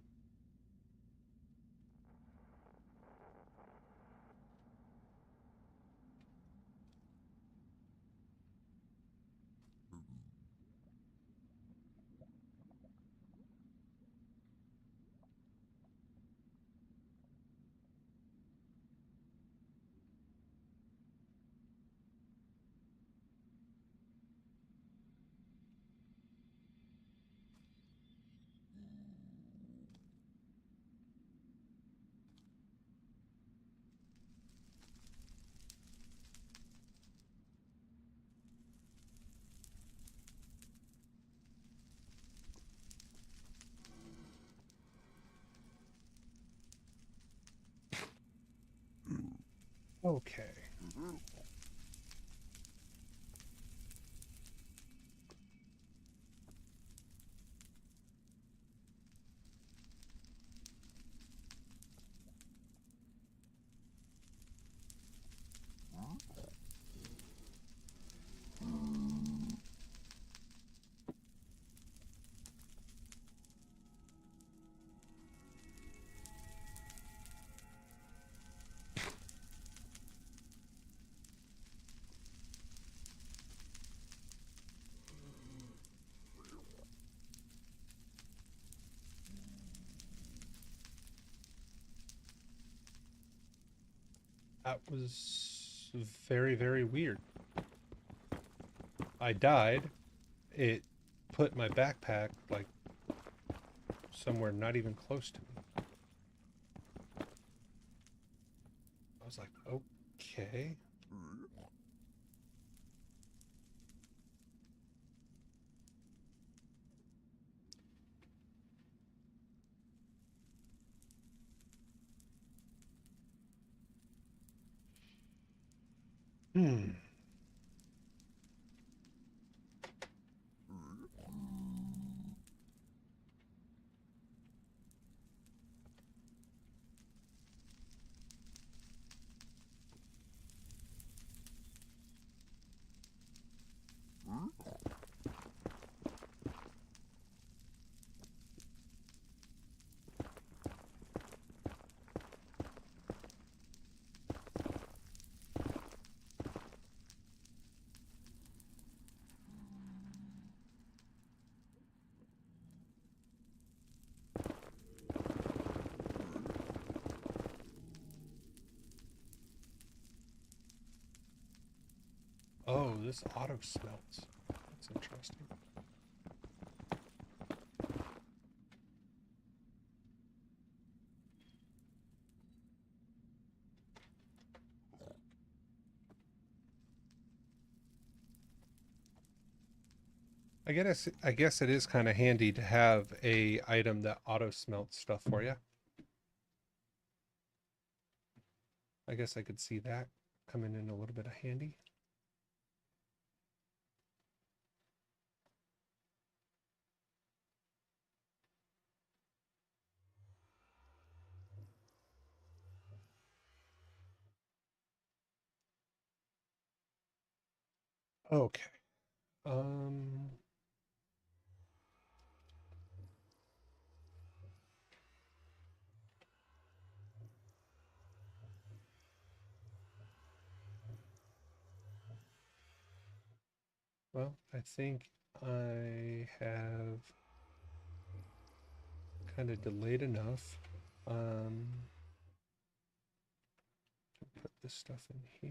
Okay. That was very, very weird. I died. It put my backpack like somewhere not even close to me. I was like, okay. Hmm. Oh, this auto smelts. That's interesting. I guess it is kind of handy to have a item that auto smelts stuff for you. I guess I could see that coming in a little bit of handy. Okay. Um, well, I think I have kind of delayed enough. Um, to put this stuff in here.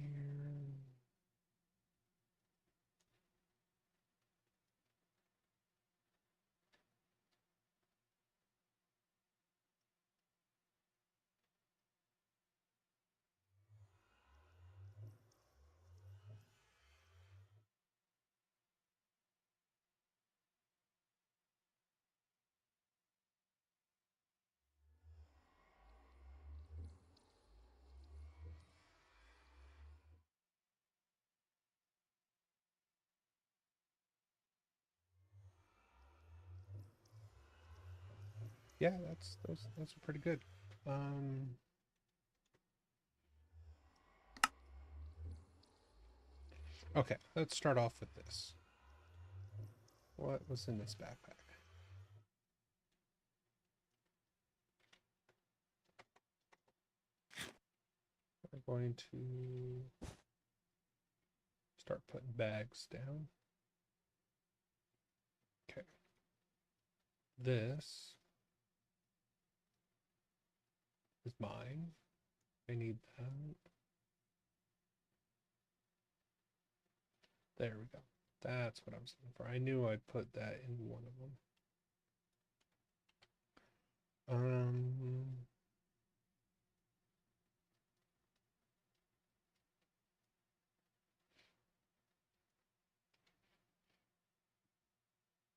Yeah, those are pretty good. Um, okay, let's start off with this. What was in this backpack? We're going to start putting bags down. Okay. This is mine. I need that. There we go. That's what I was looking for. I knew I'd put that in one of them.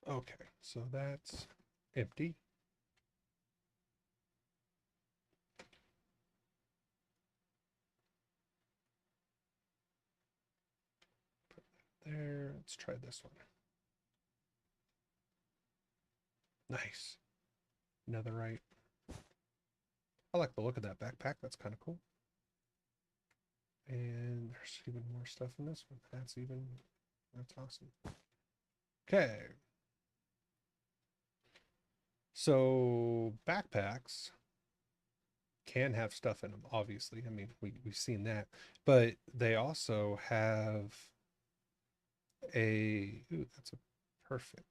Okay, so that's empty. Put that there. Let's try this one. Nice. Netherite. I like the look of that backpack. That's kind of cool. And there's even more stuff in this one. That's awesome. Okay. So backpacks can have stuff in them, obviously. I mean, we've seen that. But they also have that's a perfect.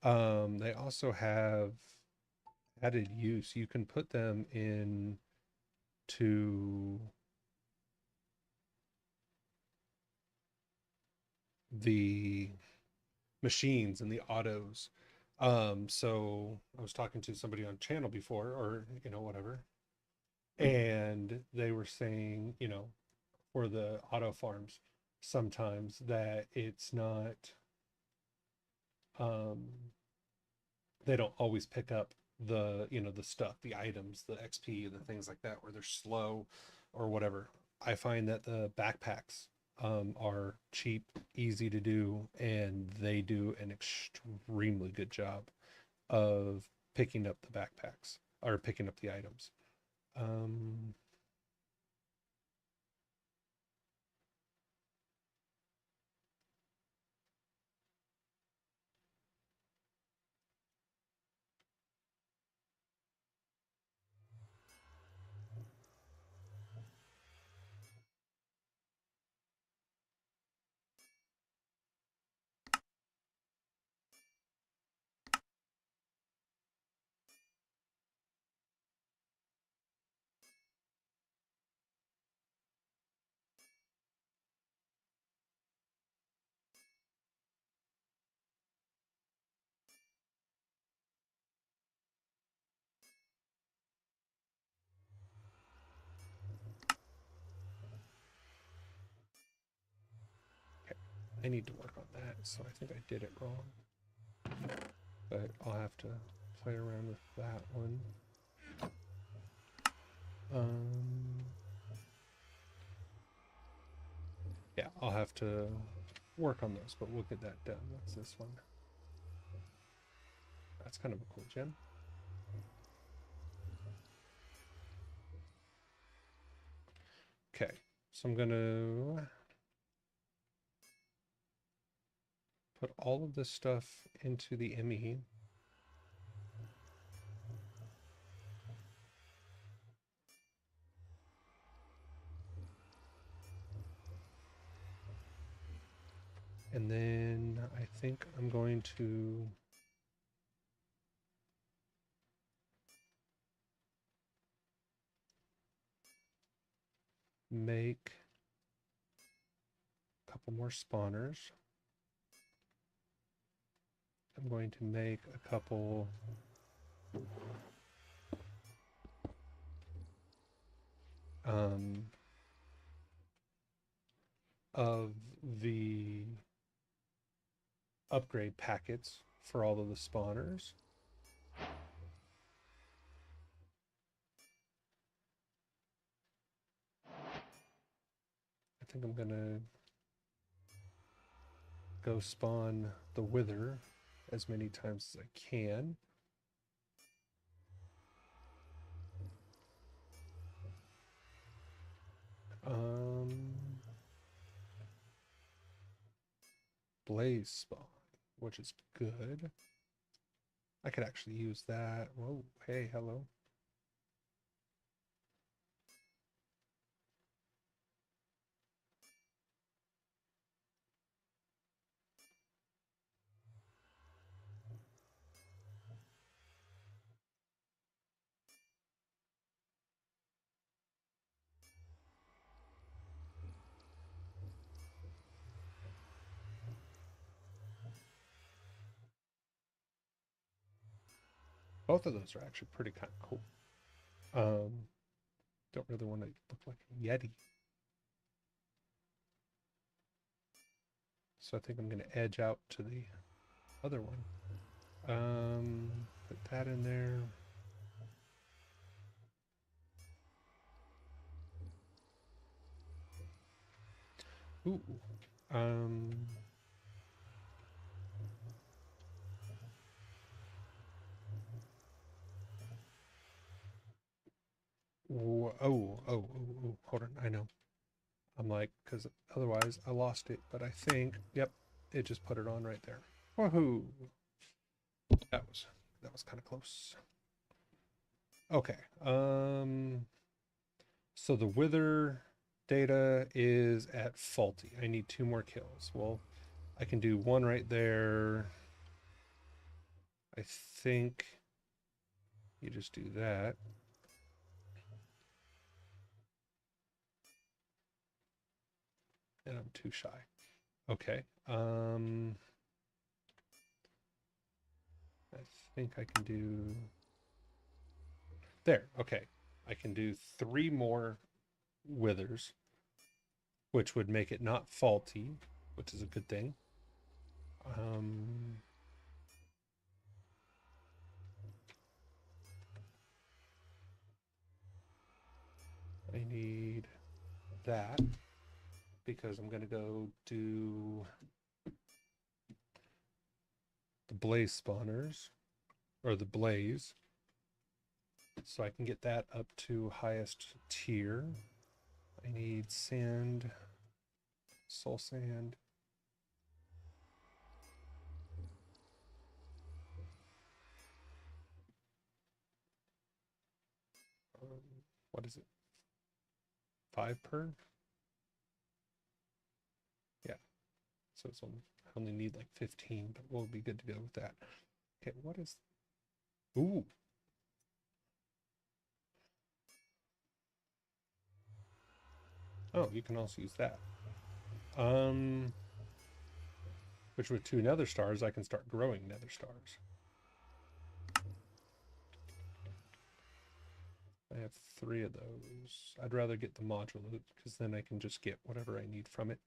They also have added use. You can put them in to the machines and the autos. So I was talking to somebody on channel before, or whatever, and they were saying, for the auto farms, sometimes that it's not, um, they don't always pick up the stuff, the items, the XP, the things like that, where they're slow or whatever. I find that the backpacks are cheap, easy to do, and they do an extremely good job of picking up the backpacks or picking up the items. Um, okay, I need to work on that, so I think I did it wrong, but I'll have to play around with that one. Um, yeah, I'll have to work on those, but we'll get that done. What's this one? That's kind of a cool gem. Okay, so I'm gonna put all of this stuff into the ME. And then I think I'm going to make a couple more spawners. I'm going to make a couple of the upgrade packets for all of the spawners. I think I'm gonna go spawn the wither as many times as I can. Um, blaze spawn, which is good. I could actually use that. Whoa, hey, hello. Both of those are actually pretty kind of cool. Don't really want to look like a Yeti. So I think I'm going to edge out to the other one. Put that in there. Ooh. Um, hold on. I know. I'm like, because otherwise I lost it. But I think, yep, it just put it on right there. Woohoo! That was kind of close. Okay. So the wither data is at faulty. I need 2 more kills. Well, I can do 1 right there. I think you just do that. And I'm too shy. Okay. I think I can do there. Okay. I can do 3 more withers, which would make it not faulty, which is a good thing. Um, I need that because I'm going to go do the blaze spawners or the blaze so I can get that up to highest tier. I need sand, soul sand. What is it? 5 per? Yeah. So it's only, I only need like 15, but we'll be good to go with that. Okay, what is... Ooh. Oh, you can also use that. Which with 2 nether stars, I can start growing nether stars. I have 3 of those. I'd rather get the module loot because then I can just get whatever I need from it.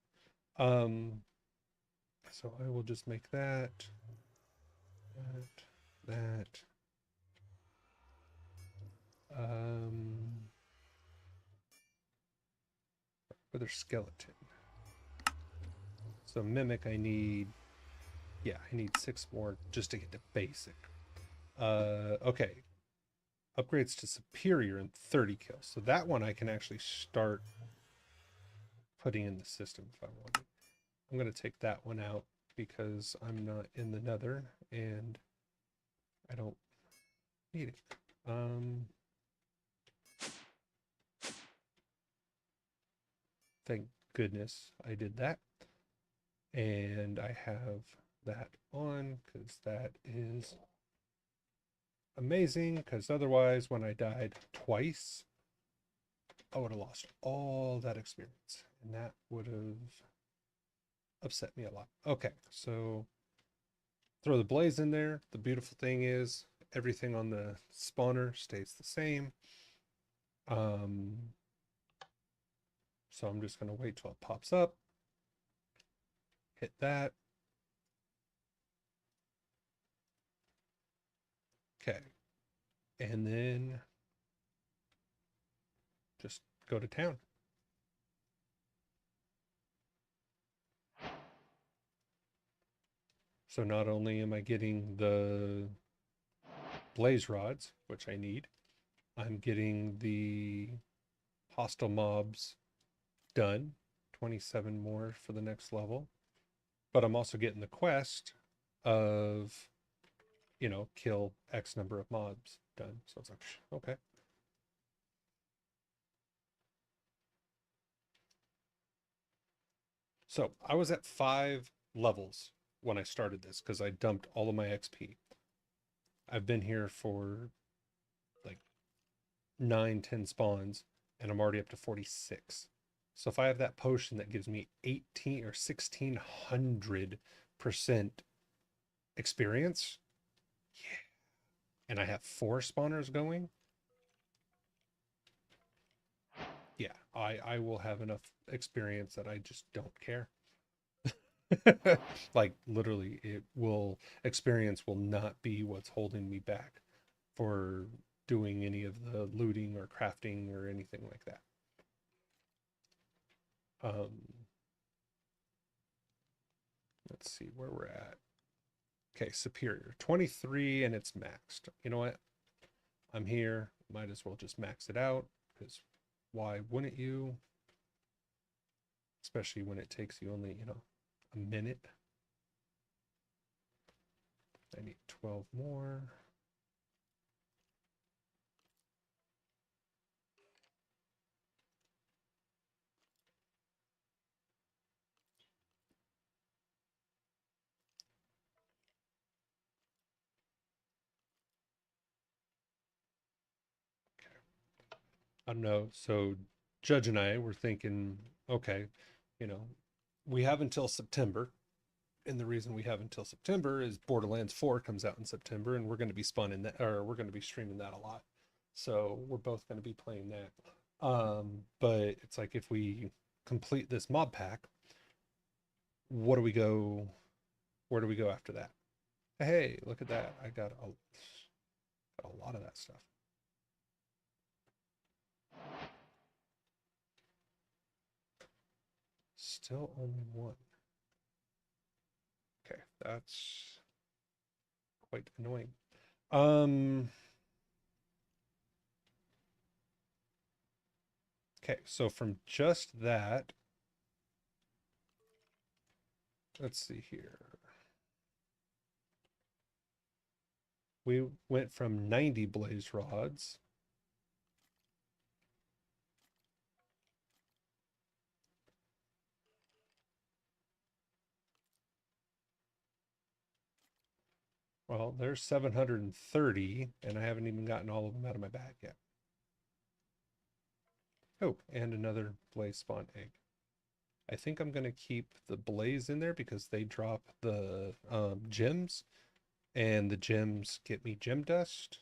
So I will just make that, that. Wither skeleton. So mimic, I need, yeah, I need 6 more just to get to basic. Okay. Upgrades to superior and 30 kills. So that one I can actually start putting in the system if I wanted. I'm going to take that one out because I'm not in the nether and I don't need it. Thank goodness I did that. And I have that on because that is amazing, because otherwise when I died twice, I would have lost all that experience and that would have upset me a lot. Okay, so throw the blaze in there. The beautiful thing is everything on the spawner stays the same. So I'm just going to wait till it pops up, hit that. Okay, and then just go to town. So not only am I getting the blaze rods, which I need, I'm getting the hostile mobs done. 27 more for the next level. but I'm also getting the quest of, kill X number of mobs done. So it's like, okay. So I was at 5 levels when I started this because I dumped all of my XP. I've been here for like 9, 10 spawns, and I'm already up to 46. So if I have that potion that gives me 18 or 1600% experience, yeah, and I have 4 spawners going, yeah, I will have enough experience that I just don't care. Like literally, it will experience will not be what's holding me back for doing any of the looting or crafting or anything like that. Um, let's see where we're at. Okay, superior 23 and it's maxed. You know what? I'm here. Might as well just max it out because why wouldn't you? Especially when it takes you only, a minute. I need 12 more. I don't know. So Judge and I were thinking, okay, you know, we have until September. And the reason we have until September is Borderlands 4 comes out in September, and we're going to be spun that, or we're going to be streaming that a lot. So we're both going to be playing that. But it's like if we complete this mob pack, what do we go? Where do we go after that? Hey, look at that! I got a lot of that stuff. Still only one. Okay, that's quite annoying. Um, okay, so from just that, let's see here. We went from 90 blaze rods. Well, there's 730, and I haven't even gotten all of them out of my bag yet. Oh, and another blaze spawn egg. I think I'm going to keep the blaze in there because they drop the gems, and the gems get me gem dust,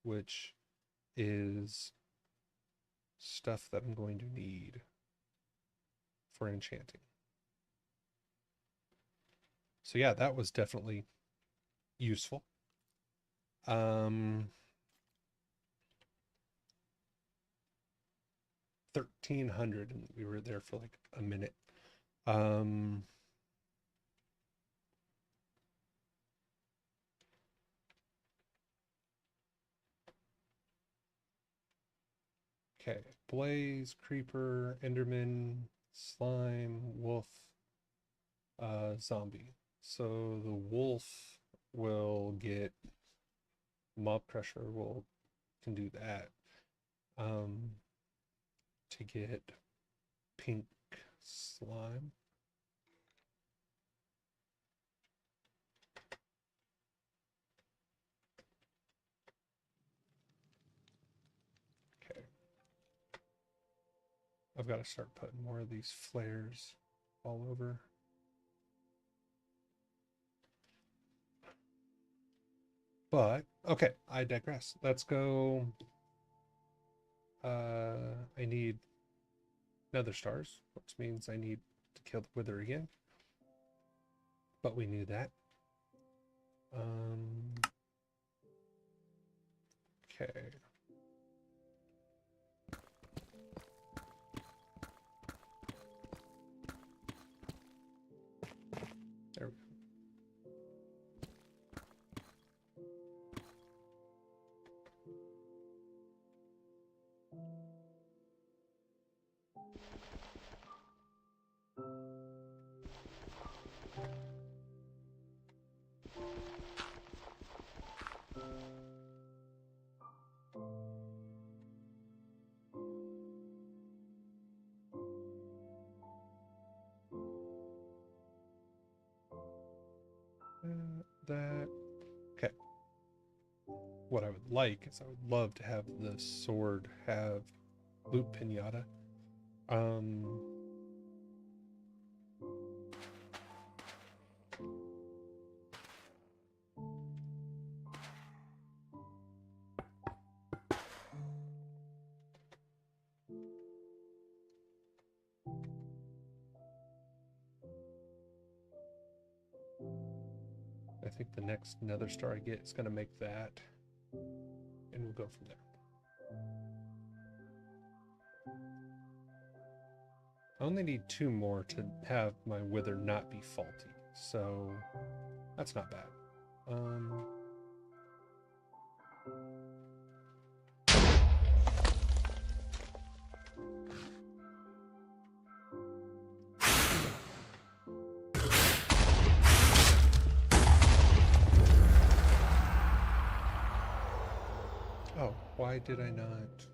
which is stuff that I'm going to need for enchanting. So yeah, that was definitely useful. 1,300, and we were there for like a minute. Um, okay, Blaze, Creeper, Enderman, Slime, Wolf, Zombie. So the Wolf will get Mob Crusher. Will can do that. Um, to get Pink Slime. Okay, I've got to start putting more of these flares all over. But okay, I digress. Let's go. I need nether stars, which means I need to kill the wither again. But we knew that. Okay. There we go. That. Okay. What I would like is I would love to have the sword have loot pinata. Um. I think the next nether star I get is going to make that, and we'll go from there. I only need 2 more to have my wither not be faulty, so that's not bad. Oh, why did I not?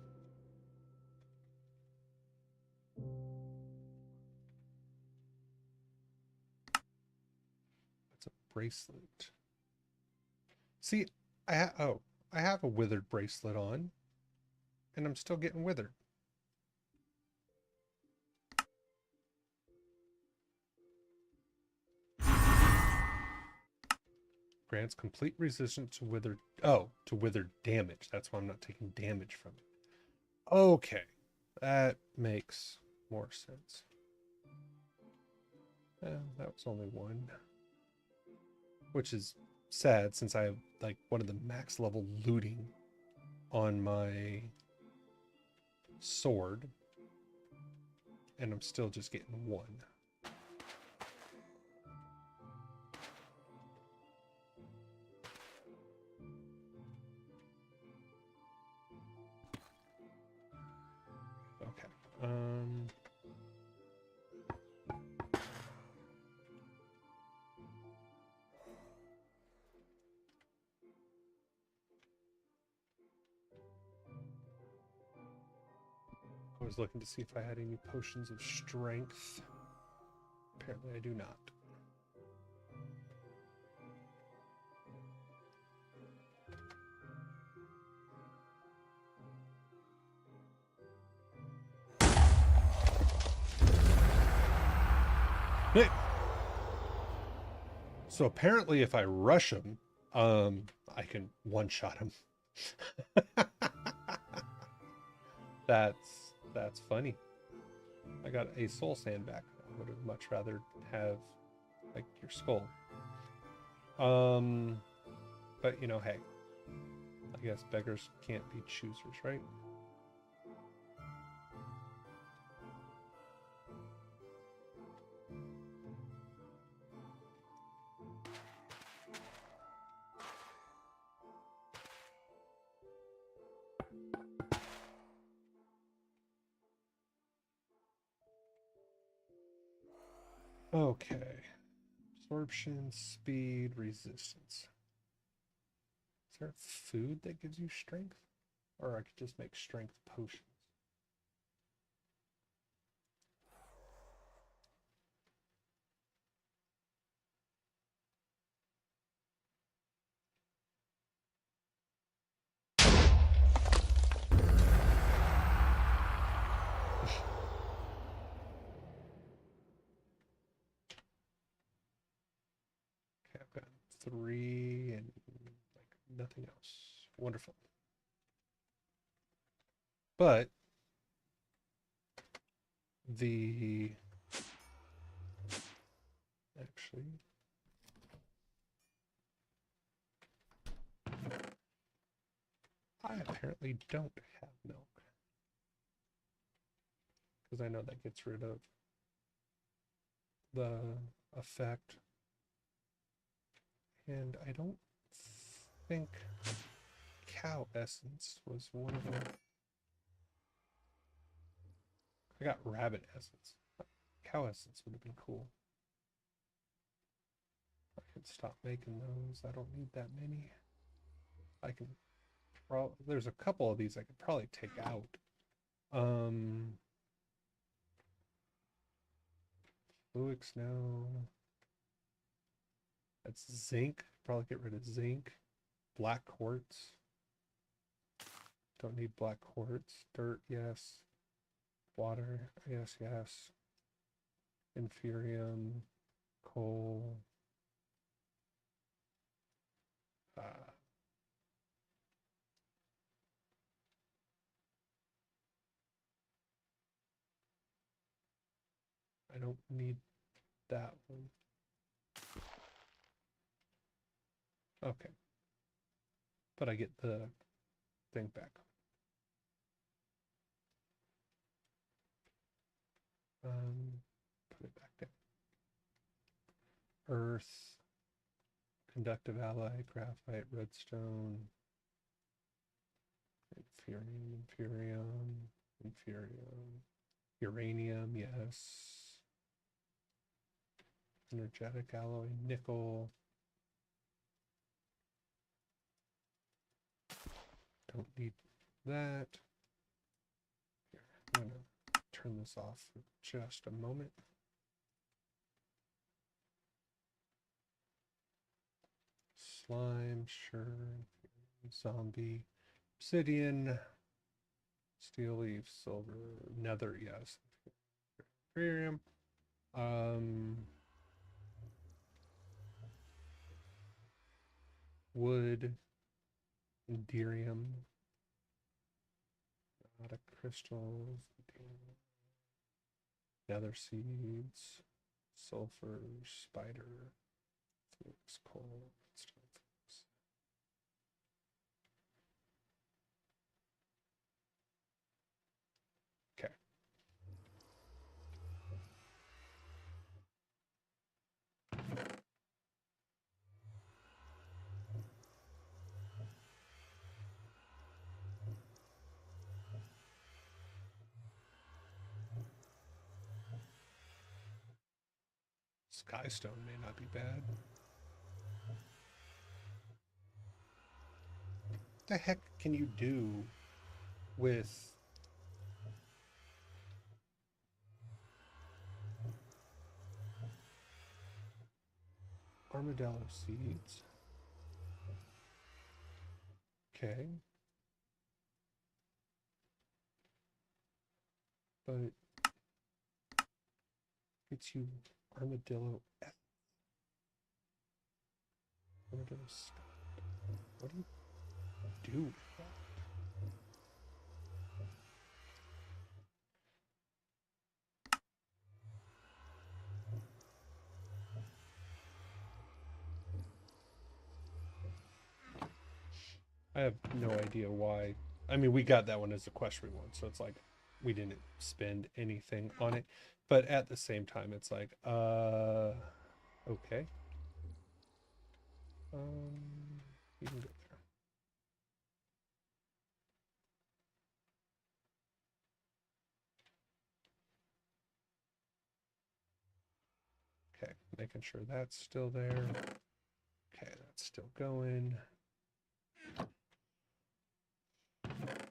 It's a bracelet. See, I have a withered bracelet on, and I'm still getting withered. Grants complete resistance to withered. Oh, to withered damage. That's why I'm not taking damage from it. Okay, that makes more sense. That was only 1, which is sad since I have like one of the max level looting on my sword, and I'm still just getting 1. Okay. I was looking to see if I had any potions of strength. Apparently I do not. So apparently if I rush him, I can one-shot him. That's funny. I got a soul sand back. I would have much rather have like your skull. But you know, hey, I guess beggars can't be choosers, right? Okay. Absorption, speed, resistance. Is there food that gives you strength? Or I could just make strength potions. Okay, I've got 3 and like nothing else. Wonderful. But the actually I apparently don't have milk because I know that gets rid of the effect, and I don't think cow essence was one of them. I got rabbit essence. Cow essence would have been cool. I could stop making those. I don't need that many. I can there's a couple of these I could probably take out. Um, Fluix, no. That's zinc. Probably get rid of zinc. Black quartz. Don't need black quartz. Dirt, yes. Water, yes, yes. Inferium, coal. Uh, I don't need that one. Okay. But I get the thing back. Put it back down. Earth, conductive alloy, graphite, redstone, inferium, inferium, inferium, uranium, yes. Energetic alloy, nickel. Don't need that. Here, I'm gonna turn this off for just a moment. Slime, sure. Zombie, obsidian, steel leaf, silver, nether, yes. Imperium. Wood, Enderium, not a crystals, nether seeds, sulfur, spider, flux, coal, stone. Okay. Skystone may not be bad. What the heck can you do with armadillo seeds? Okay. But it's you armadillo armadillo stuff. What do you do with that? I have no idea why. I mean, we got that one as a equestrian one, so it's like we didn't spend anything on it. But at the same time, it's like, okay. You can go there. Okay, making sure that's still there. Okay, that's still going.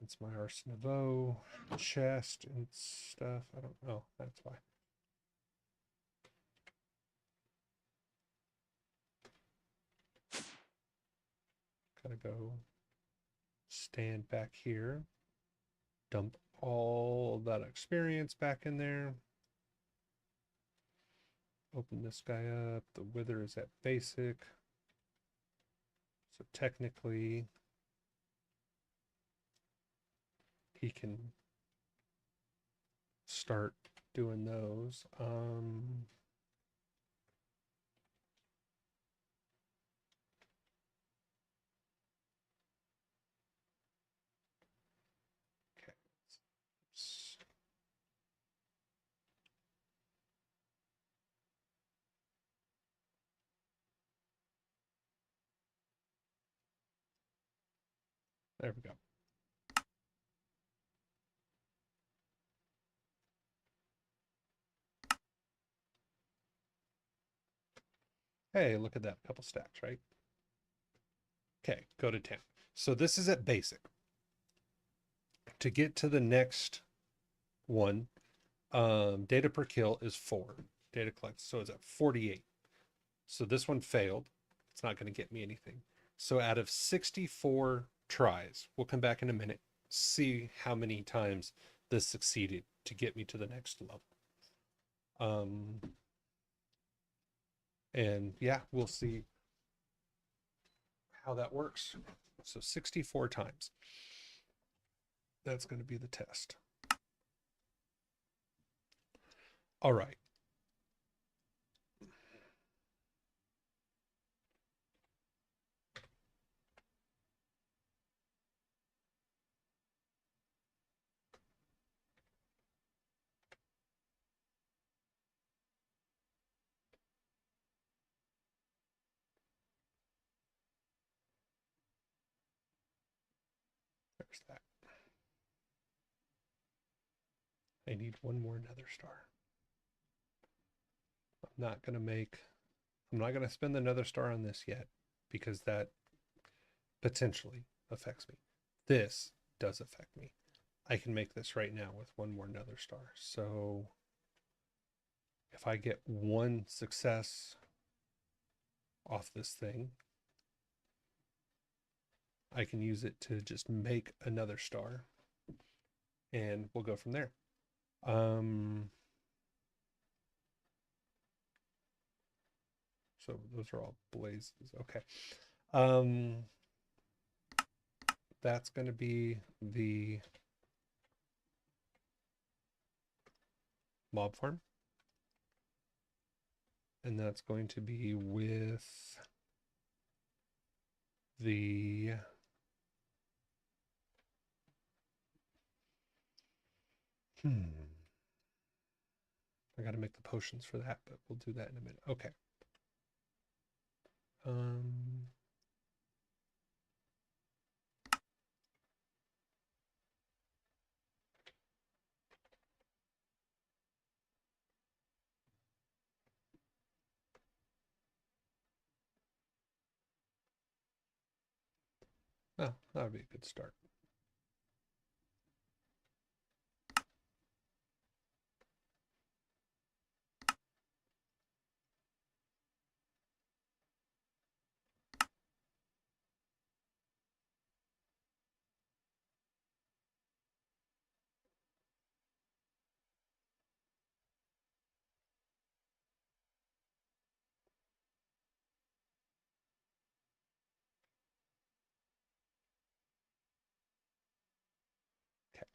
It's my Arson of O chest and stuff. I don't know. That's why. Gotta go stand back here. Dump all that experience back in there. Open this guy up. The wither is at basic. So technically, he can start doing those. Okay. There we go. Hey, look at that. Couple stacks, right? Okay, go to 10. So this is at basic. To get to the next one, data per kill is 4. Data collected. So it's at 48. So this one failed. It's not going to get me anything. So out of 64 tries, we'll come back in a minute, see how many times this succeeded to get me to the next level. And yeah, we'll see how that works. So 64 times. That's going to be the test. All right. There's that. I need one more nether star. I'm not going to spend the nether star on this yet because that potentially affects me. This does affect me. I can make this right now with one more nether star. So if I get one success off this thing, I can use it to just make another star and we'll go from there. So those are all blazes. Okay. That's going to be the mob farm. And that's going to be with the I got to make the potions for that, but we'll do that in a minute. Okay. Um, oh, that would be a good start. Okay.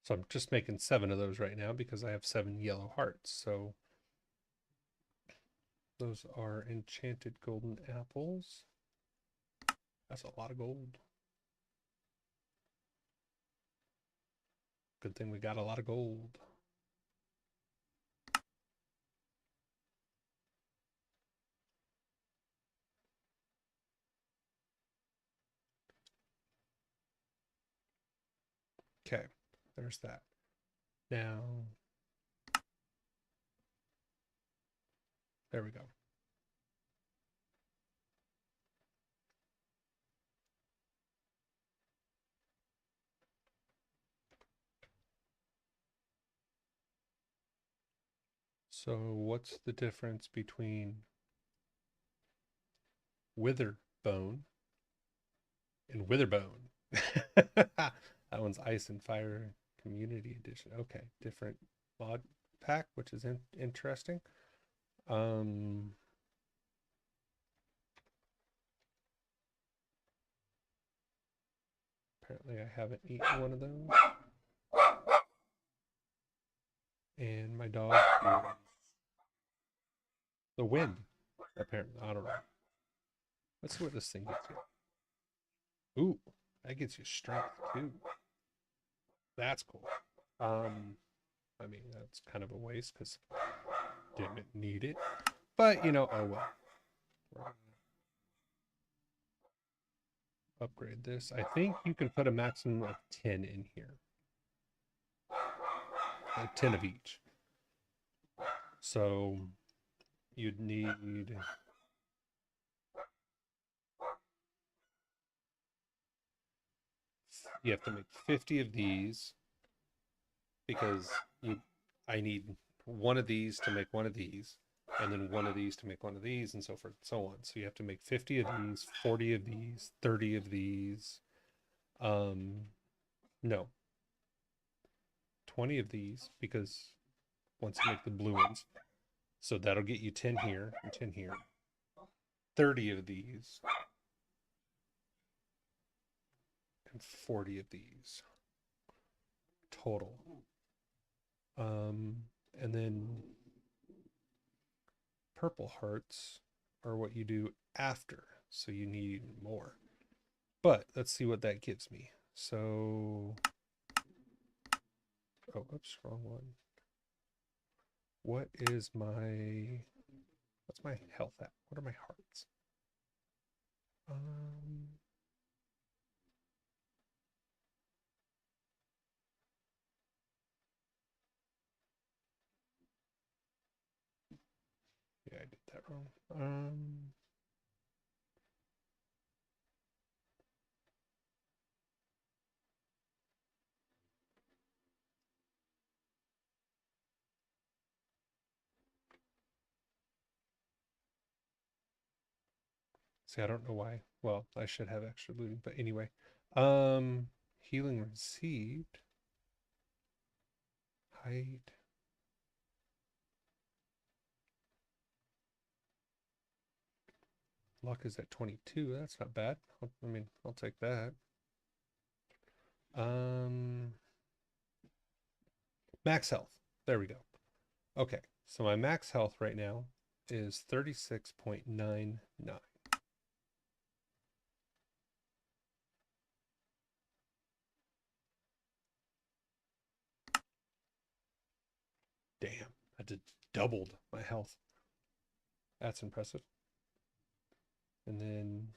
So I'm just making 7 of those right now because I have 7 yellow hearts. So those are enchanted golden apples. That's a lot of gold. Good thing we got a lot of gold. Okay, there's that. Now, there we go. So what's the difference between Witherbone and Witherbone? That one's Ice and Fire Community Edition. Okay, different mod pack, which is interesting. Um, Apparently I haven't eaten one of those. And my dog the wind. Apparently, I don't know. Let's see what this thing gets you. Ooh, that gets you strength too. That's cool. I mean that's kind of a waste because didn't need it, but you know, oh well. We're gonna upgrade this. I think you can put a maximum of 10 in here, like 10 of each. So you'd need you have to make 50 of these because I need one of these to make one of these, and then one of these to make one of these, and so forth and so on. So you have to make 50 of these, 40 of these, 30 of these. No, 20 of these because once you make the blue ones, so that'll get you 10 here and 10 here. 30 of these and 40 of these total. And then purple hearts are what you do after, so you need even more. But let's see what that gives me. So, oh, oops, wrong one. What is my, what's my health at? What are my hearts? Yeah, I did that wrong. See, I don't know why. Well, I should have extra looting, but anyway. Healing received. Height. Luck is at 22. That's not bad. I mean, I'll take that. Max health. There we go. Okay, so my max health right now is 36.99. Damn, I just doubled my health. That's impressive. And then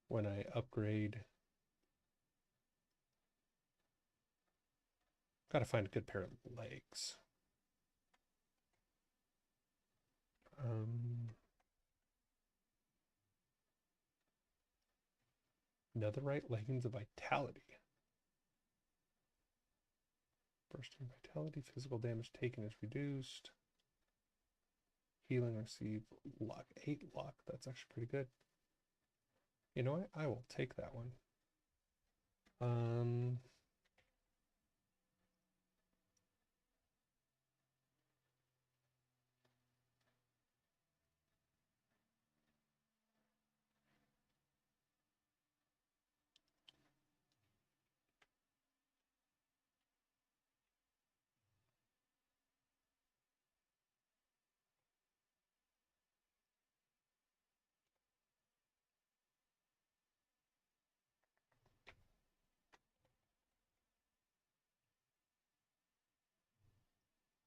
when I upgrade, gotta find a good pair of legs. Netherite leggings of vitality. Bursting vitality, physical damage taken is reduced. Healing received luck, 8 luck. That's actually pretty good. You know what? I will take that one.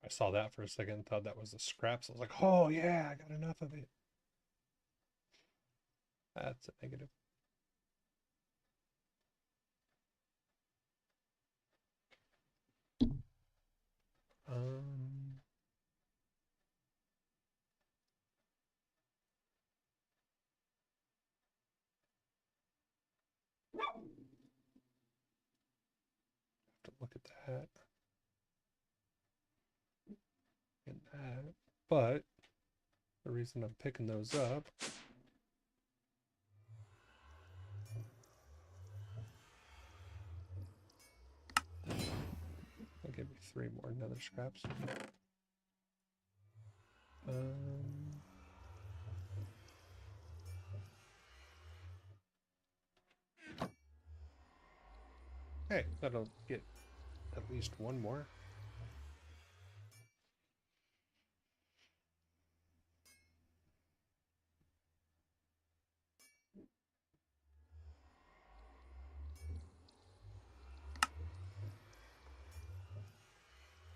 I saw that for a second and thought that was the scraps. I was like, oh yeah, I got enough of it. That's a negative. Um, have to look at that and that. But the reason I'm picking those up, I'll give you 3 more nether scraps. Hey, that'll get at least 1 more.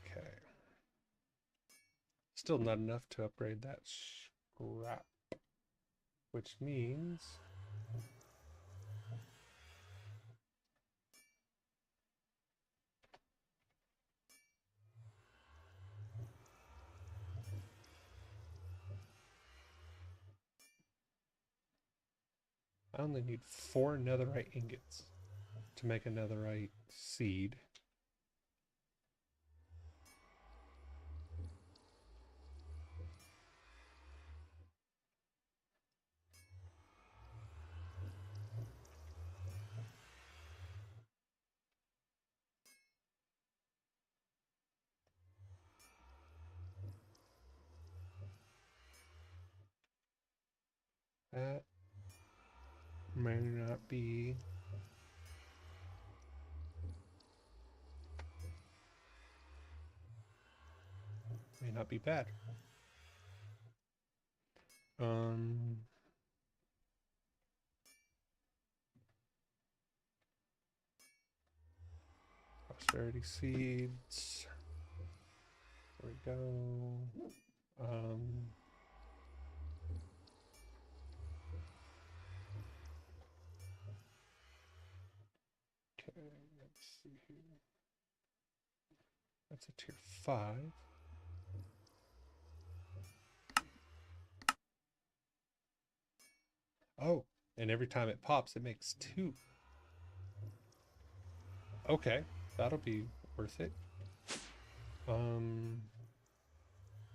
Okay. Still not enough to upgrade that scrap, which means I only need 4 netherite ingots to make a netherite seed. That may not be bad. Prosperity seeds. There we go. Okay, let's see here. That's a tier 5. Oh, and every time it pops, it makes 2. Okay, that'll be worth it.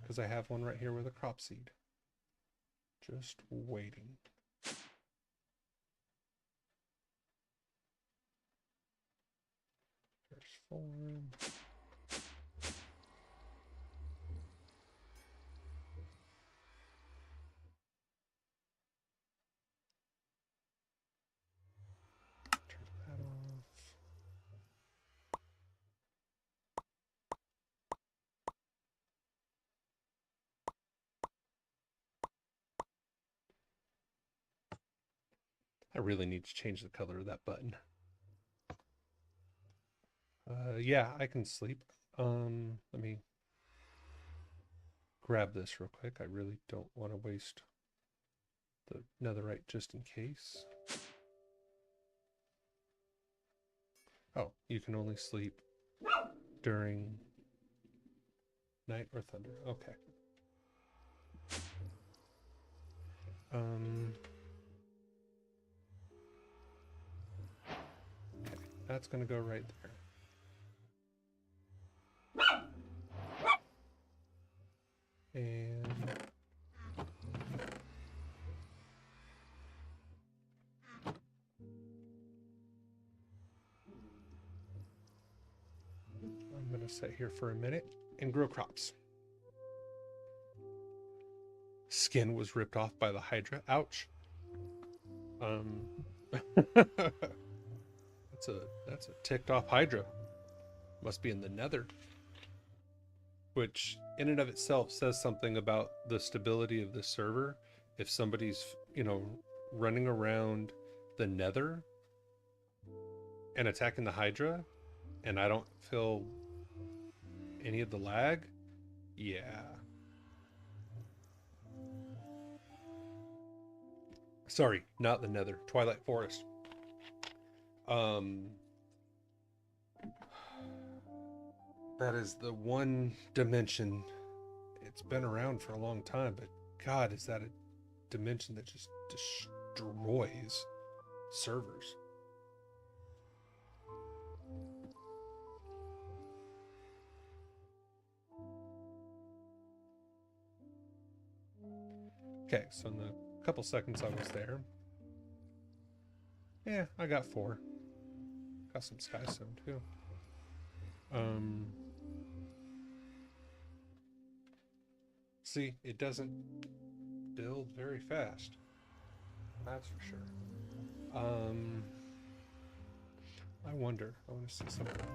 Because I have one right here with a crop seed. Just waiting. First form. Turn that off. I really need to change the color of that button. Yeah, I can sleep. Let me grab this real quick. I really don't want to waste the netherite just in case. Oh, you can only sleep during night or thunder. Okay. Okay, that's gonna go right there. And I'm gonna sit here for a minute and grow crops. Skin was ripped off by the Hydra. Ouch. That's a ticked off Hydra. Must be in the Nether. Which in and of itself says something about the stability of this server. If somebody's, running around the Nether and attacking the Hydra, and I don't feel any of the lag, yeah. Sorry, not the Nether. Twilight Forest. That is the one dimension. It's been around for a long time, but God, is that a dimension that just destroys servers. Okay, so in the couple seconds I was there, yeah, I got 4. Got some sky stone too. See, it doesn't build very fast. That's for sure. I wonder. I want to see something.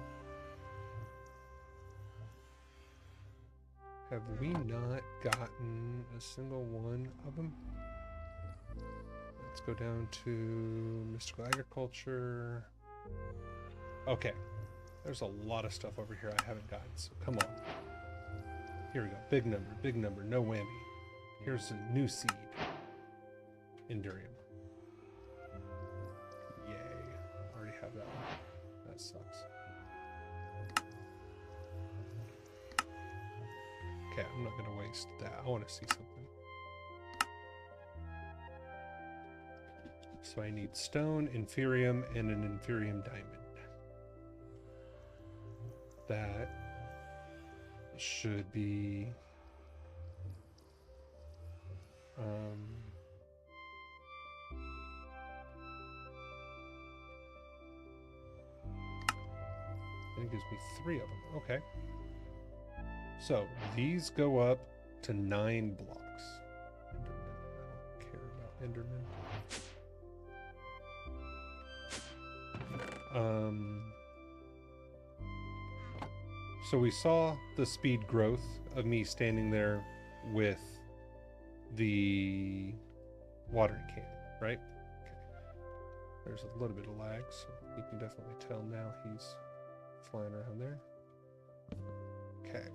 Have we not gotten a single one of them? Let's go down to mystical agriculture. Okay. There's a lot of stuff over here I haven't gotten, so come on. Here we go. Big number, no whammy. Here's a new seed. Endurium. Yay. I already have that one. That sucks. Okay, I'm not going to waste that. I want to see something. So So I need stone, inferium, and an inferium diamond. That should be it gives me 3 of them. Okay. So these go up to 9 blocks. Enderman. I don't care about Enderman. So we saw the speed growth of me standing there with the watering can, right? Okay. There's a little bit of lag, so you can definitely tell now he's flying around there. Okay.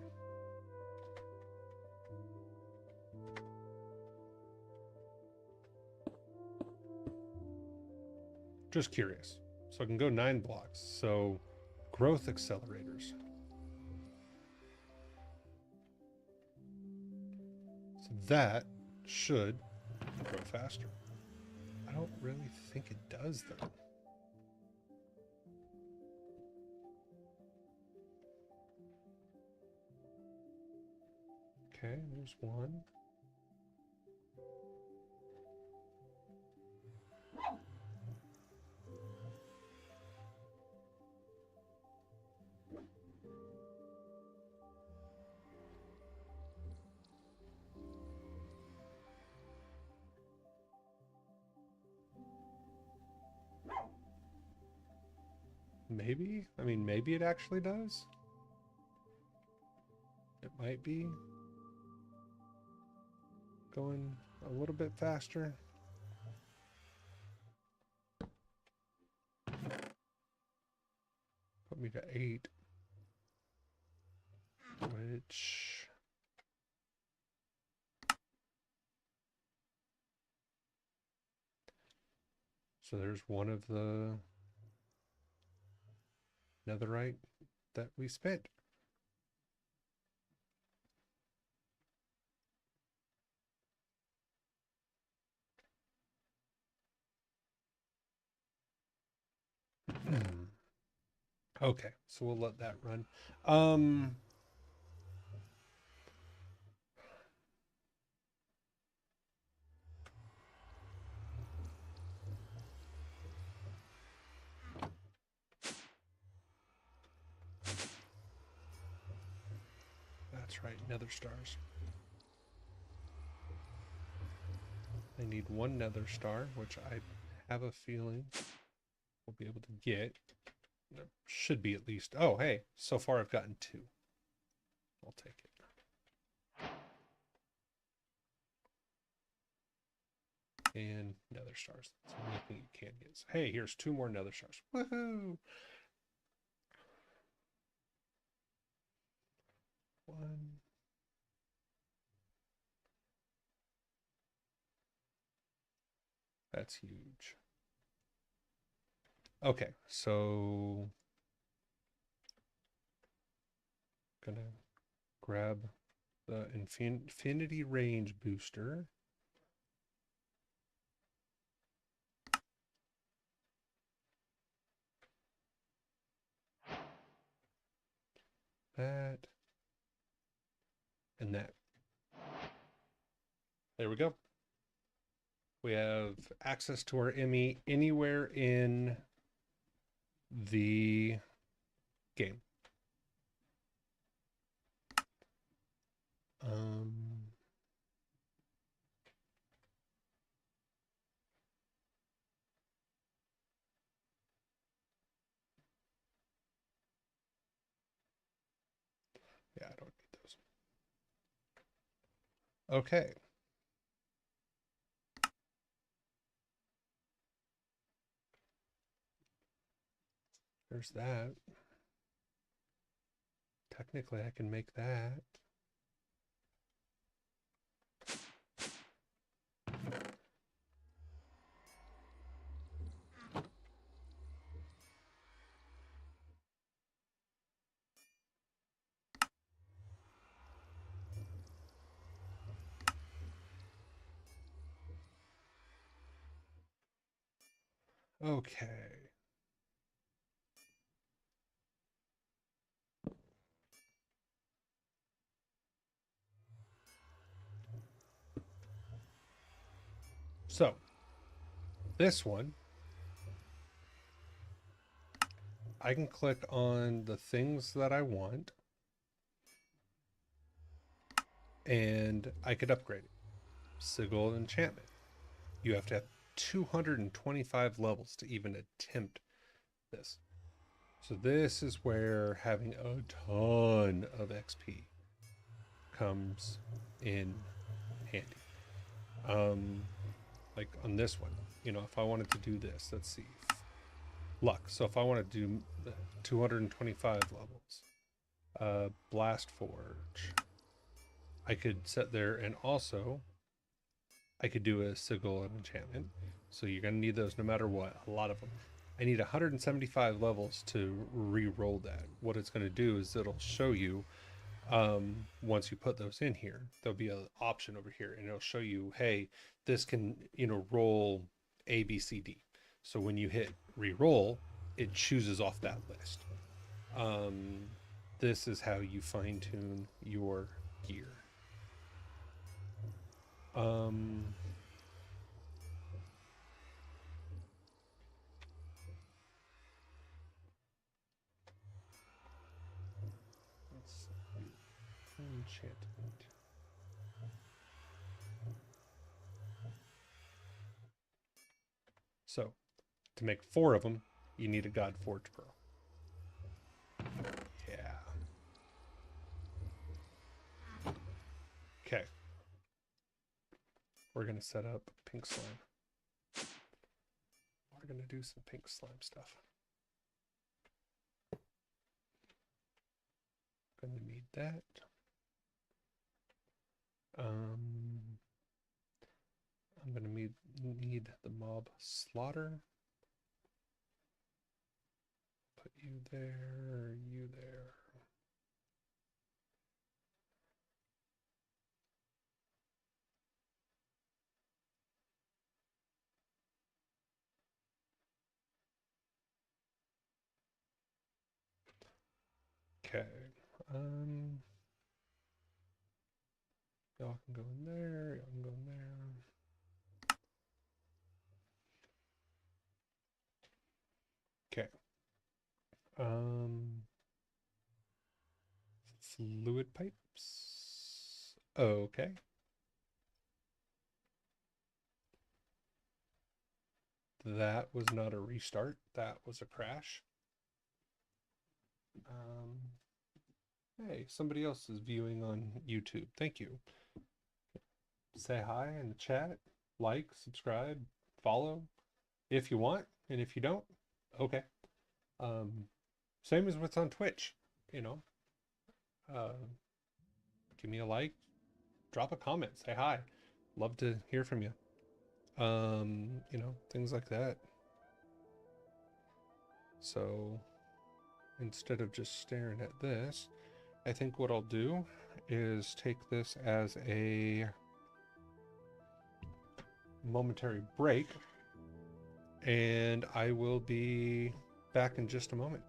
Just curious. So I can go 9 blocks. So growth accelerators. So that should grow faster. I don't really think it does though. Okay, there's one. Maybe? I mean, maybe it actually does. It might be going a little bit faster. Put me to 8. Which... So there's one of the netherite that we spent. Okay, so we'll let that run. That's right, nether stars. I need 1 nether star, which I have a feeling we'll be able to get. There should be at least. Oh, hey, so far I've gotten 2. I'll take it. And nether stars. That's the only thing you can get. So, hey, here's 2 more nether stars. Woohoo! 1. That's huge. Okay, so gonna grab the infinity range booster. That and that. There we go. We have access to our ME anywhere in the game. Yeah, I don't need those. Okay. There's that. Technically, I can make that. Okay. So this one, I can click on the things that I want and I could upgrade it. Sigil enchantment. You have to have 225 levels to even attempt this. So this is where having a ton of XP comes in handy. Um, like on this one, if I wanted to do this, let's see, luck. So if I want to do 225 levels, Blast Forge, I could set there, and also I could do a Sigil of Enchantment. So you're gonna need those no matter what. A lot of them. I need 175 levels to re-roll that. What it's gonna do is it'll show you once you put those in here, there'll be an option over here, and it'll show you, hey, this can roll A, B, C, D. So when you hit re-roll, it chooses off that list. Um, this is how you fine tune your gear. Um, let's see. Enchantment. So to make 4 of them, you need a God Forge Pearl. Yeah. Okay. We're gonna set up pink slime. We're gonna do some pink slime stuff. Gonna need that. I'm gonna need the mob slaughter. Put you there, you there. Okay. Y'all can go in there. Y'all can go in there. Okay. Fluid pipes. Okay. That was not a restart. That was a crash. Hey, somebody else is viewing on YouTube. Thank you. Say hi in the chat. Like, subscribe, follow if you want, and if you don't, okay. Um, Same as what's on Twitch. You know, uh, give me a like, drop a comment, say hi. Love to hear from you. Things like that. So instead of just staring at this, I think what I'll do is take this as a momentary break, and I will be back in just a moment.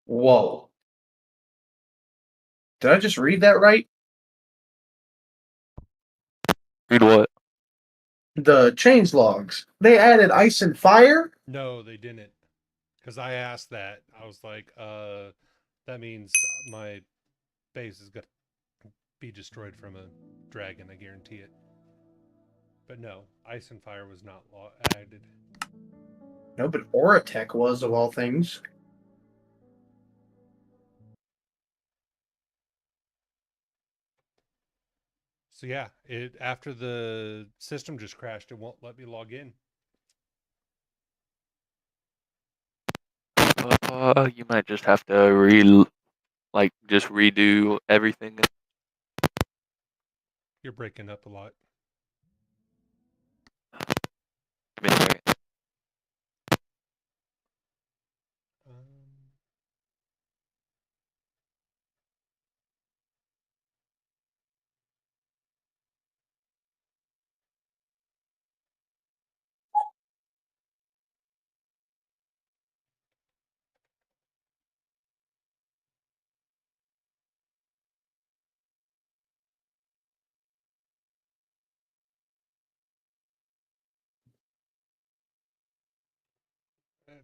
Whoa. Did I just read that right? Read what? The change logs. They added ice and fire? No, they didn't. Because I asked that. I was like, that means my base is going to be destroyed from a dragon. I guarantee it. But no, ice and fire was not added. No, but Oratech was, of all things. So yeah, it after the system just crashed, it won't let me log in. You might just have to just redo everything. You're breaking up a lot. Give me a second. Um,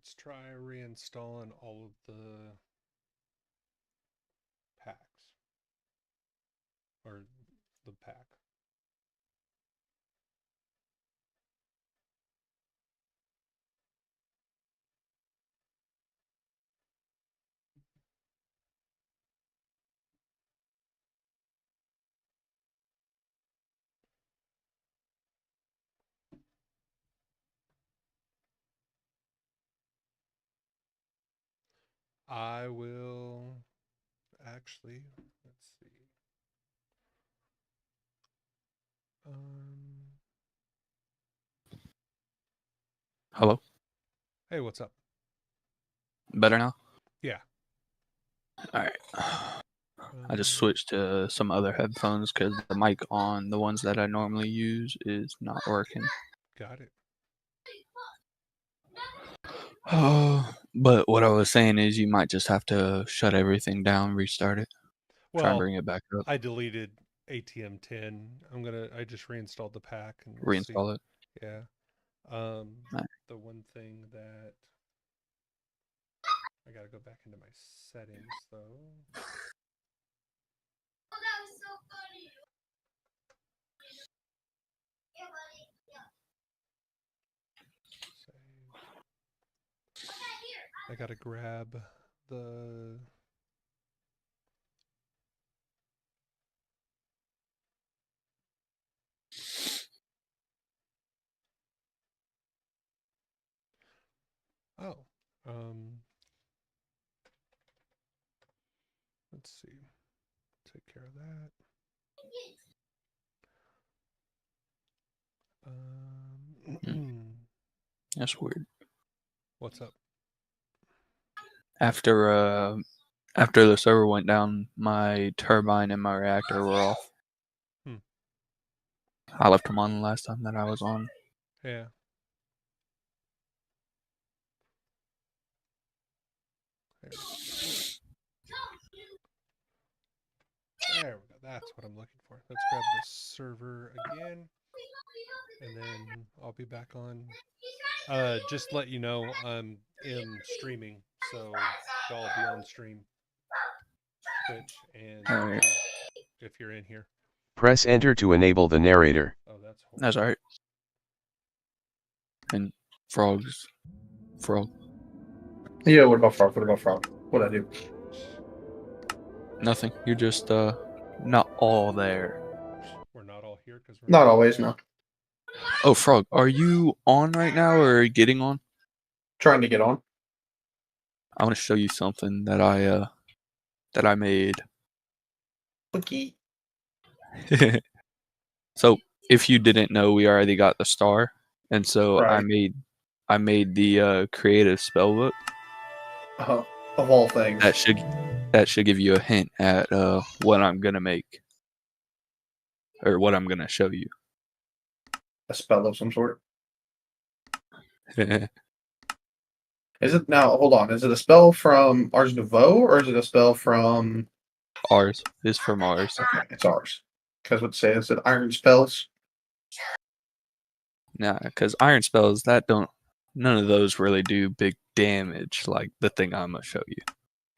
let's try reinstalling all of the packs or the pack. I will actually, let's see. Um, Hello. hey, what's up? Better now? Yeah. All right. I just Um, switched to some other headphones because the mic on the ones that I normally use is not working. got it. But what I was saying is you might just have to shut everything down, restart it, try and Well, bring it back up, I deleted ATM 10. I just reinstalled the pack and we'll see. reinstall it. Yeah. Right. The one thing that I got to go back into my settings though. I gotta grab the. Oh, let's see. Take care of that. That's weird. What's up? After after the server went down, my turbine and my reactor were off. Hmm. I left them on the last time that I was on. Yeah. There we go. That's what I'm looking for. Let's grab the server again, and then I'll be back on. Just to let you know, I'm in streaming, so y'all be on stream, Twitch, and Alright. if you're in here. Press enter to enable the narrator. Oh, that's horrible. That's alright. And frog. Yeah, what about frog? What about frog? What'd I do? Nothing. You're just not all there. We're not all here because we're Not always, no. Oh, frog, are you on right now or are you getting on? Trying to get on. I want to show you something that I made. Cookie. So if you didn't know, we already got the star, and so I Right. made the creative spell book. Of all things. That should give you a hint at what I'm gonna make or what I'm gonna show you. A spell of some sort. Is it now? Hold on. Is it a spell from Ars Nouveau or is it a spell from? Ours is from ours. Okay, it's ours. Because what say is it iron spells? Nah, because iron spells none of those really do big damage like the thing I'm gonna show you.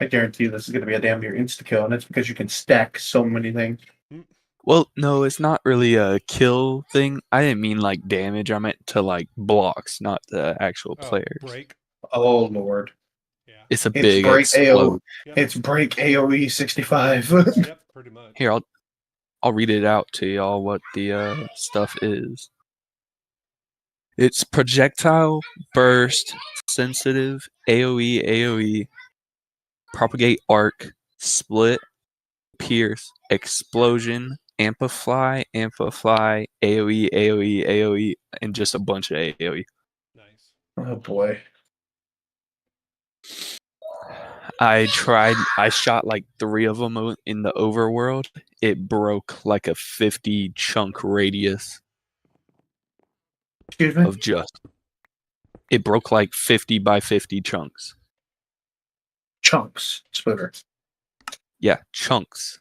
I guarantee you this is going to be a damn near insta kill, and it's because you can stack so many things. Well, no, it's not really a kill thing. I didn't mean like damage. I meant to like blocks, not the actual players. Break. Oh lord. Yeah. It's a It's big break explode. Yep. It's break AoE 65. Yep, pretty much. Here, I'll read it out to y'all what the stuff is. It's projectile, burst, sensitive, AoE, propagate arc, split, pierce, explosion, amplify, AoE, and just a bunch of AoE. Nice. Oh boy. I shot like 3 of them in the overworld. It broke like a 50 chunk radius Excuse me? of just. It broke like 50 by 50 chunks. Chunks. Splitter. Yeah, chunks.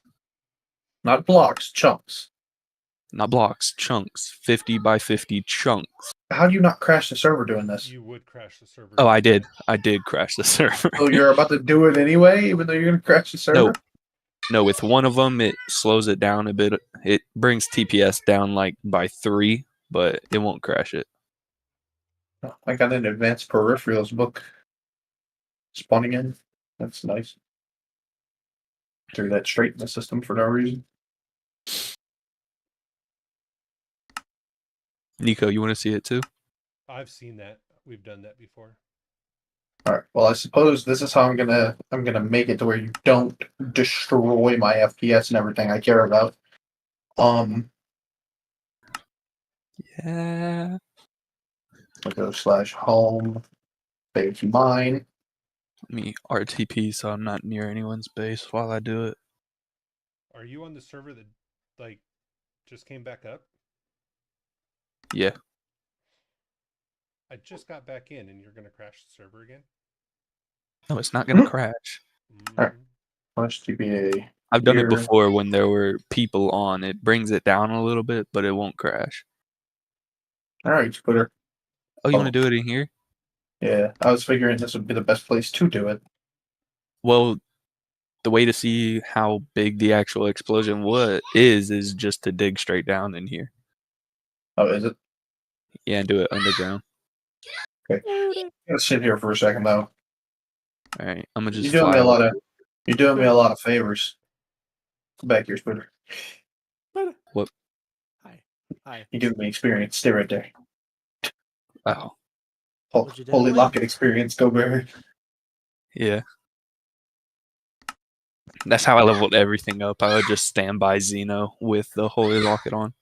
Not blocks, chunks. Not blocks, chunks. 50 by 50 chunks. How do you not crash the server doing this? You would crash the server. Oh, I did. I did crash the server. Oh, you're about to do it anyway, even though you're going to crash the server? No, with one of them, it slows it down a bit. It brings TPS down like by 3, but it won't crash it. Oh, I got an advanced peripherals book spawning in. That's nice. Threw that straight in the system for no reason. Nico, you want to see it too? I've seen that. We've done that before. All right. Well, I suppose this is how I'm gonna make it to where you don't destroy my FPS and everything I care about. Yeah. I'll go /home, base mine. Let me RTP so I'm not near anyone's base while I do it. Are you on the server that like just came back up? Yeah. I just got back in and you're gonna crash the server again? No, it's not gonna crash. Alright. /TPA. I've done here. it before when there were people on. It brings it down a little bit, but it won't crash. All right, Twitter. Oh, you want to do it in here? Yeah, I was figuring this would be the best place to do it. Well, the way to see how big the actual explosion is just to dig straight down in here. Oh, is it? Yeah, and do it underground. Okay. I'm gonna sit here for a second though. All right, I'm gonna just You're doing me fly a lot over. of. You're doing me a lot of favors. Go back here, Spooter. What? Hi. You're giving me experience. Stay right there. Oh, What'd you do? Holy Locket experience. Go, Barry. yeah. That's how I leveled everything up. I would just stand by Xeno with the Holy Locket on.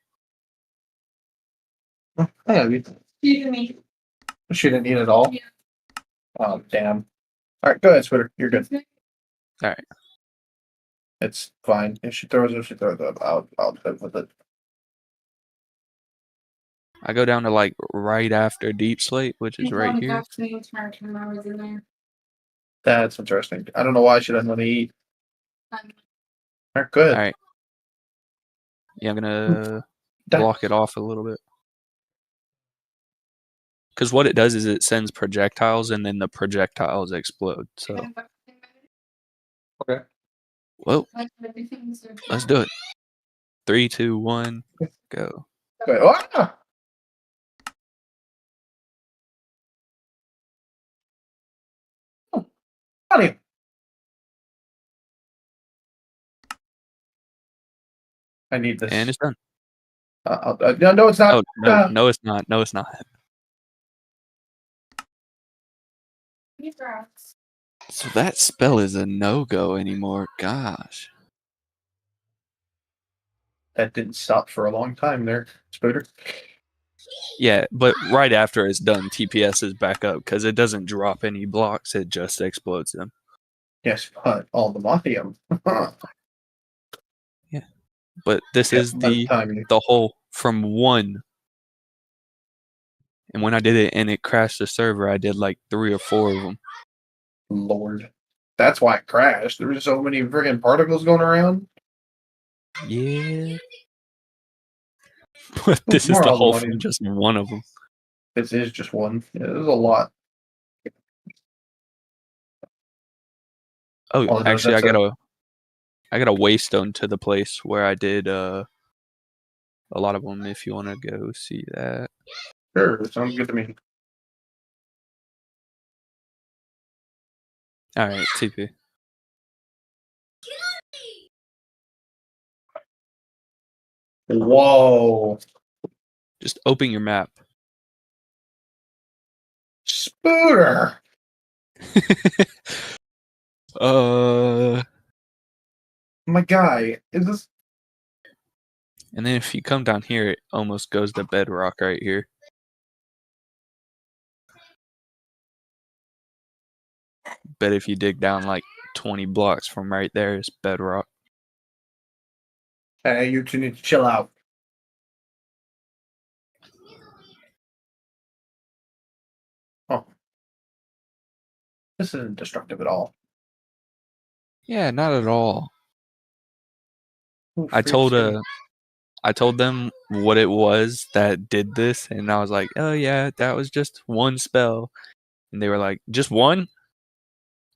Yeah, she didn't need it all. Oh, damn. All right, go ahead, Spooter. You're good. All right. It's fine. If she throws it, she throws it. I'll live with it. I go down to like right after Deep Slate, which is right here. That's interesting. I don't know why she doesn't want to eat. All right, good. All right. Yeah, I'm gonna That- block it off a little bit. Because what it does is it sends projectiles, and then the projectiles explode. So, Okay. whoa, let's do it. 3, 2, 1, go. Good. Ah! Oh, honey. I need this. And it's done. No, it's not. Oh, no, it's not. No, it's not. So that spell is a no-go anymore. Gosh. That didn't stop for a long time there, Spooter. Yeah, but right after it's done, TPS is back up because it doesn't drop any blocks. It just explodes them. Yes, but all the Mothium. But this is By the time you- the whole from 1. And when I did it and it crashed the server, I did like 3 or 4 of them. Lord. That's why it crashed. There were so many friggin' particles going around. Yeah. But this is More the all the whole money. from just one of them. This is just one. Yeah, there's a lot. Oh, Although actually, that's I got a waystone to the place where I did a lot of them. If you want to go see that. Sure, sounds good to me. All right, TP. Whoa. Just open your map. Spooter. My guy, is this? And then if you come down here, it almost goes to bedrock right here. Bet if you dig down like 20 blocks from right there, it's bedrock. Hey, you two need to chill out. Oh. This isn't destructive at all. Yeah, not at all. Ooh, I told freaking- I told them what it was that did this, and I was like, "Oh yeah, that was just one spell." And they were like, "Just one?"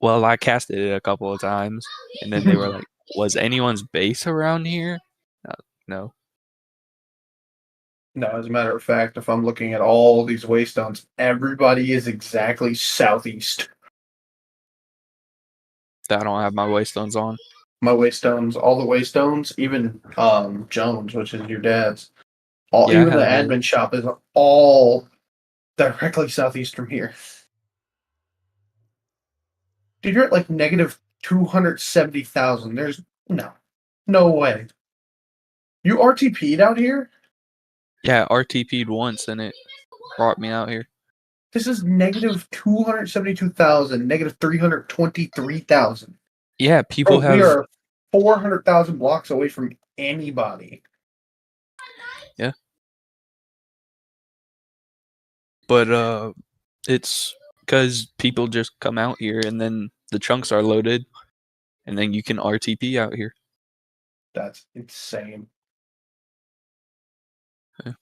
Well, I casted it a couple of times, and then they were like, "Was anyone's base around here?" No. No, as a matter of fact, if I'm looking at all these waystones, everybody is exactly southeast. I don't have my waystones on. My waystones, all the waystones, even Jones, which is your dad's, all Yeah, I even the have admin shop is all directly southeast from here. Dude, you're at like negative 270,000. There's no way. You RTP'd out here? Yeah, RTP'd once, and it brought me out here. This is negative 272,000, negative 323,000. Yeah, people Bro, have. we are 400,000 blocks away from anybody. Yeah. But it's because people just come out here, and then the chunks are loaded, and then you can RTP out here. That's insane. Yeah.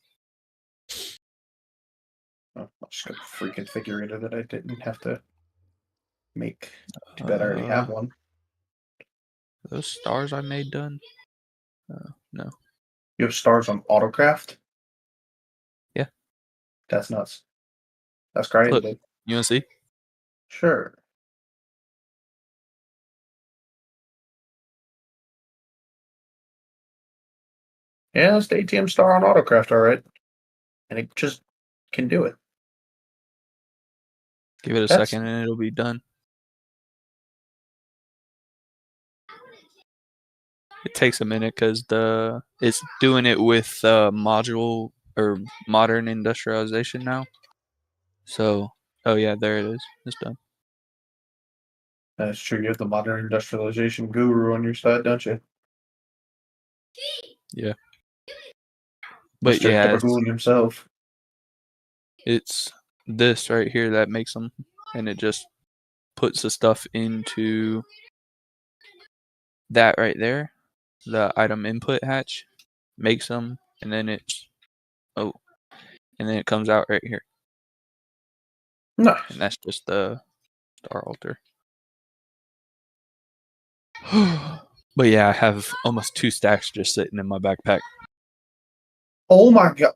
Oh, I just got a freaking figurator that I didn't have to make. Too bad I already have one. Those stars I made done? No. You have stars on Autocraft? Yeah. That's nuts. That's crazy. Look. Dude. You want to see? Sure. Yeah, it's the ATM star on Autocraft, all right. And it just can do it. Give it a That's- second and it'll be done. It takes a minute because it's doing it with module or modern industrialization now. So, oh yeah, there it is. It's done. That's true. You have the modern industrialization guru on your side, don't you? Yeah. But Mr. yeah, Gabagool himself. it's this right here that makes them, and it just puts the stuff into that right there, the item input hatch, makes them, and then it's and then it comes out right here, Nice. and that's just the star altar. But yeah, I have almost 2 stacks just sitting in my backpack. Oh my god.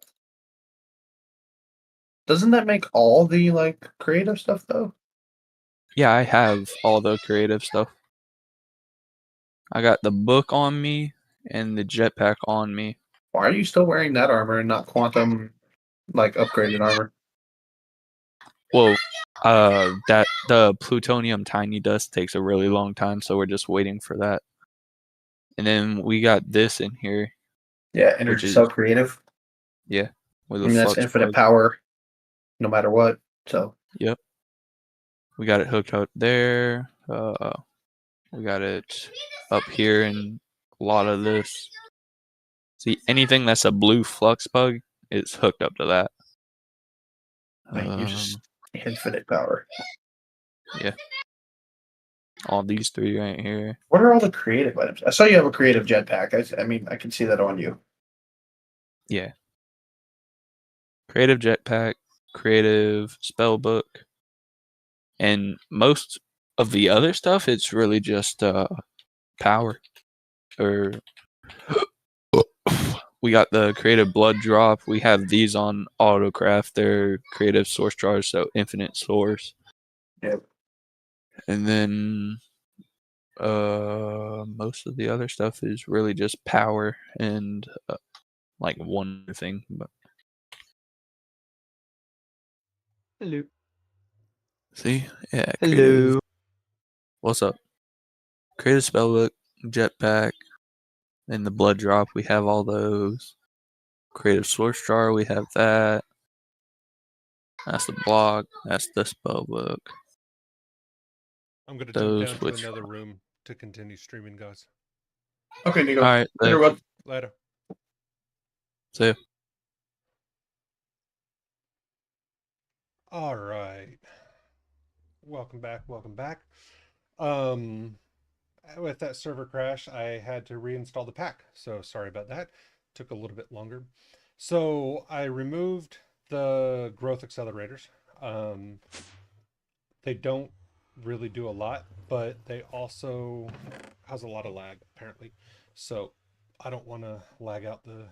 Doesn't that make all the like creative stuff though? Yeah, I have all the creative stuff. I got the book on me and the jetpack on me. Why are you still wearing that armor and not quantum like upgraded armor? Well, that the plutonium tiny dust takes a really long time, so we're just waiting for that. And then we got this in here. Yeah, energy is- cell creative. Yeah, with I a mean that's flux infinite plug. power no matter what. So Yep. We got it hooked up there. We got it up here and a lot of this. See, anything that's a blue flux plug is hooked up to that. like you just infinite power. Yeah. All these 3 right here. What are all the creative items? I saw you have a creative jetpack. I mean I can see that on you. Yeah. Creative jetpack, creative spell book, and most of the other stuff, it's really just power. Or we got the creative blood drop. We have these on Autocraft. They're creative source jars, so infinite source. Yep. And then most of the other stuff is really just power and like one thing. But Hello. see, yeah, Hello. creative. What's up? Creative spellbook, jetpack, and the blood drop. We have all those. Creative source jar. We have that. That's the block. That's the spellbook. I'm going to jump Those down to which. another room to continue streaming, guys. Okay, Nico. All right. Later, bud. Later. See ya. All right. Welcome back. Welcome back. With that server crash, I had to reinstall the pack. So sorry about that. Took a little bit longer. So I removed the growth accelerators. They don't really do a lot, but they also has a lot of lag apparently. So I don't want to lag out the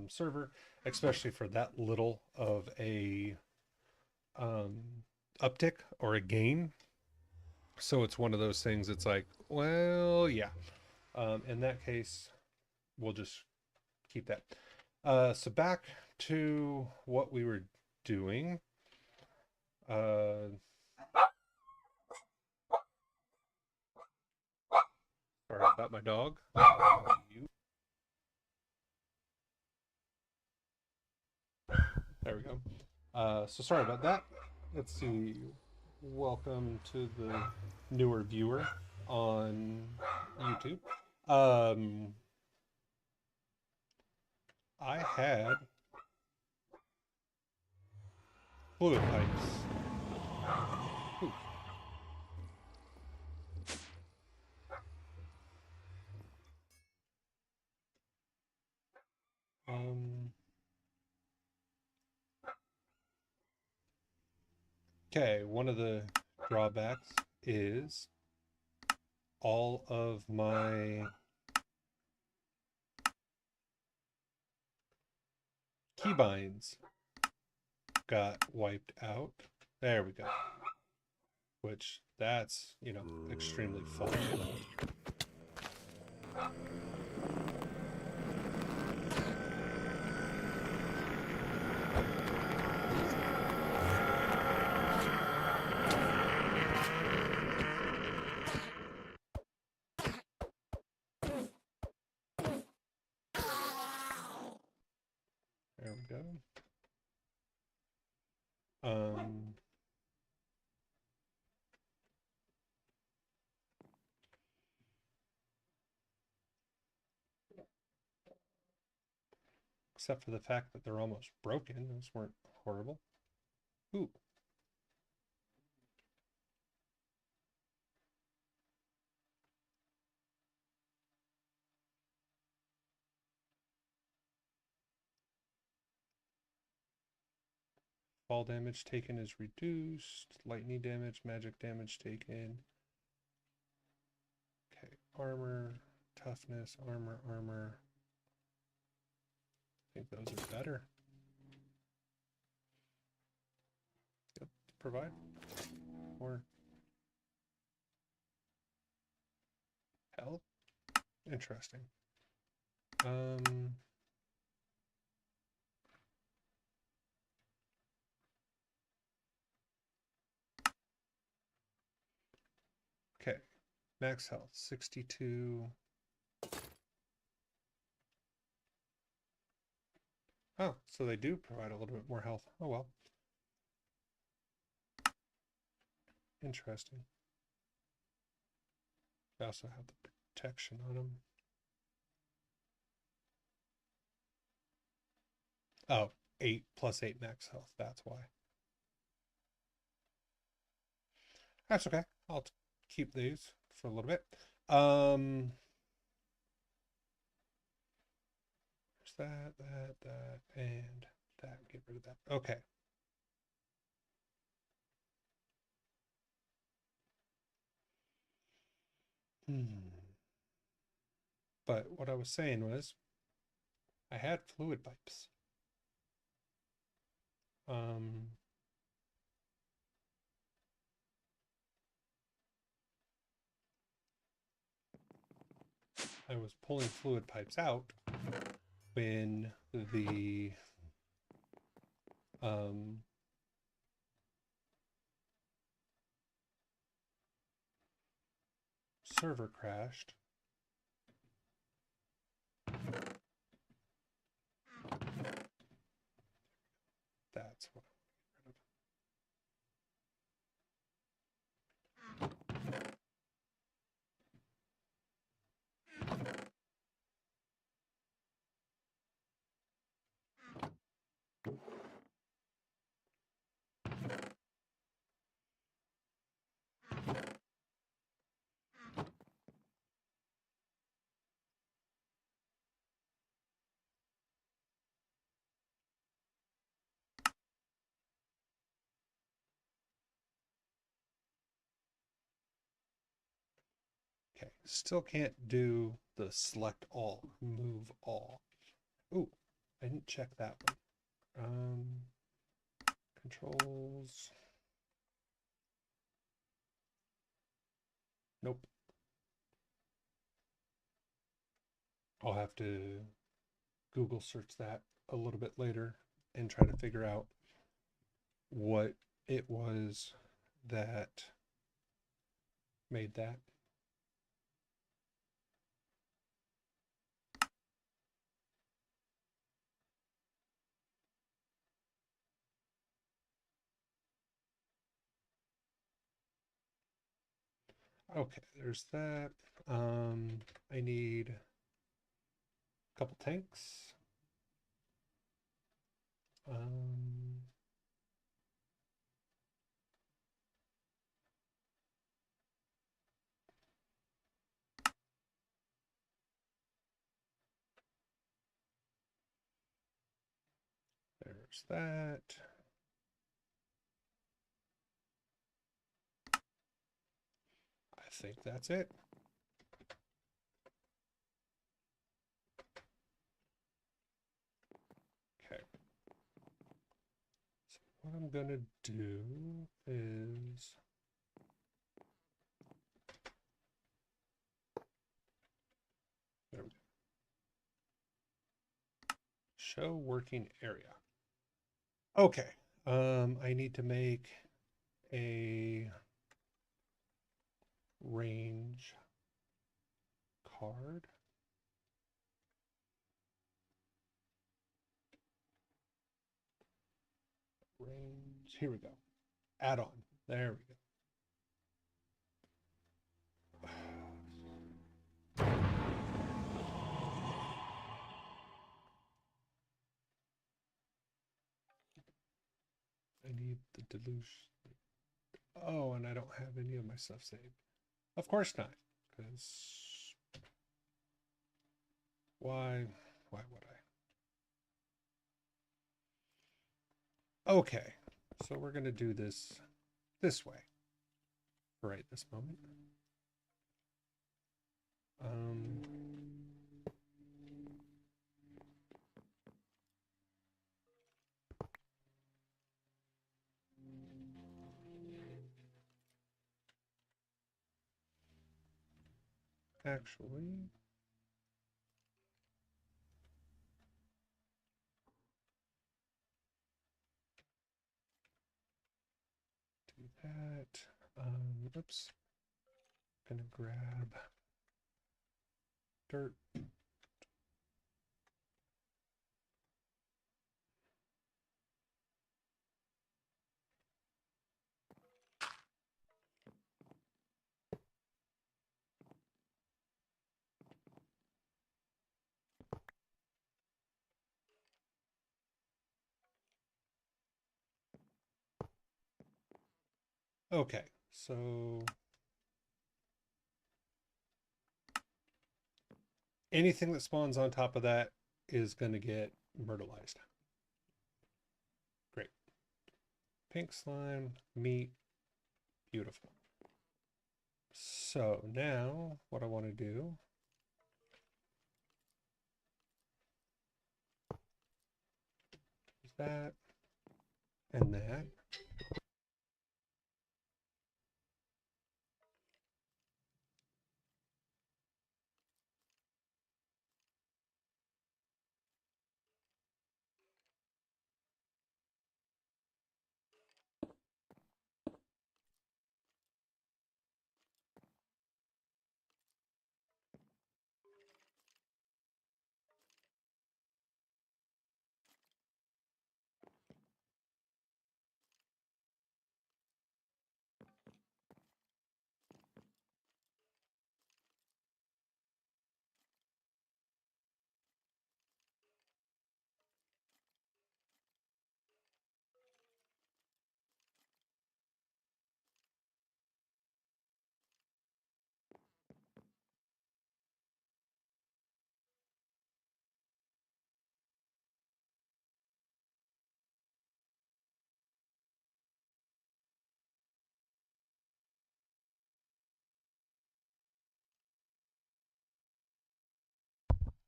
server, especially for that little of a uptick or a gain. So it's one of those things. It's like, well, yeah. In that case, we'll just keep that. So back to what we were doing. Sorry about my dog. There we go. So sorry about that. Let's see. Welcome to the newer viewer on YouTube. I had fluid pipes. Ooh. Okay, one of the drawbacks is all of my keybinds got wiped out. There we go. Which that's, extremely faulty. There we go. Except for the fact that they're almost broken. Those weren't horrible. Ooh. Fall damage taken is reduced. Lightning damage, magic damage taken. Okay, armor, toughness, armor. I think those are better. Yep, provide. Or health. Interesting. Okay, max health 62. Oh, so they do provide a little bit more health. Oh well. Interesting. They also have the protection on them. Oh, 8 plus 8 max health. That's why. That's okay. I'll keep these for a little bit. There's that, and that. Get rid of that. Okay. But what I was saying was, I had fluid pipes. I was pulling fluid pipes out when the server crashed. That's what I want to get rid of. Okay, still can't do the select all, remove all. Ooh, I didn't check that one. Controls. Nope. I'll have to Google search that a little bit later and try to figure out what it was that made that. Okay, there's that. I need a couple tanks. There's that. I think that's it. Okay. So what I'm gonna do is there we go. Show working area. Okay. I need to make a range card. Here we go. Add on. There we go. I need the deluge. Oh, and I don't have any of my stuff saved. Of course not, because why would I? Okay, so we're gonna do this way right this moment. Actually, do that. Oops. Gonna grab dirt. Okay, so anything that spawns on top of that is going to get myrtleized. Great. Pink slime, meat, beautiful. So now what I want to do is that and that.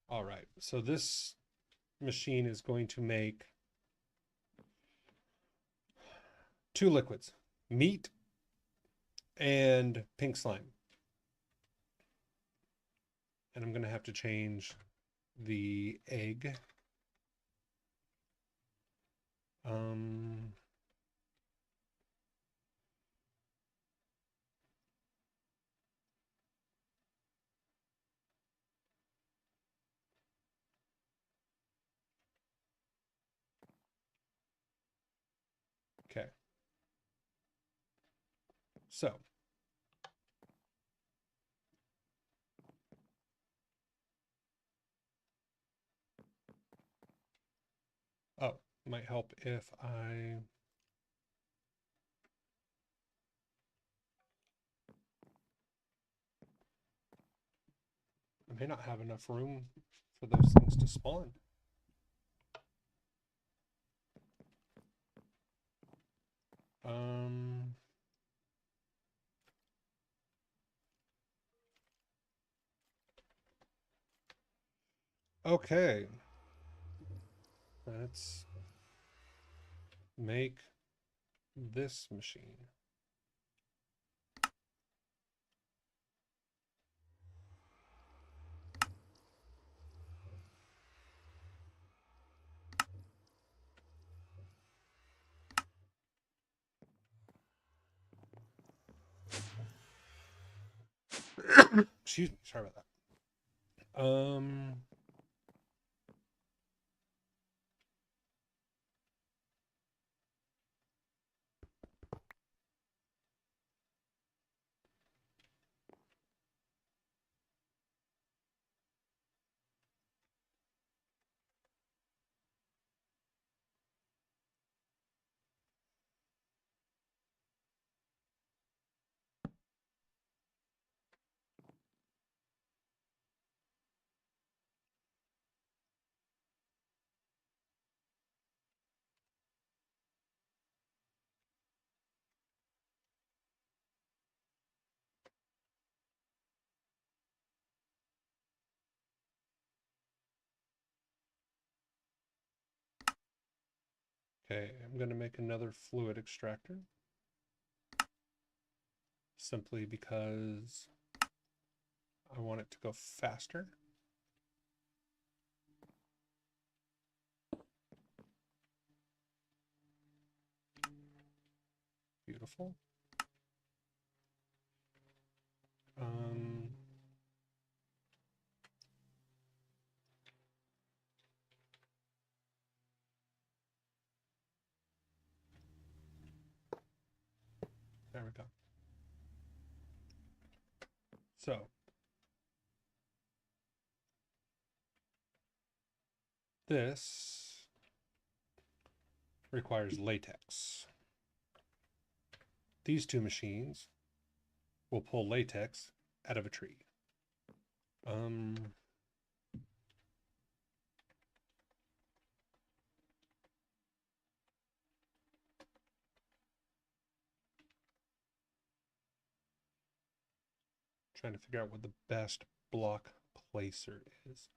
All right, so this machine is going to make 2 liquids, meat and pink slime. And I'm going to have to change the egg. Okay. So might help if I may not have enough room for those things to spawn. Okay. Let's make this machine. Excuse me, sorry about that. Okay, I'm going to make another fluid extractor. Simply because I want it to go faster. Beautiful. There we go. So this requires latex. These two machines will pull latex out of a tree. Trying to figure out what the best block placer is.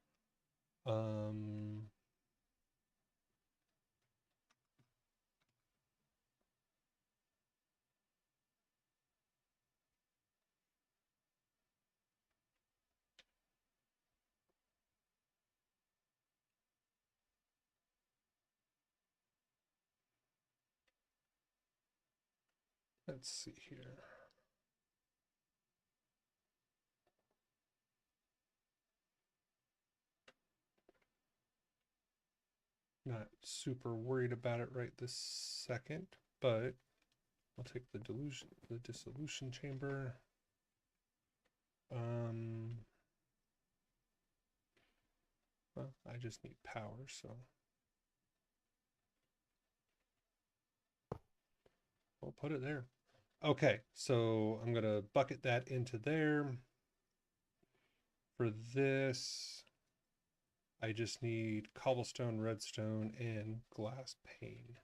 Let's see here. Not super worried about it right this second, but I'll take the dissolution chamber. Well, I just need power, so we'll put it there. Okay, so I'm gonna bucket that into there. For this, I just need cobblestone, redstone, and glass pane.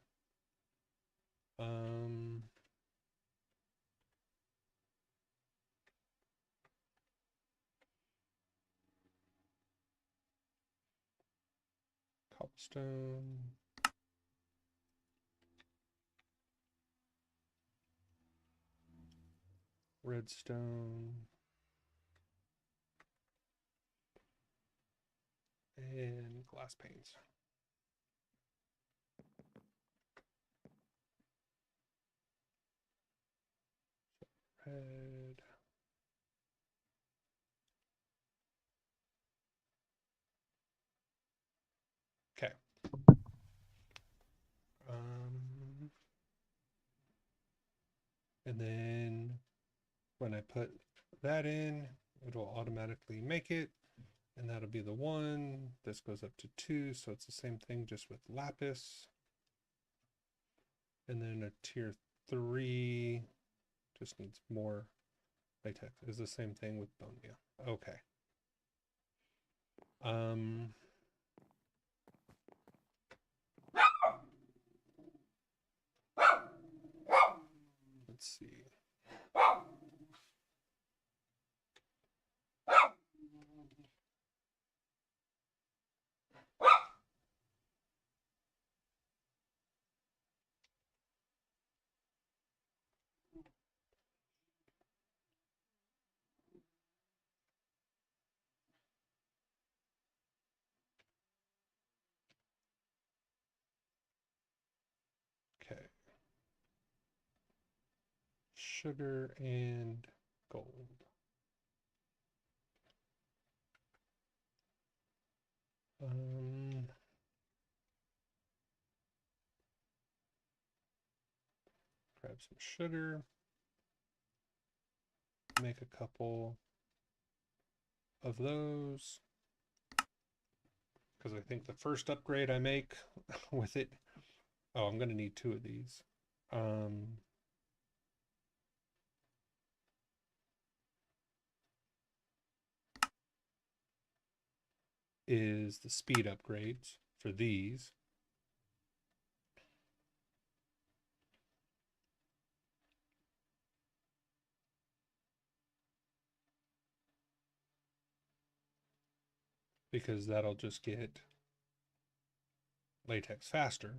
Cobblestone. Redstone. And glass panes. Red. Okay. And then when I put that in, it'll automatically make it. And that'll be the 1. This goes up to 2, so it's the same thing, just with lapis. And then a tier 3 just needs more latex. Is the same thing with bone meal. Okay. Let's see. Okay. Sugar and gold. Grab some sugar. Make a couple of those. Because I think the first upgrade I make with it. Oh, I'm going to need 2 of these. Is the speed upgrades for these. Because that'll just get latex faster.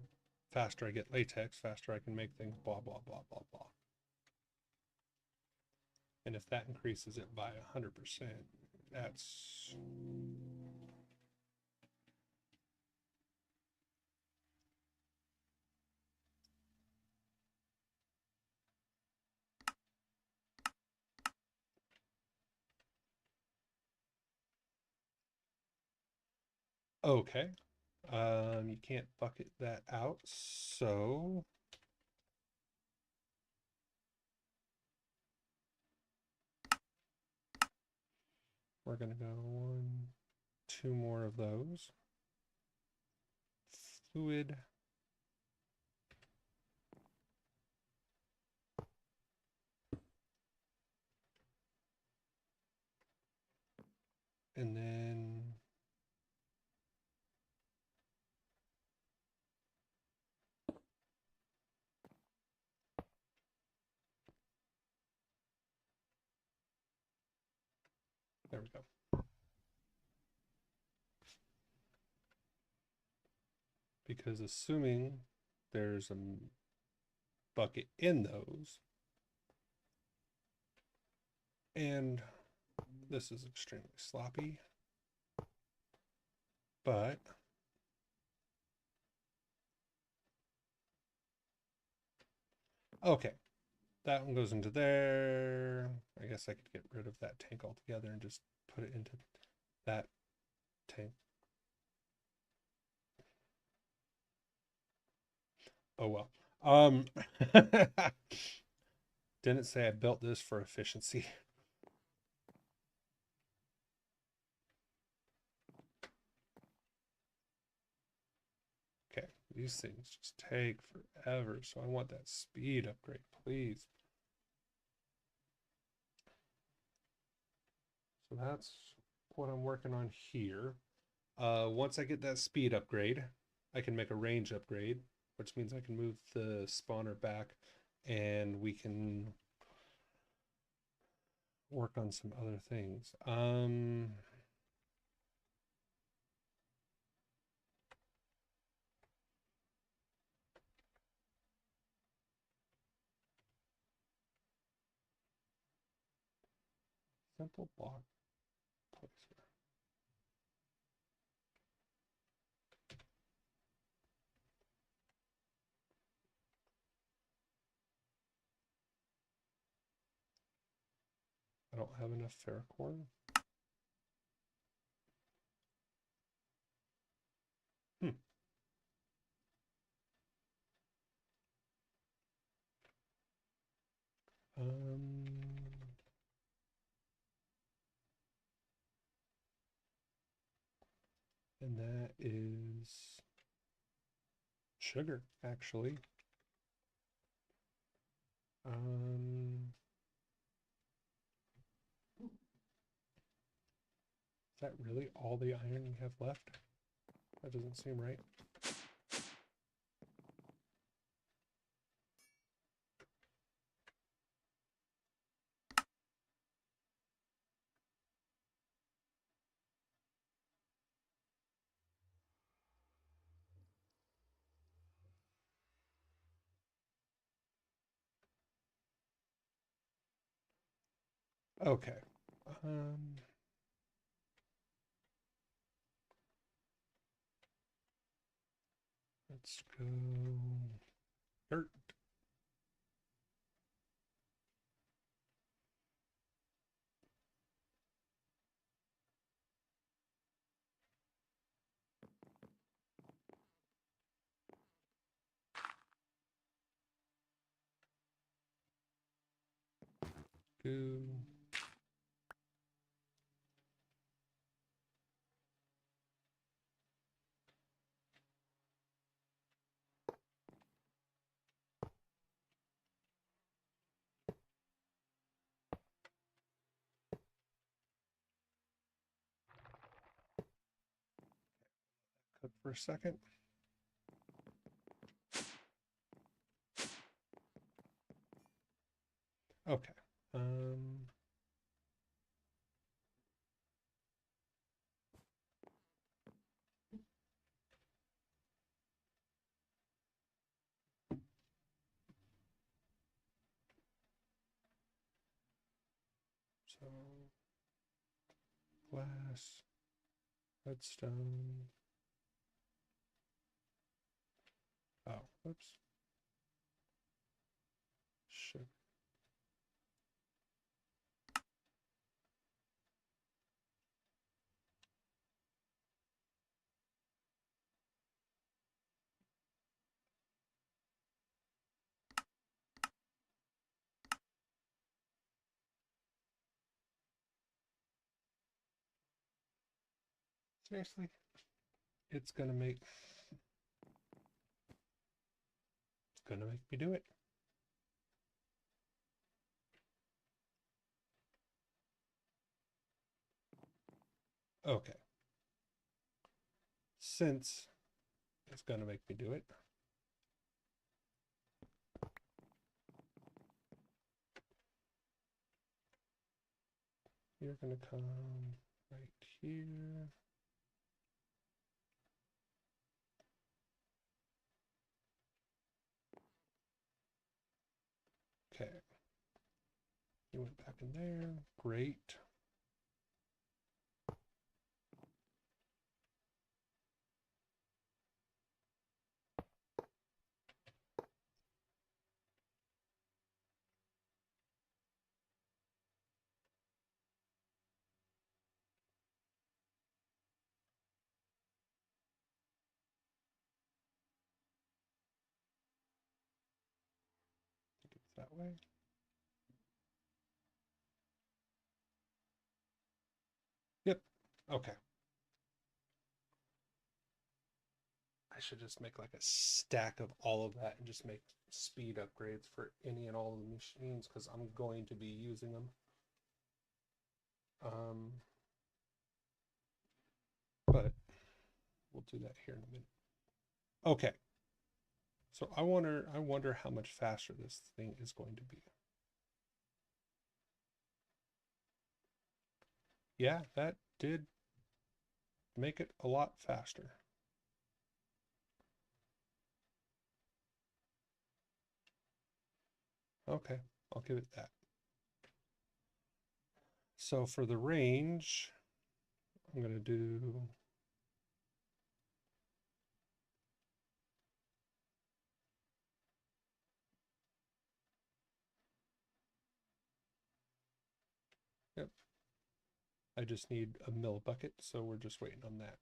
faster I get latex, faster I can make things, blah, blah, blah, blah, blah. And if that increases it by 100%, that's okay. You can't bucket that out, so we're gonna go 1, 2 more of those. Fluid. And then there we go. Because assuming there's a bucket in those, and this is extremely sloppy, but okay, that one goes into there. I guess I could get rid of that tank altogether and just put it into that tank. Oh well. Didn't say I built this for efficiency. Okay, these things just take forever, so I want that speed upgrade, please. So that's what I'm working on here. Once I get that speed upgrade, I can make a range upgrade, which means I can move the spawner back and we can work on some other things. Simple block placer. I don't have enough ferrocorn. And that is sugar, actually. Is that really all the iron we have left? That doesn't seem right. Okay. Let's go dirt. Goo. Cook for a second. Okay. So, glass, redstone. Oh, whoops. Sugar. Seriously? It's gonna make me do it. Okay. Since it's gonna make me do it, you're gonna come right here. Okay. You went back in there. Great. It's that way. Yep. Okay. I should just make like a stack of all of that and just make speed upgrades for any and all of the machines because I'm going to be using them. But we'll do that here in a minute. Okay. So I wonder how much faster this thing is going to be. Yeah, that did make it a lot faster. Okay, I'll give it that. So for the range, I'm going to do yep. I just need a mill bucket, so we're just waiting on that.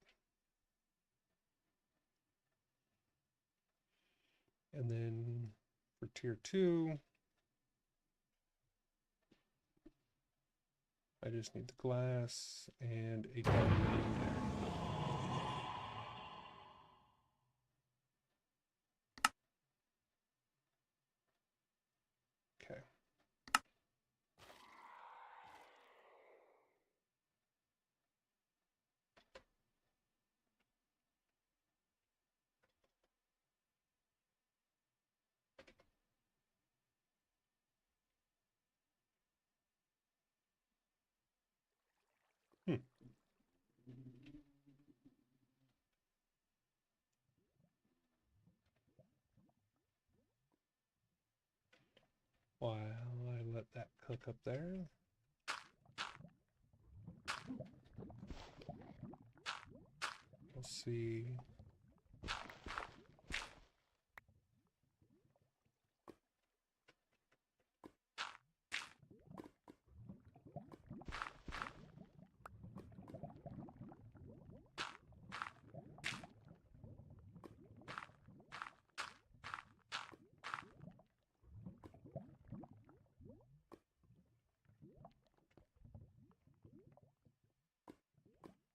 And then for tier 2, I just need the glass and a diamond in there. Okay. While I let that cook up there. We'll see.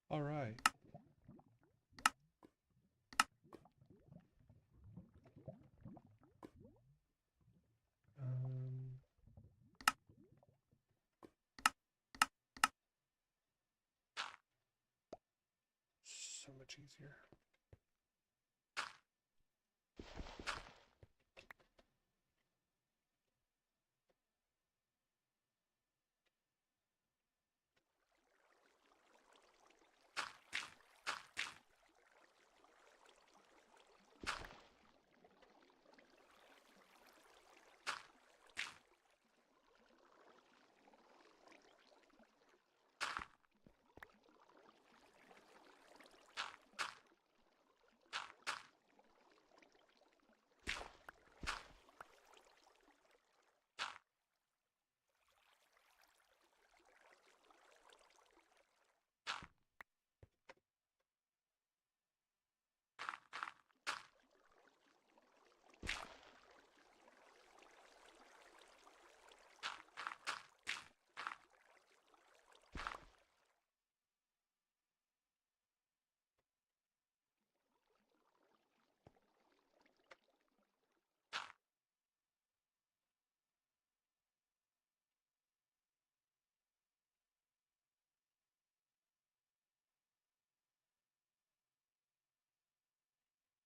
All right. Um, so much easier.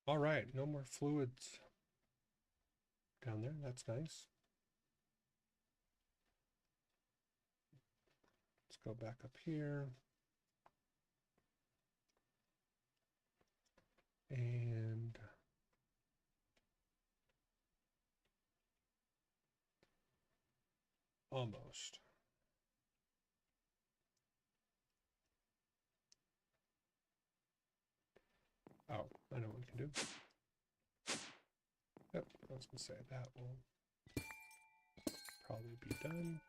All right, no more fluids down there. That's nice. Let's go back up here. And almost. Oh, I know what we can do. Yep, I was going to say that will probably be done.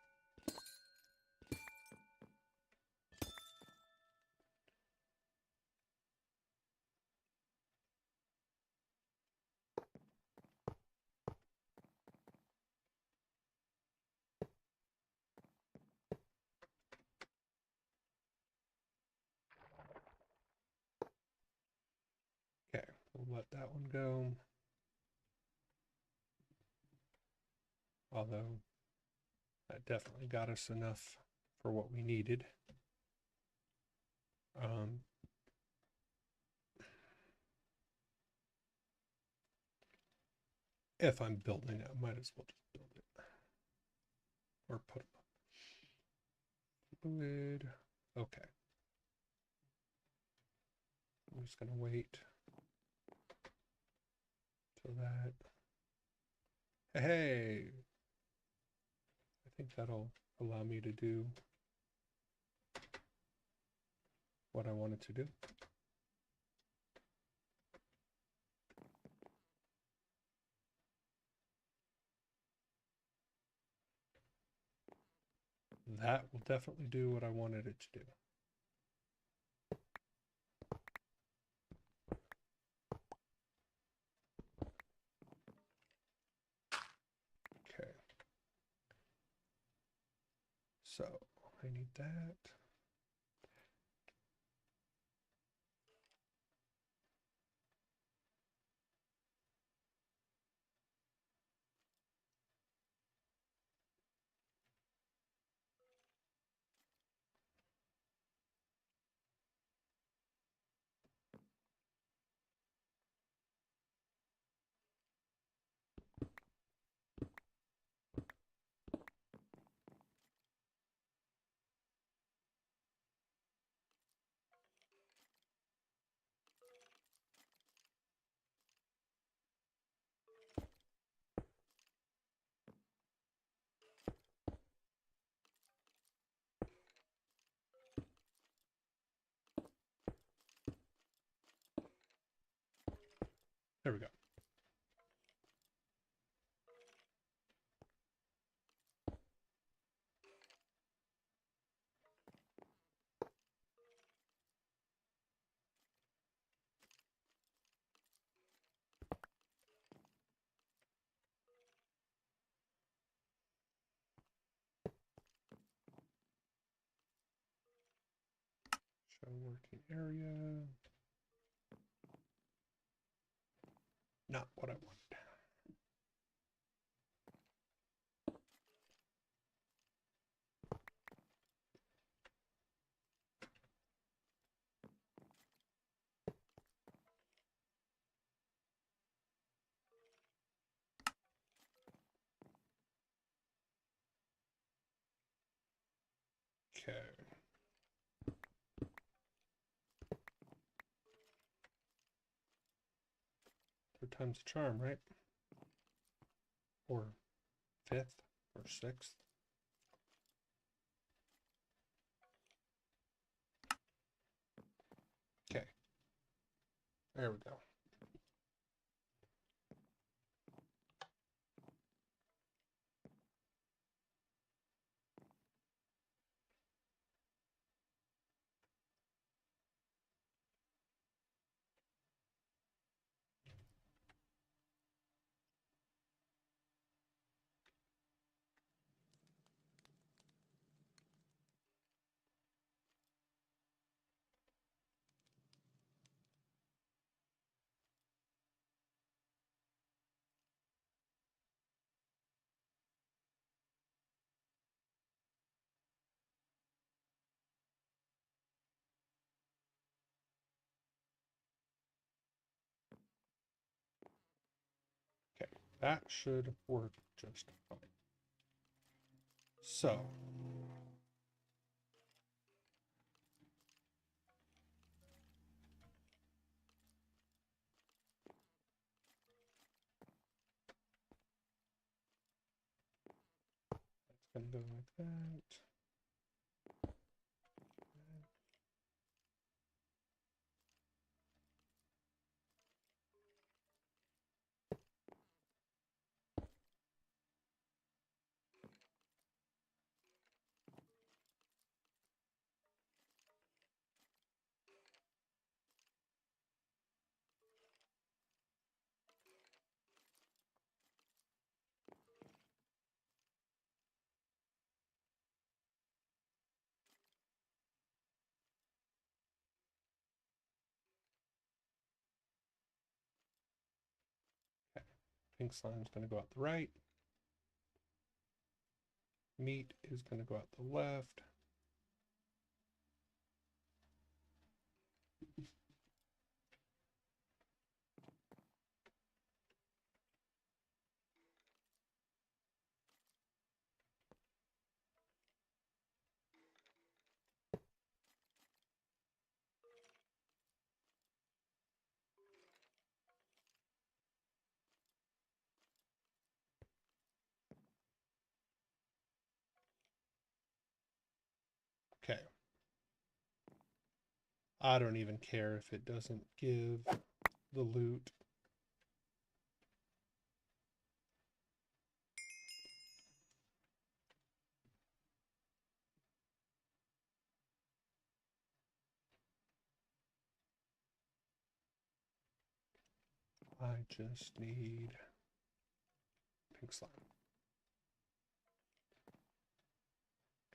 Okay, we'll let that one go. Although that definitely got us enough for what we needed. If I'm building it, I might as well just build it. Or put them up. Fluid. Okay. I'm just going to wait till that. Hey! I think that'll allow me to do what I wanted to do. That will definitely do what I wanted it to do. Okay. So I need that. There we go. Show working area. Not what I want. Okay. Third time's a charm, right? Or fifth or sixth. Okay. There we go. That should work just fine. So, it's going to go like that. Pink slime is going to go out the right. Meat is going to go out the left. Okay. I don't even care if it doesn't give the loot. I just need pink slime.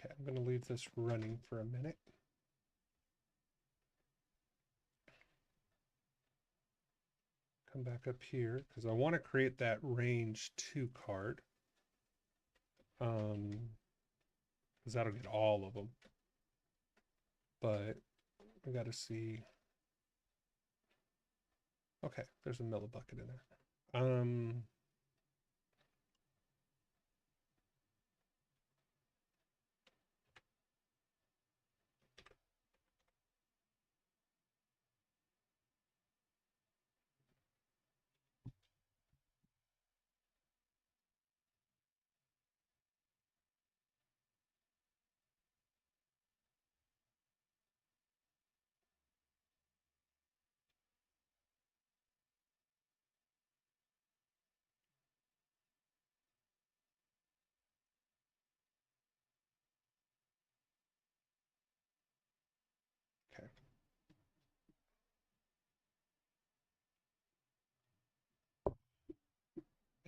Okay, I'm going to leave this running for a minute. Come back up here because I want to create that range 2 card. Because that'll get all of them. But we got to see. Okay, there's a millibucket in there. Okay.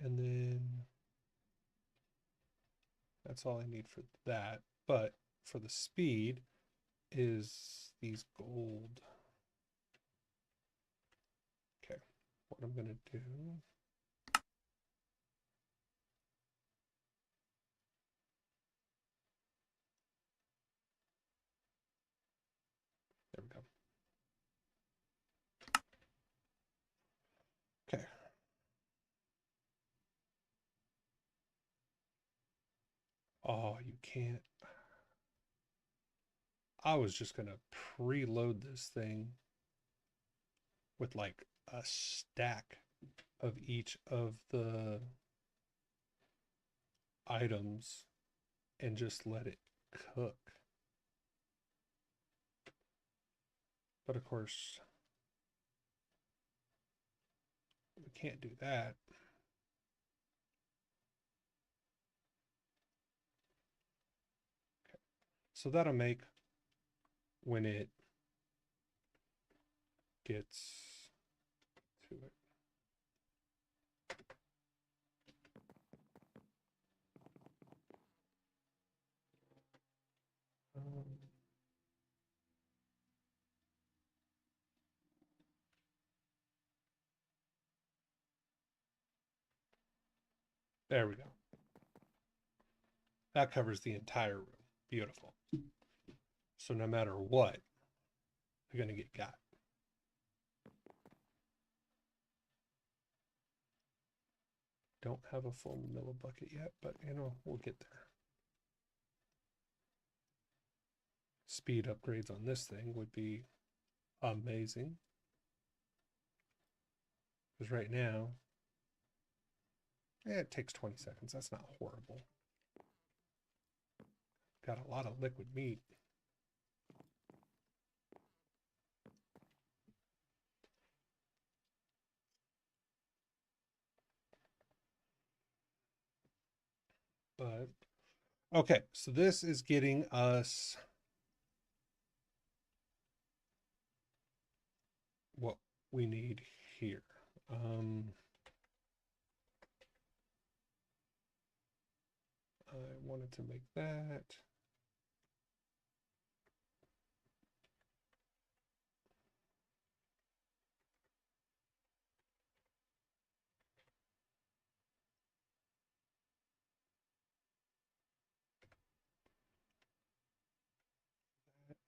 And then that's all I need for that. But for the speed is these gold. Okay, what I'm going to do. There we go. Okay. Oh, you can't. I was just going to preload this thing with like a stack of each of the items and just let it cook. But of course, we can't do that. Okay. So that'll make when it gets to it. There we go. That covers the entire room. Beautiful. So no matter what, you're going to get got. . don't have a full millibucket yet, but we'll get there. Speed upgrades on this thing would be amazing. Because right now, it takes 20 seconds. That's not horrible. Got a lot of liquid meat. But, okay, so this is getting us what we need here. I wanted to make that.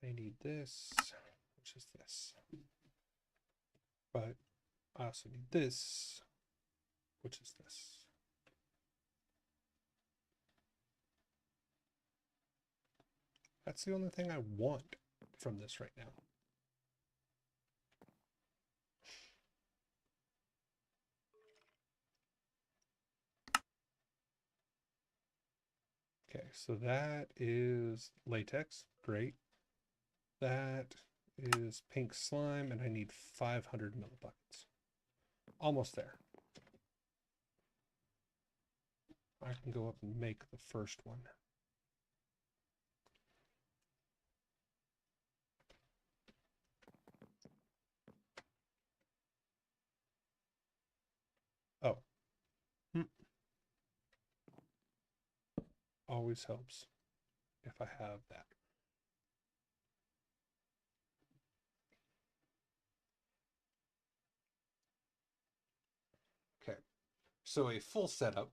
I need this, which is this. But I also need this, which is this. That's the only thing I want from this right now. Okay, so that is latex. Great. That is pink slime, and I need 500 millibuckets. Almost there. I can go up and make the first one. Oh. Always helps if I have that. Okay, so a full setup,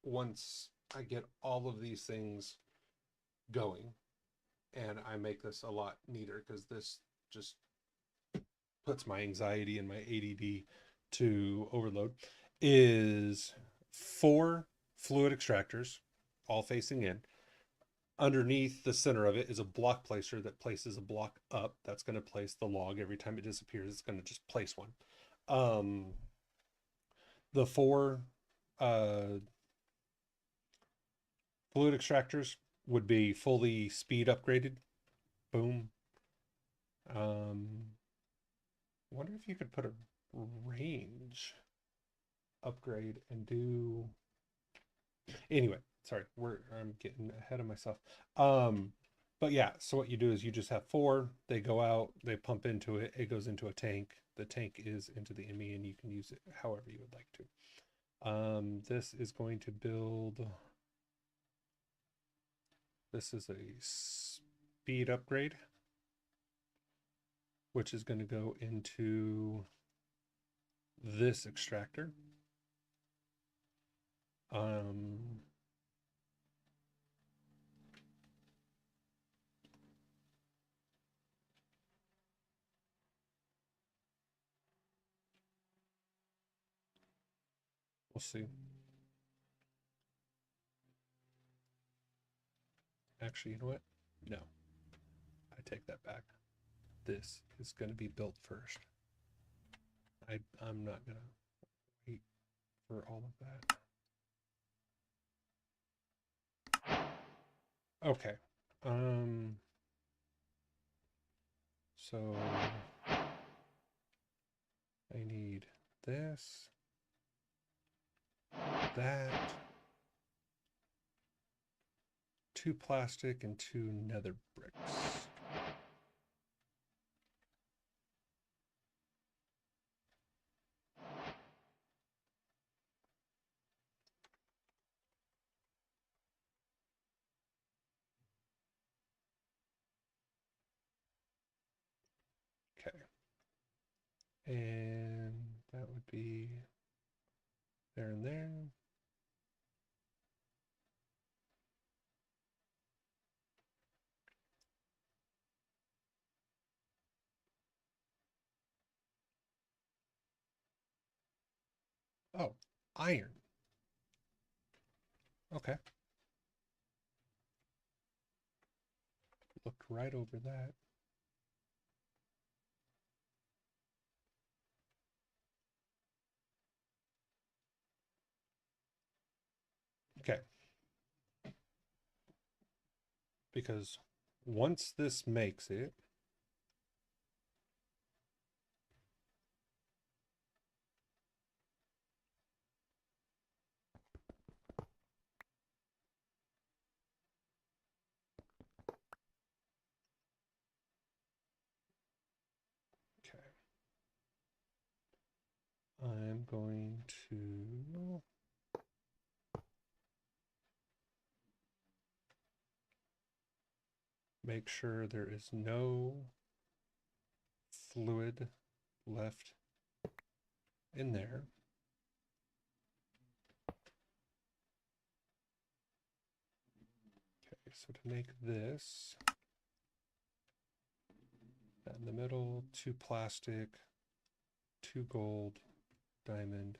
once I get all of these things going, and I make this a lot neater because this just puts my anxiety and my ADD to overload, is 4 fluid extractors all facing in. Underneath the center of it is a block placer that places a block up. That's going to place the log. Every time it disappears, it's going to just place one. The 4 fluid extractors would be fully speed upgraded. Boom. Wonder if you could put a range upgrade and do. Anyway, sorry, I'm getting ahead of myself. But yeah, so what you do is you just have 4. They go out, they pump into it. It goes into a tank. The tank is into the ME, and you can use it however you would like to. This is going to build. This is a speed upgrade, which is going to go into this extractor. We'll see. Actually, you know what? No. I take that back. This is going to be built first. I'm not going to wait for all of that. Okay. So I need this, that, 2 plastic and 2 nether bricks. Okay. And that would be there and there. Oh, iron. Okay. Looked right over that. Okay. Because once this makes it, okay, I'm going to make sure there is no fluid left in there. Okay, so to make this, that in the middle, 2 plastic, 2 gold, diamond,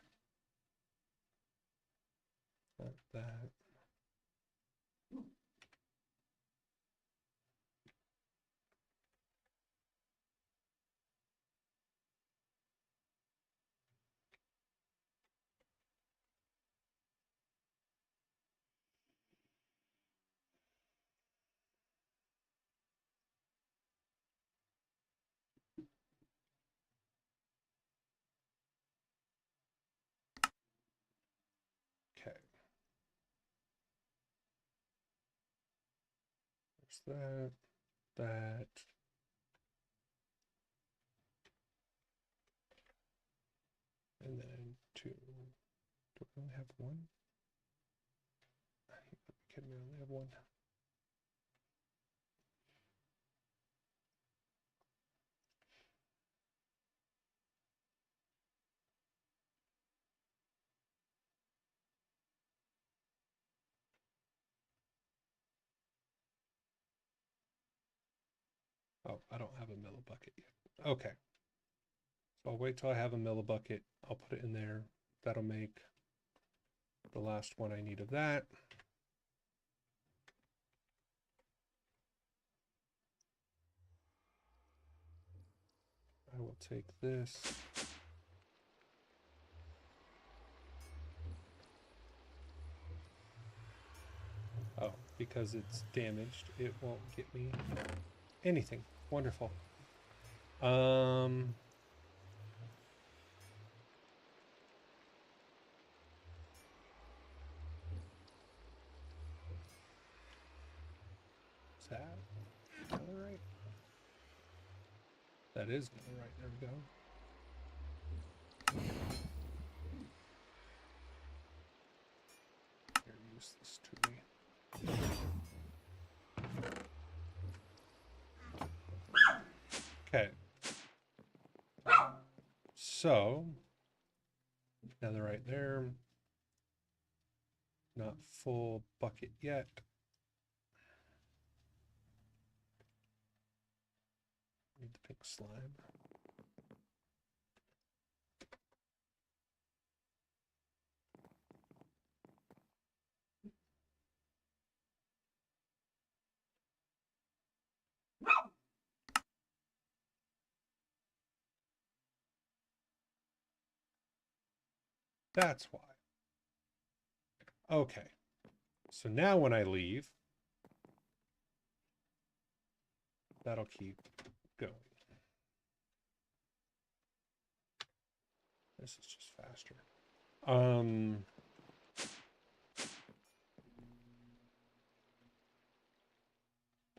like that. Okay. There's that. And then 2. Do I only have 1? Kidding me, I only have 1. Oh, I don't have a millibucket yet. Okay. So I'll wait till I have a millibucket. I'll put it in there. That'll make the last one I need of that. I will take this. Oh, because it's damaged, it won't get me anything. Wonderful. Is that netherite? That is netherite. There we go. Here, use this to me. Okay. So, netherite there. Not full bucket yet. Need the pink slime. That's why. Okay. So now when I leave, that'll keep going. This is just faster.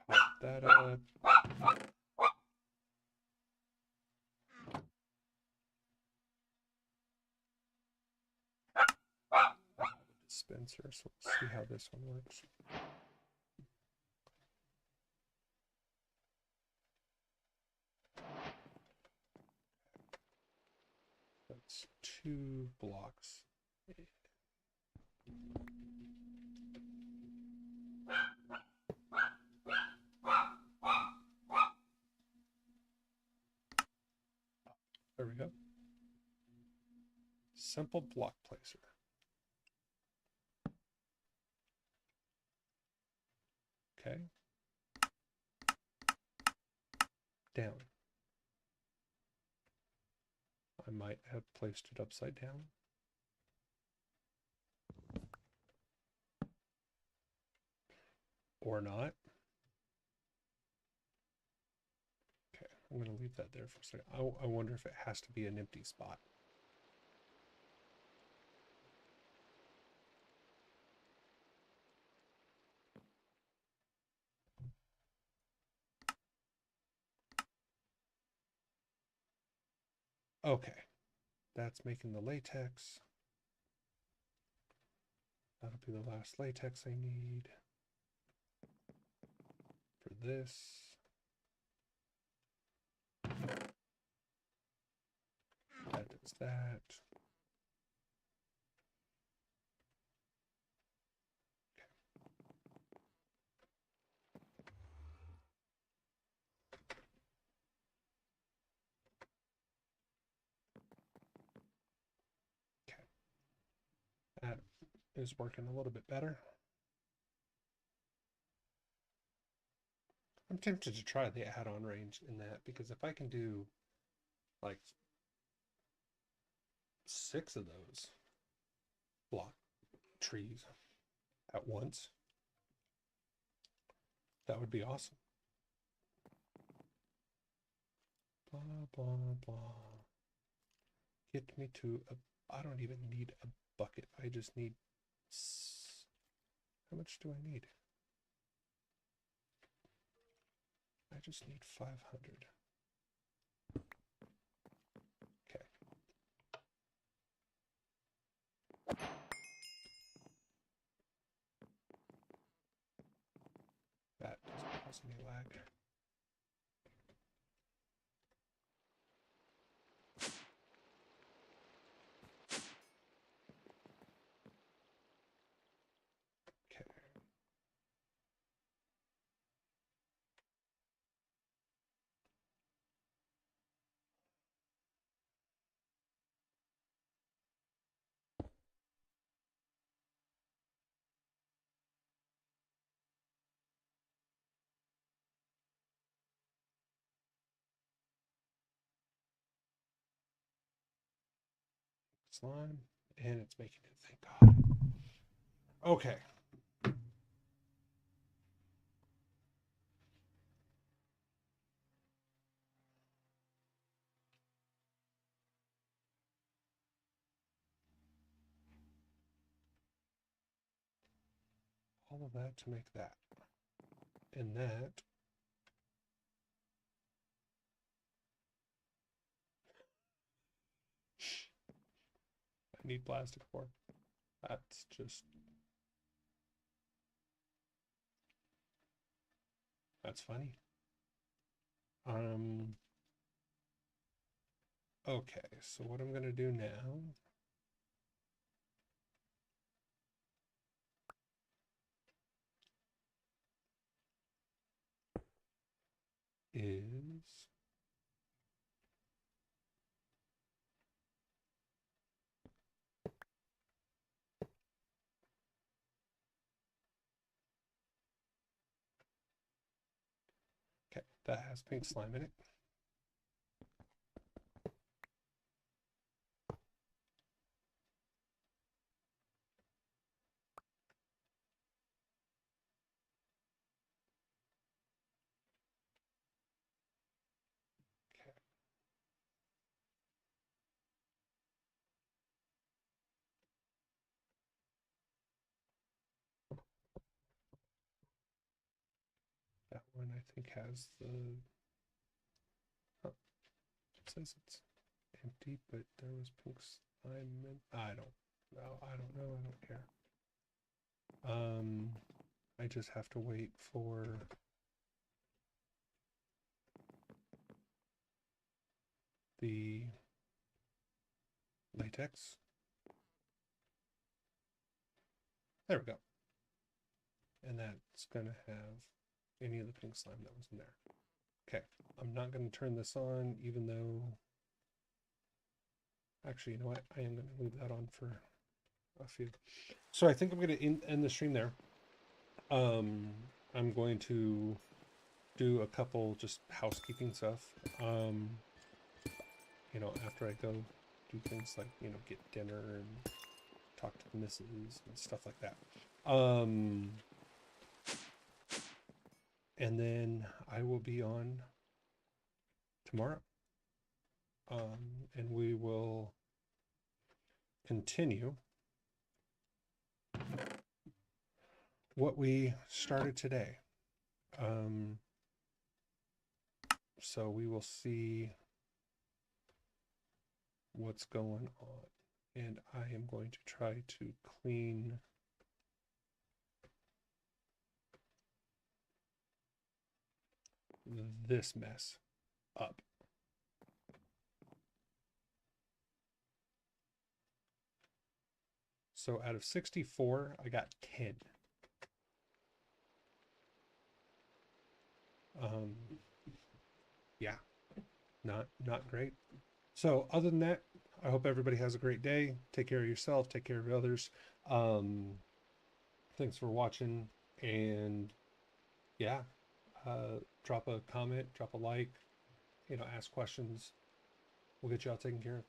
Pop that up. Dispenser, so let's see how this one works. That's 2 blocks. There we go. Simple block placer. down. I might have placed it upside down. Or not. Okay, I'm going to leave that there for a second. I wonder if it has to be an empty spot. Okay, that's making the latex. That'll be the last latex I need for this. That does that. Okay. That is working a little bit better. I'm tempted to try the add-on range in that, because if I can do like 6 of those block trees at once, that would be awesome. Blah, blah, blah. Get me to I don't even need a bucket. I just need, how much do I need? I just need 500. Okay. That doesn't cause any lag. Okay. Slime, and it's making it, thank God. Okay. All of that to make that. And that I need plastic for. That's just, that's funny. Okay, so what I'm gonna do now is okay, that has pink slime in it. Okay. That one I think has the, oh, it says it's empty, but there was pink slime in, I don't know, I don't care. I just have to wait for the latex. There we go. And that's gonna have any of the pink slime that was in there. Okay, I'm not gonna turn this on, even though, actually, you know what? I am gonna leave that on for a few. So I think I'm gonna end the stream there. I'm going to do a couple just housekeeping stuff. You know, after I go do things like, you know, get dinner and talk to the missus and stuff like that. And then I will be on tomorrow. And we will continue what we started today. So we will see what's going on. And I am going to try to clean this mess up. So out of 64, I got 10. Yeah, not great. So other than that, I hope everybody has a great day. Take care of yourself, take care of others. Thanks for watching, and yeah, drop a comment, drop a like, you know, ask questions. We'll get you all taken care of.